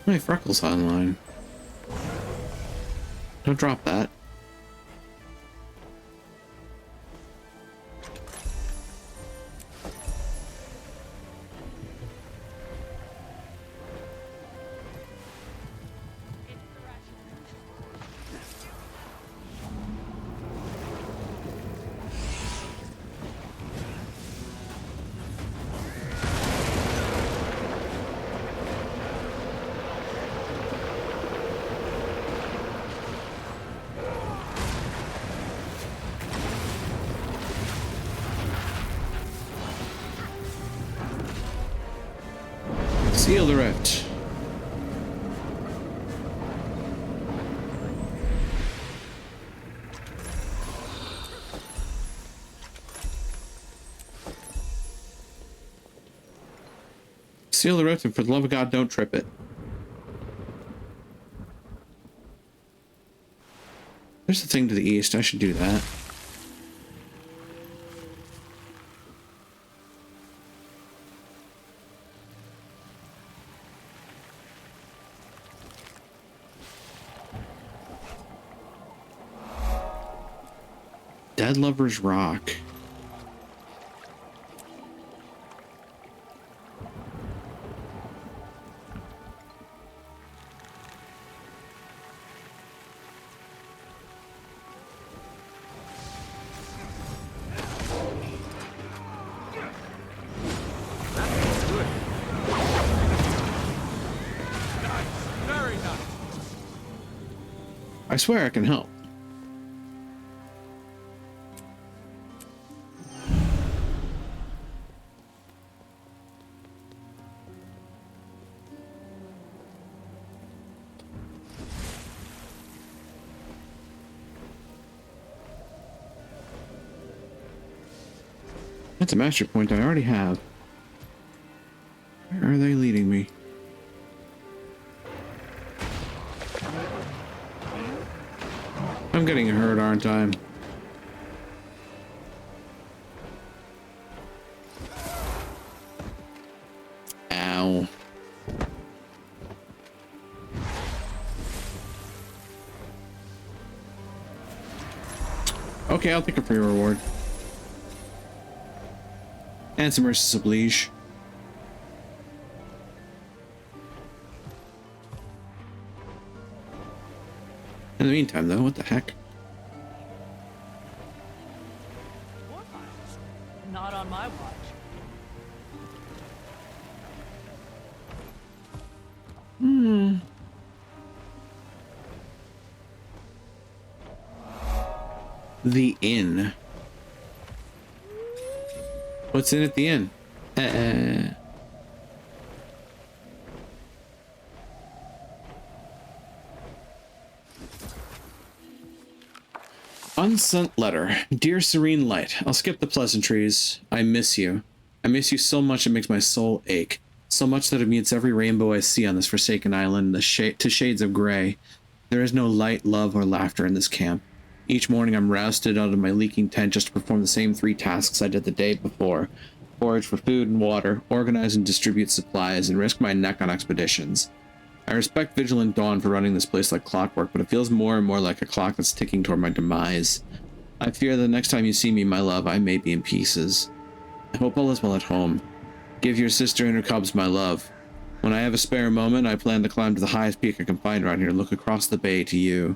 My Freckles online. Don't drop that. Seal the rift. Seal the rift, and for the love of God, don't trip it. There's a thing to the east. I should do that. Dead Lover's Rock. I swear I can help. That's a master point I already have. Where are they leading me? I'm getting hurt, aren't I? Ow. Okay, I'll take a free reward. And some mercies oblige. In the meantime, though, what the heck? Not on my watch. The inn. What's in at the inn? Unsent letter. Dear Serene Light, I'll skip the pleasantries. I miss you. I miss you so much it makes my soul ache. So much that it meets every rainbow I see on this forsaken island to shades of gray. There is no light, love, or laughter in this camp. Each morning I'm rousted out of my leaking tent just to perform the same 3 tasks I did the day before. Forage for food and water, organize and distribute supplies, and risk my neck on expeditions. I respect Vigilant Dawn for running this place like clockwork, but it feels more and more like a clock that's ticking toward my demise. I fear the next time you see me, my love, I may be in pieces. I hope all is well at home. Give your sister and her cubs my love. When I have a spare moment, I plan to climb to the highest peak I can find around here and look across the bay to you.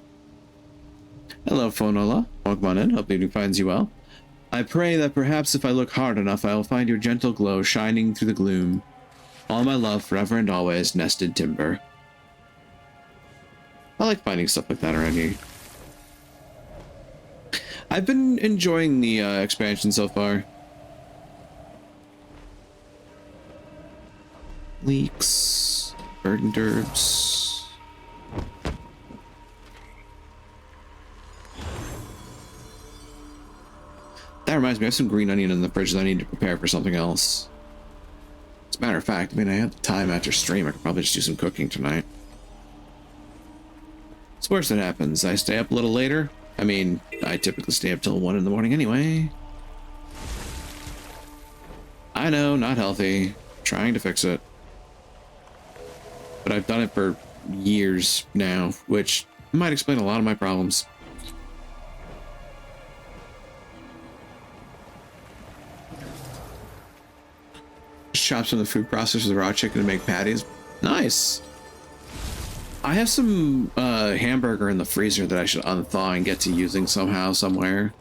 Hello, Fonola. Welcome on in. Hope the evening finds you well. I pray that perhaps if I look hard enough, I will find your gentle glow shining through the gloom. All my love forever and always, Nested Timber. I like finding stuff like that around here. I've been enjoying the expansion so far. Leeks, verdant herbs. That reminds me, I have some green onion in the fridge that I need to prepare for something else. As a matter of fact, I mean, I have the time after stream. I could probably just do some cooking tonight. It's worse that happens. I stay up a little later. I mean, I typically stay up till 1 in the morning anyway. I know, not healthy. Trying to fix it. But I've done it for years now, which might explain a lot of my problems. Chop some of the food processors with raw chicken to make patties. Nice. I have some hamburger in the freezer that I should unthaw and get to using somehow, somewhere.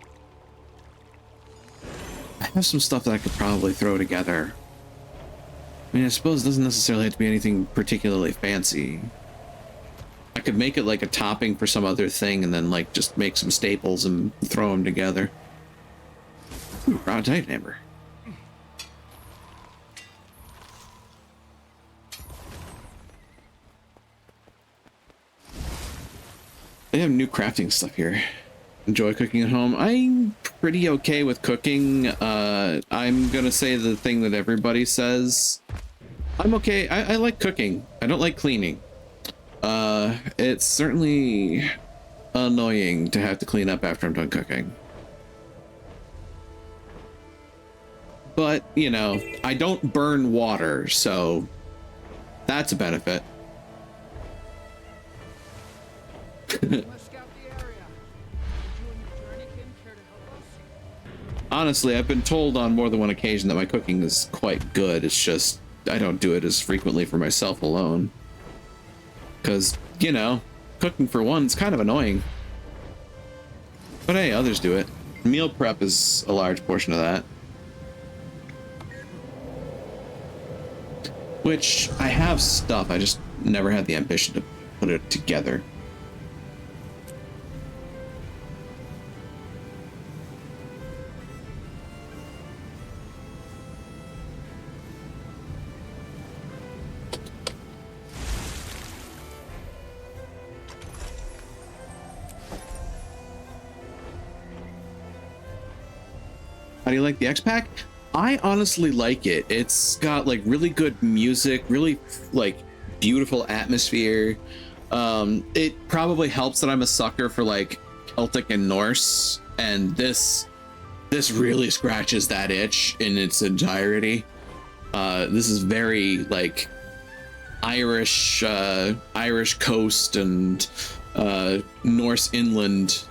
I have some stuff that I could probably throw together. I mean, I suppose it doesn't necessarily have to be anything particularly fancy. I could make it like a topping for some other thing and then like just make some staples and throw them together. Ooh, raw titan amber. They have new crafting stuff here. Enjoy cooking at home. I'm pretty okay with cooking. I'm gonna say the thing that everybody says. I'm okay. I like cooking. I don't like cleaning. It's certainly annoying to have to clean up after I'm done cooking. But, you know, I don't burn water, so that's a benefit. Honestly, I've been told on more than one occasion that my cooking is quite good. It's just I don't do it as frequently for myself alone. Because, you know, cooking for one is kind of annoying. But hey, others do it. Meal prep is a large portion of that. Which, I have stuff, I just never had the ambition to put it together. How do you like the X-Pack? I honestly like it. It's got like really good music, really like beautiful atmosphere. It probably helps that I'm a sucker for like Celtic and Norse, and this really scratches that itch in its entirety. This is very like Irish coast and Norse inland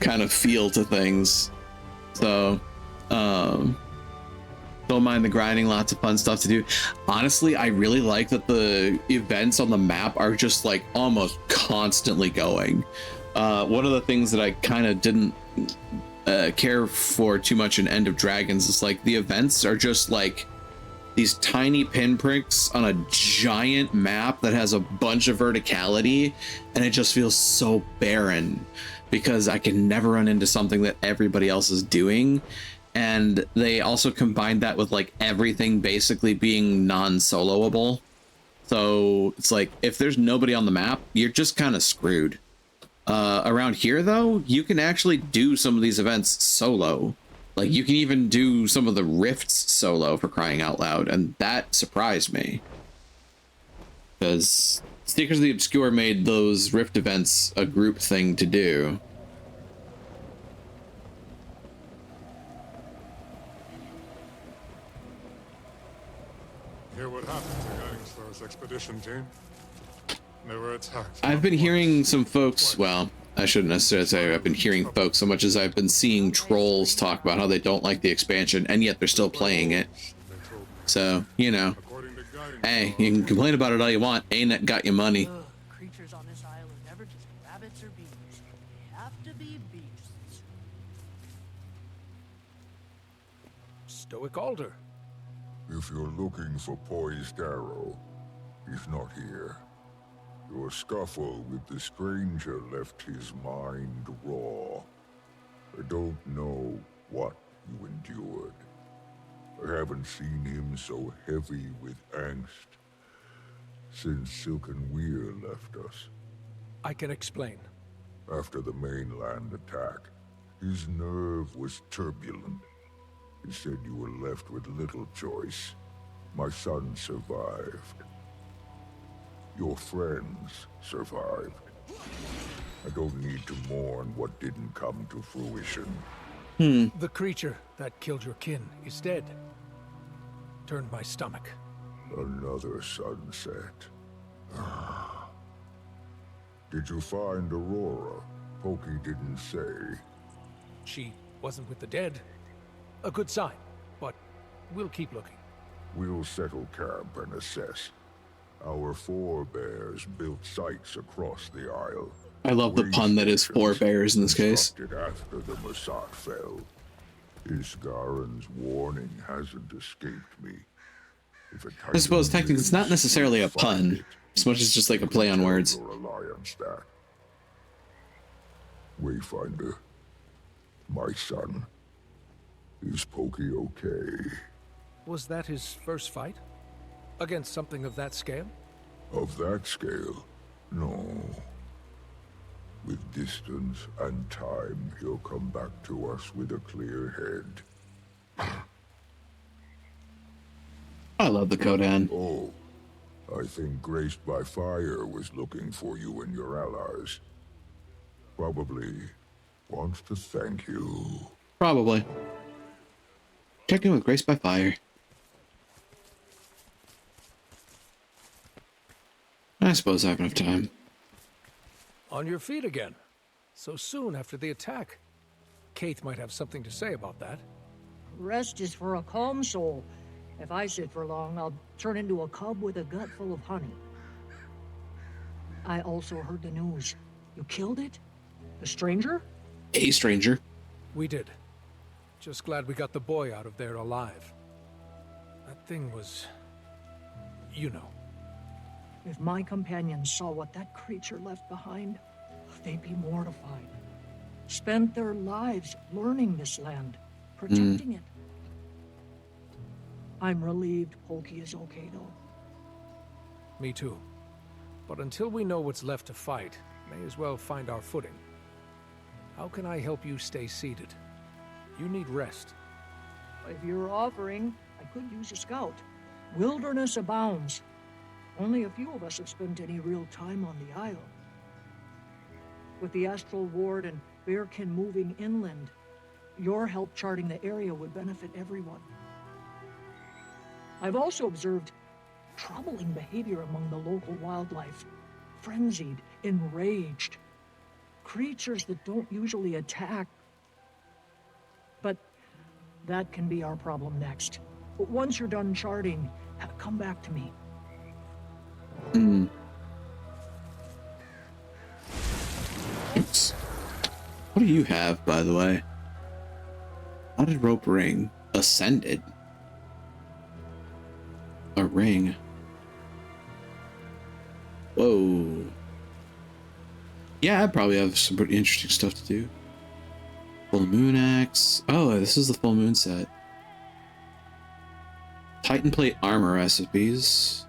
kind of feel to things. So don't mind the grinding, lots of fun stuff to do. Honestly, I really like that the events on the map are just like almost constantly going. One of the things that I kind of didn't care for too much in End of Dragons is like the events are just like these tiny pinpricks on a giant map that has a bunch of verticality, and it just feels so barren because I can never run into something that everybody else is doing. And they also combined that with like everything basically being non-soloable. So it's like if there's nobody on the map, you're just kind of screwed. Around here though, you can actually do some of these events solo. Like you can even do some of the rifts solo, for crying out loud, and that surprised me. Because Seekers of the Obscure made those rift events a group thing to do. expedition team. They were attacked. I've been hearing some folks, well, I shouldn't necessarily say I've been hearing folks so much as I've been seeing trolls talk about how they don't like the expansion, and yet they're still playing it. So, you know, hey, you can complain about it all you want. Ain't it got your money? Creatures on this isle are never just rabbits or bees. They have to be beasts. Stoic Alder. If you're looking for Poised Arrow, he's not here. Your scuffle with the stranger left his mind raw. I don't know what you endured. I haven't seen him so heavy with angst since Silken Weir left us. I can explain. After the mainland attack, his nerve was turbulent. He said you were left with little choice. My son survived. Your friends survived. I don't need to mourn what didn't come to fruition. The creature that killed your kin is dead. Turned my stomach. Another sunset. Did you find Aurora? Pokey didn't say. She wasn't with the dead. A good sign, but we'll keep looking. We'll settle camp and assess. Our forebears built sites across the isle. I love the pun that is forebears in this case. After the Masat fell. Isgaren's warning hasn't escaped me. If I suppose technically it's not necessarily a pun, as much as just like a play on words. Wayfinder, my son, is Pokey okay? Was that his first fight? Against something of that scale? Of that scale, no. With distance and time, he'll come back to us with a clear head. I love the Kodan. Oh, I think Graced by Fire was looking for you and your allies. Probably wants to thank you. Probably. Check in with Graced by Fire. I suppose I have enough time. On your feet again. So soon after the attack. Kate might have something to say about that. Rest is for a calm soul. If I sit for long, I'll turn into a cub with a gut full of honey. I also heard the news. You killed it? The stranger? A stranger. We did. Just glad we got the boy out of there alive. That thing was... you know. If my companions saw what that creature left behind, they'd be mortified. Spent their lives learning this land, protecting it. I'm relieved Pokey is okay, though. Me too. But until we know what's left to fight, may as well find our footing. How can I help you stay seated? You need rest. If you're offering, I could use a scout. Wilderness abounds. Only a few of us have spent any real time on the isle. With the Astral Ward and Bearkin moving inland, your help charting the area would benefit everyone. I've also observed troubling behavior among the local wildlife. Frenzied, enraged. Creatures that don't usually attack. But that can be our problem next. But once you're done charting, come back to me. Oops. What do you have, by the way? How did rope ring? Ascended. A ring. Whoa. Yeah, I probably have some pretty interesting stuff to do. Full moon axe. Oh, this is the full moon set. Titan plate armor recipes.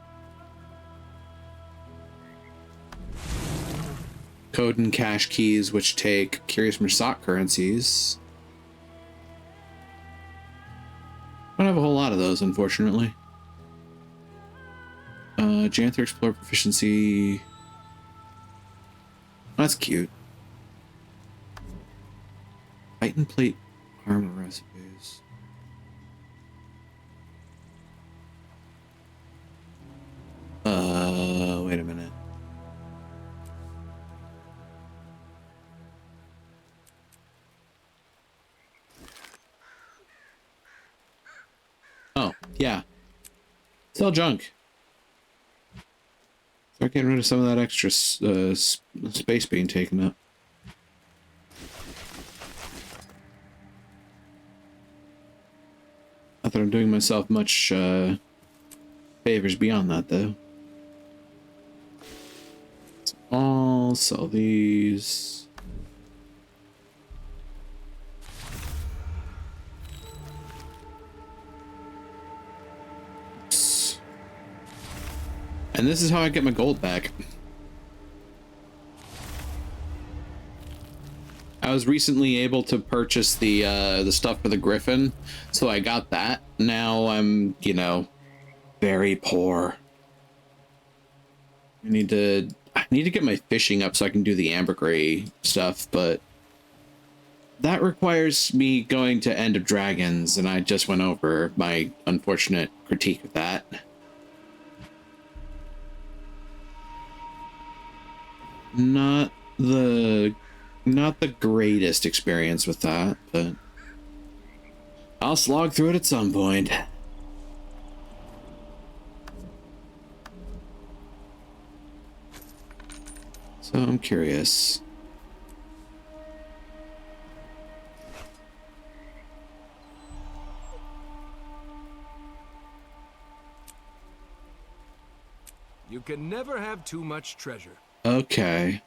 Code and cash keys, which take Curious Masat currencies. I don't have a whole lot of those, unfortunately. Janther Explorer proficiency. That's cute. Titan plate armor recipes. Yeah. Sell junk. Start getting rid of some of that extra space being taken up. Not that I'm doing myself much favors beyond that, though. So I'll sell these. Oops. And this is how I get my gold back. I was recently able to purchase the stuff for the Griffin, so I got that. Now I'm, you know, very poor. I need to get my fishing up so I can do the ambergris stuff, but that requires me going to End of Dragons, and I just went over my unfortunate critique of that. Not the greatest experience with that, but I'll slog through it at some point. So I'm curious. You can never have too much treasure. Okay.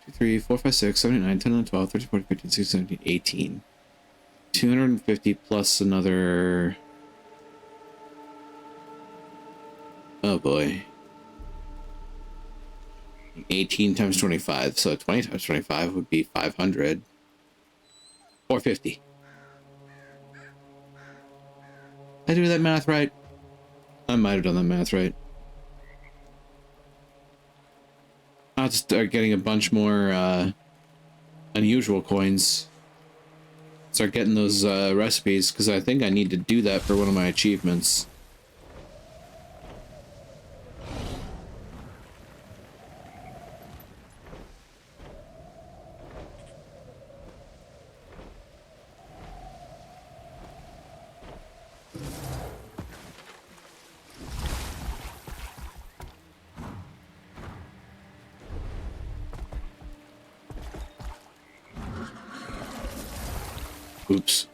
2, 3, 4, 5, 6, 7, 8, 9, 10, 11, 12, 13, 14, 15, 16, 17, 18. 250 plus another... Oh boy. 18 times 25, so 20 times 25 would be 500. 450. Did I do that math right? I might have done that math right. I'll just start getting a bunch more unusual coins. Start getting those recipes, because I think I need to do that for one of my achievements. Oops.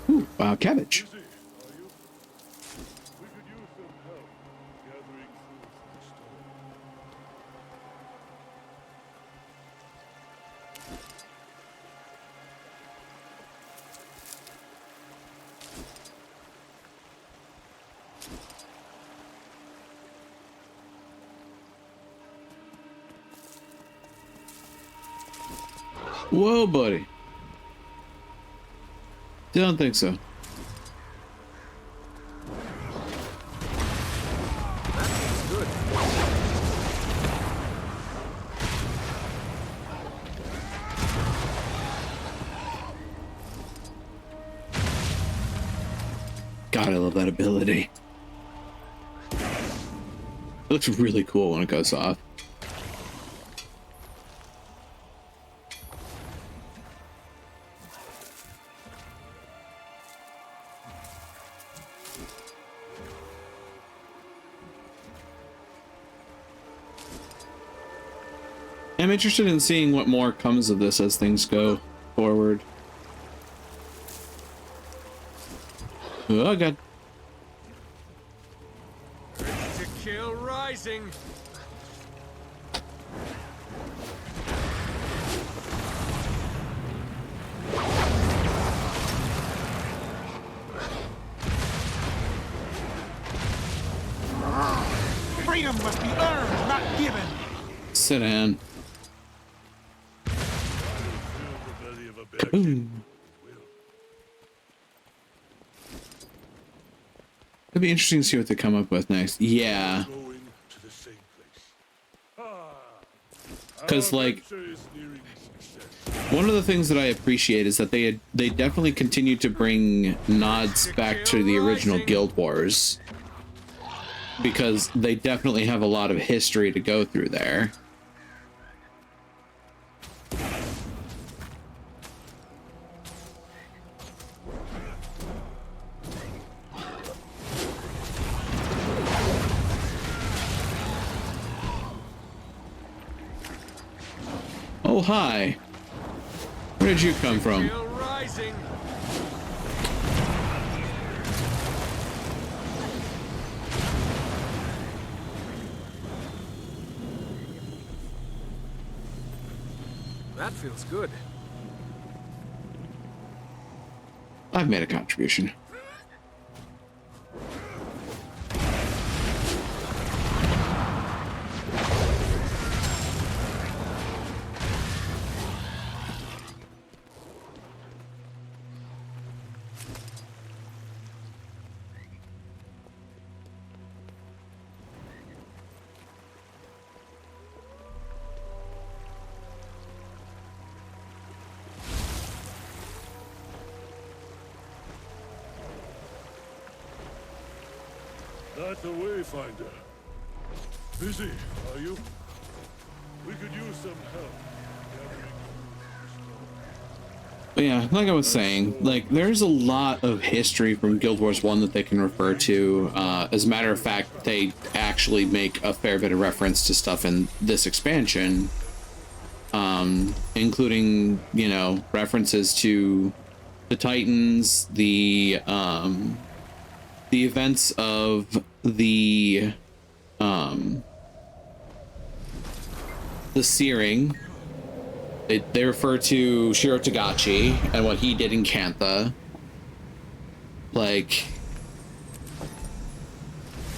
Ooh, cabbage. Whoa, buddy. Don't think so. Good. God, I love that ability. It looks really cool when it goes off. I'm interested in seeing what more comes of this as things go forward. Oh god. Ready to kill rising. Freedom must be earned, not given. Sit down. Kaboom. It'll be interesting to see what they come up with next. Yeah. because like one of the things that I appreciate is that they definitely continue to bring nods back to the original Guild Wars, because they definitely have a lot of history to go through there. Oh, hi. Where did you come from? That feels good. I've made a contribution. That's the Wayfinder. Busy, are you? We could use some help. But yeah, like I was saying, like there's a lot of history from Guild Wars 1 that they can refer to. As a matter of fact, they actually make a fair bit of reference to stuff in this expansion, including, you know, references to the Titans, the events of the Searing. They refer to Shiro Tagachi and what he did in Kantha. Like,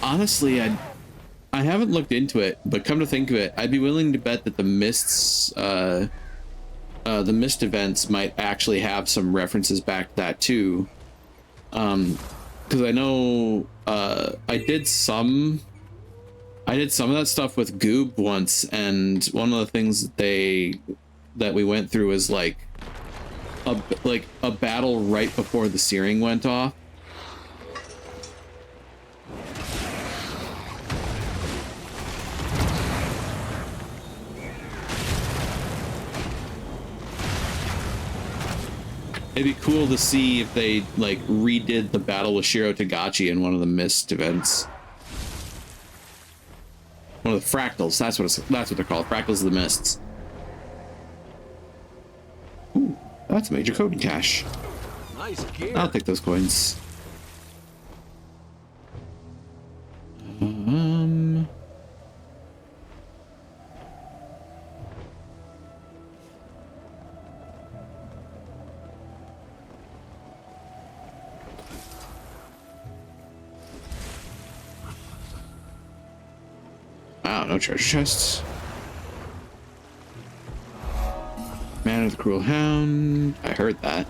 honestly, I haven't looked into it, but come to think of it, I'd be willing to bet that the Mist events might actually have some references back to that too. Because I know I did some of that stuff with Goob once, and one of the things that we went through was like a battle right before the Searing went off. It'd be cool to see if they like redid the battle with Shiro Tagachi in one of the Mist events. One of the Fractals, that's what they're called. Fractals of the Mists. Ooh, that's a major code cache. Nice gear. I'll take those coins. Wow, no treasure chests. Man of the Cruel Hound. I heard that.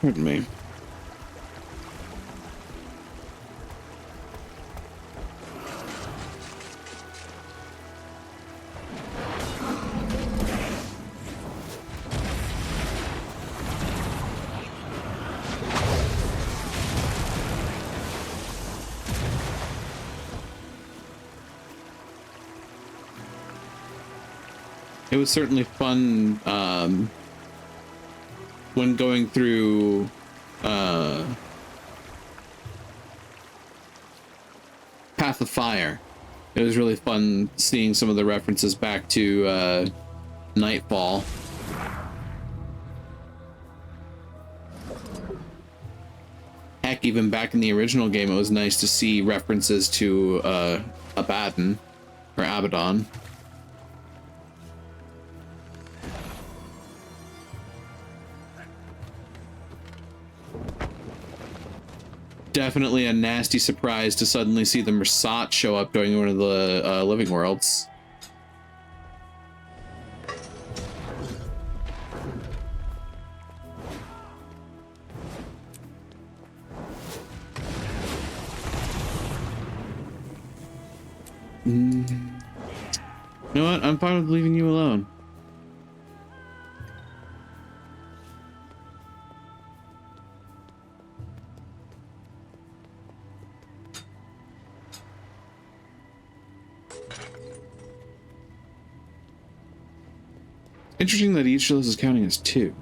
Pardon me. It was certainly fun when going through Path of Fire. It was really fun seeing some of the references back to Nightfall. Heck, even back in the original game, it was nice to see references to Abaddon, or Abaddon. Definitely a nasty surprise to suddenly see the Mersat show up during one of the Living Worlds. You know what? I'm fine with leaving you alone. Interesting that each of those is counting as 2.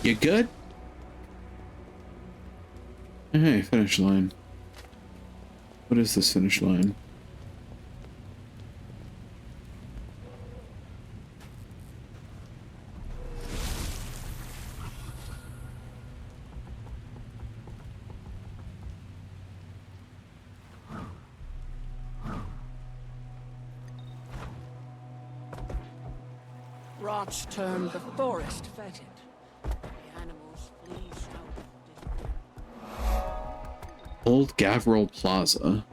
You good? Hey, finish line. What is this finish line? Rots turned the forest fetid. The animals flee south. Old Gavril Plaza.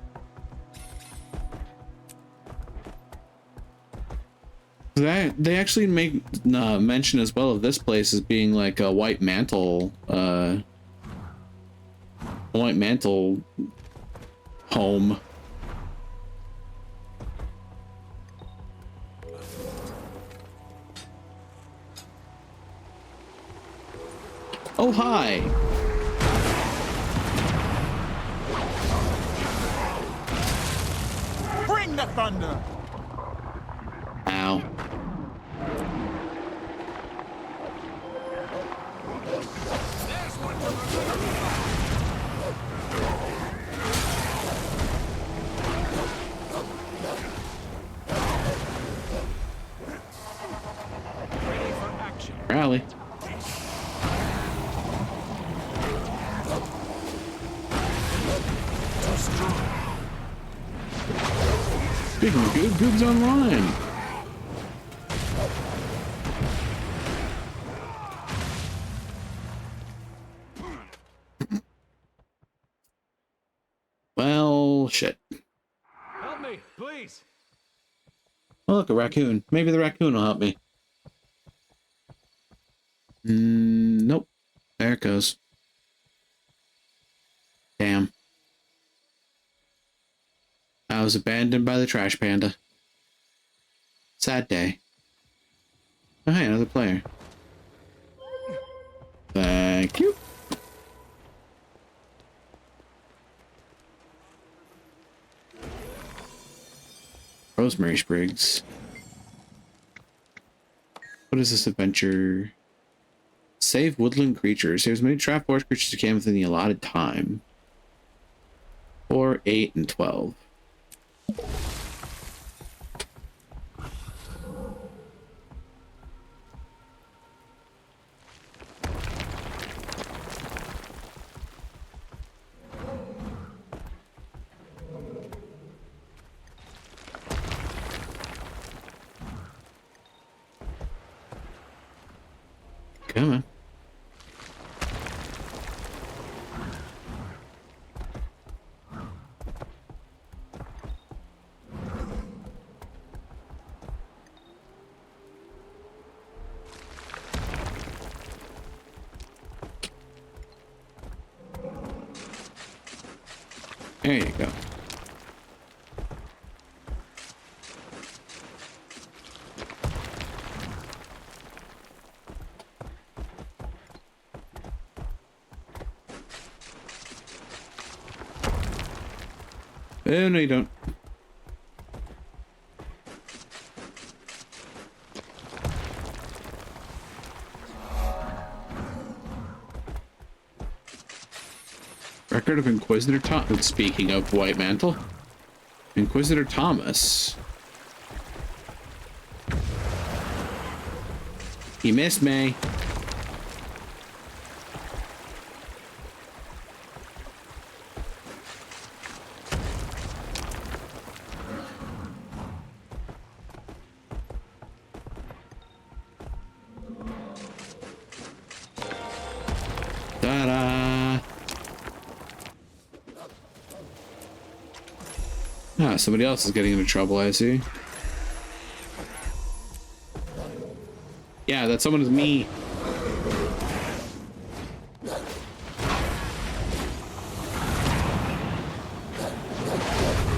They actually make mention as well of this place as being like a White Mantle home. Oh, hi. Bring the thunder. Ow. Rally. Speaking of good, Goog's online. Well, shit. Help me, please. Oh, look, a raccoon. Maybe the raccoon will help me. Nope. There it goes. Damn. I was abandoned by the trash panda. Sad day. Oh, hey, another player. Thank you. Rosemary Sprigs. What is this adventure? Save woodland creatures. There's many trap forest creatures that came within the allotted time. 4, 8, and 12. Come on. There you go. Oh, no, you don't. Record of Inquisitor Thomas. Speaking of White Mantle, Inquisitor Thomas. He missed me. Ta-da! Ah, somebody else is getting into trouble, I see. Yeah, that someone is me.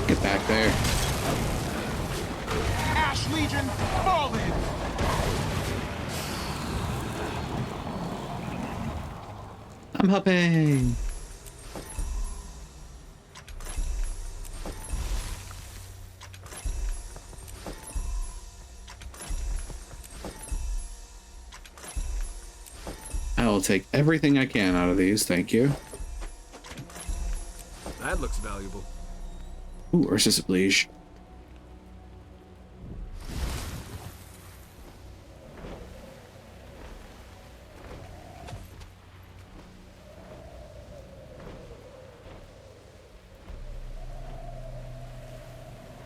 Get back there. Ash Legion, fall in! I'm helping. I will take everything I can out of these, thank you. That looks valuable. Ooh, Ursus Oblige.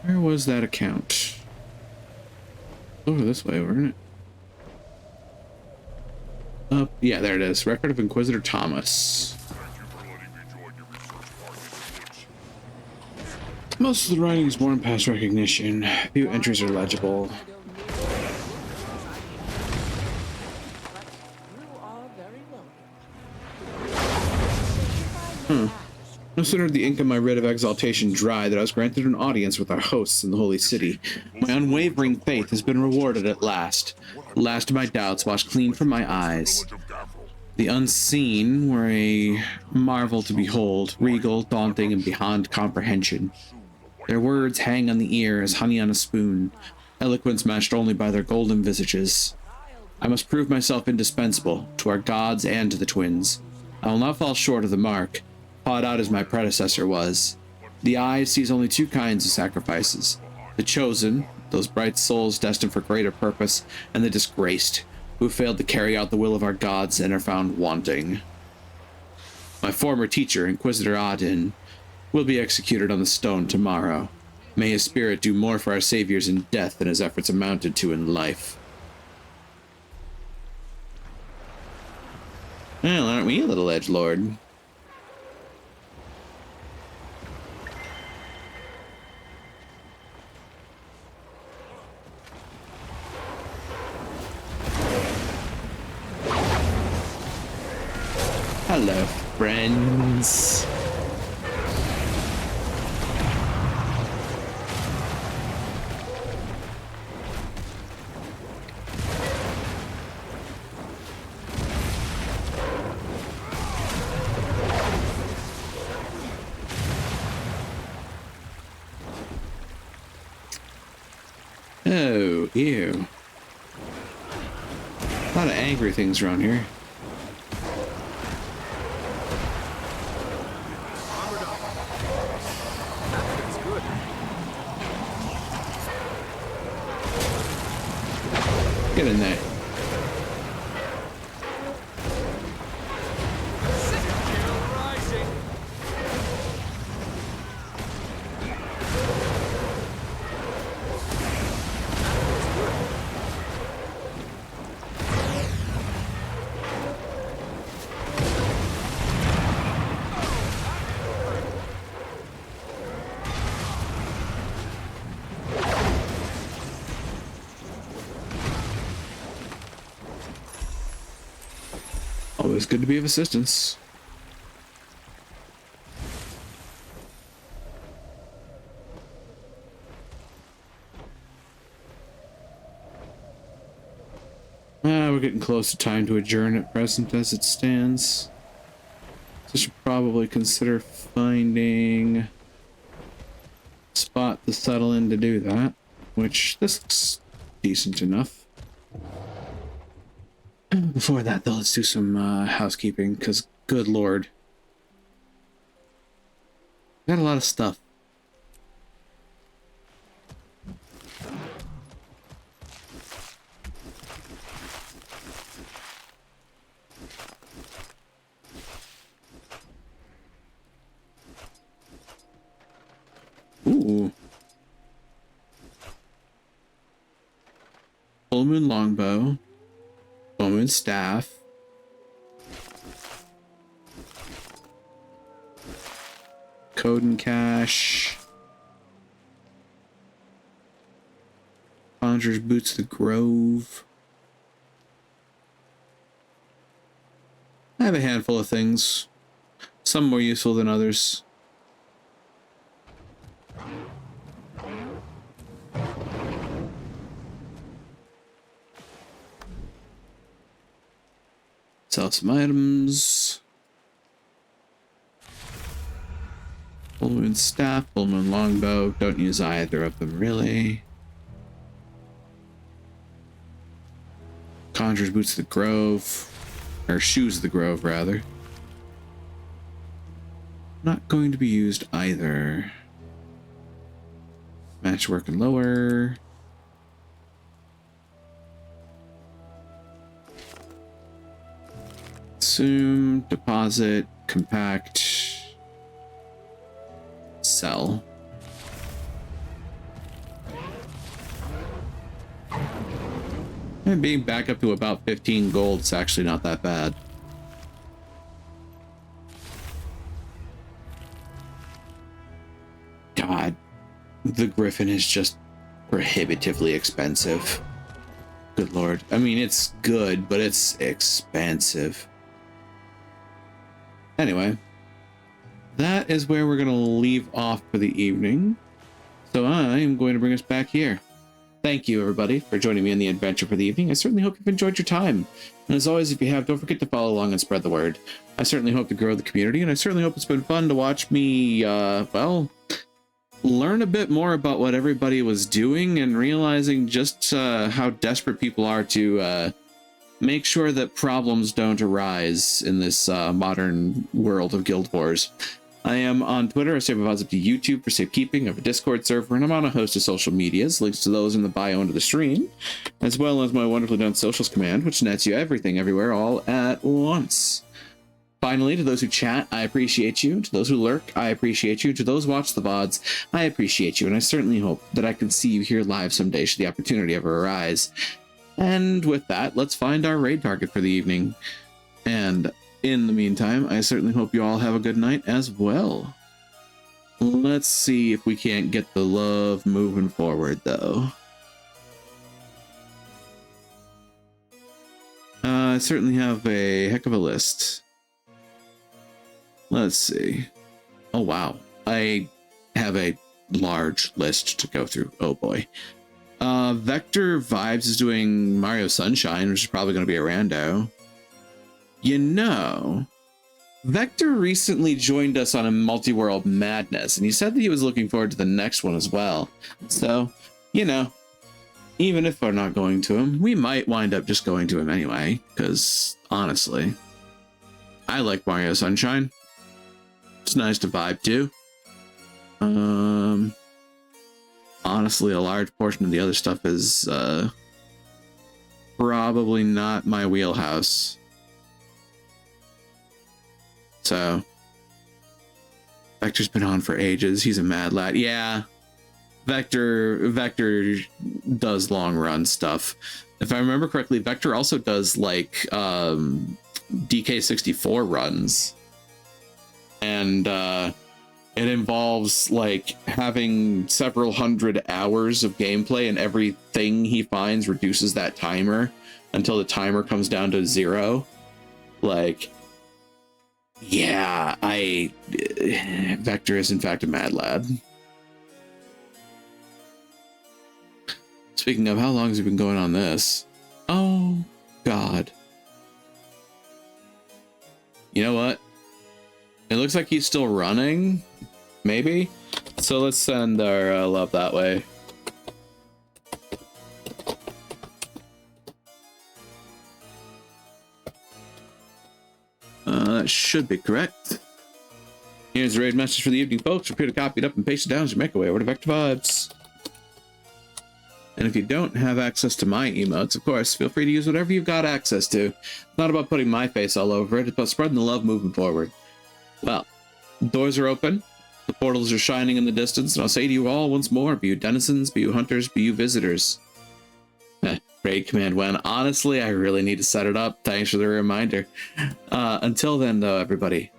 Where was that account? Over this way, wasn't it? Yeah, there it is. Record of Inquisitor Thomas. Most of the writing is worn past recognition. Few entries are legible. No sooner did the ink of my writ of exaltation dry than I was granted an audience with our hosts in the holy city. My unwavering faith has been rewarded at last. The last of my doubts washed clean from my eyes. The unseen were a marvel to behold, regal, daunting, and beyond comprehension. Their words hang on the ear as honey on a spoon, eloquence matched only by their golden visages. I must prove myself indispensable, to our gods and to the twins. I will not fall short of the mark, fought out as my predecessor was. The eye sees only two kinds of sacrifices. The chosen, those bright souls destined for greater purpose, and the disgraced, who failed to carry out the will of our gods and are found wanting. My former teacher, Inquisitor Adin, will be executed on the stone tomorrow. May his spirit do more for our saviors in death than his efforts amounted to in life. Well, aren't we a little edgelord? Hello, friends. Oh, ew. A lot of angry things around here. Get in there. Always good to be of assistance. We're getting close to time to adjourn at present as it stands. So I should probably consider finding a spot to settle in to do that, which this looks decent enough. Before that, though, let's do some housekeeping, because good lord. Got a lot of stuff. Ooh. Full moon longbow. Full moon staff. Coden Cache. Conjurer's Boots of the Grove. I have a handful of things. Some more useful than others. Sell some items. Full Moon Staff, Full Moon Longbow. Don't use either of them, really. Conjurer's Boots of the Grove. Or Shoes of the Grove, rather. Not going to be used either. Matchwork and lower. Consume, deposit, compact, sell. And being back up to about 15 gold is actually not that bad. God, the Griffin is just prohibitively expensive. Good Lord. I mean, it's good, but it's expensive. Anyway, that is where we're going to leave off for the evening. So I am going to bring us back here. Thank you, everybody, for joining me in the adventure for the evening. I certainly hope you've enjoyed your time. And as always, if you have, don't forget to follow along and spread the word. I certainly hope to grow the community, and I certainly hope it's been fun to watch me, well, learn a bit more about what everybody was doing and realizing just how desperate people are to make sure that problems don't arise in this modern world of Guild Wars. I am on Twitter. I save my VODs up to YouTube for safekeeping. I have a Discord server, and I'm on a host of social medias. Links to those in the bio under the stream, as well as my wonderfully done socials command, which nets you everything, everywhere, all at once. Finally, to those who chat, I appreciate you. To those who lurk, I appreciate you. To those who watch the VODs, I appreciate you, and I certainly hope that I can see you here live someday should the opportunity ever arise. And with that, let's find our raid target for the evening. And in the meantime, I certainly hope you all have a good night as well. Let's see if we can't get the love moving forward, though. I certainly have a heck of a list. Let's see. Oh, wow. I have a large list to go through. Oh, boy. Vector Vibes is doing Mario Sunshine, which is probably going to be a rando. You know, Vector recently joined us on a multi-world madness, and he said that he was looking forward to the next one as well. So, you know, even if we're not going to him, we might wind up just going to him anyway, because honestly, I like Mario Sunshine. It's nice to vibe to. Honestly, a large portion of the other stuff is probably not my wheelhouse. So, Vector's been on for ages. He's a mad lad. Yeah, Vector does long run stuff. If I remember correctly, Vector also does like DK64 runs, and it involves like having several hundred hours of gameplay, and everything he finds reduces that timer until the timer comes down to 0. Like, yeah, Vector is in fact a mad lad. Speaking of, how long has he been going on this? Oh, God. You know what? It looks like he's still running, maybe? So let's send our love that way. That should be correct. Here's the raid message for the evening, folks. Prepare to copy it up and paste it down as you make your way over to Vector Vibes. And if you don't have access to my emotes, of course, feel free to use whatever you've got access to. It's not about putting my face all over it, it's about spreading the love moving forward. Well, doors are open, the portals are shining in the distance, and I'll say to you all once more, be you denizens, be you hunters, be you visitors. Raid command when. Honestly, I really need to set it up. Thanks for the reminder. Until then, though, everybody,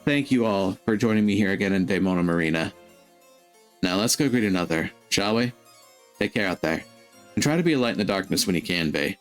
thank you all for joining me here again in Daemona Marina. Now let's go greet another, shall we? Take care out there, and try to be a light in the darkness when you can be.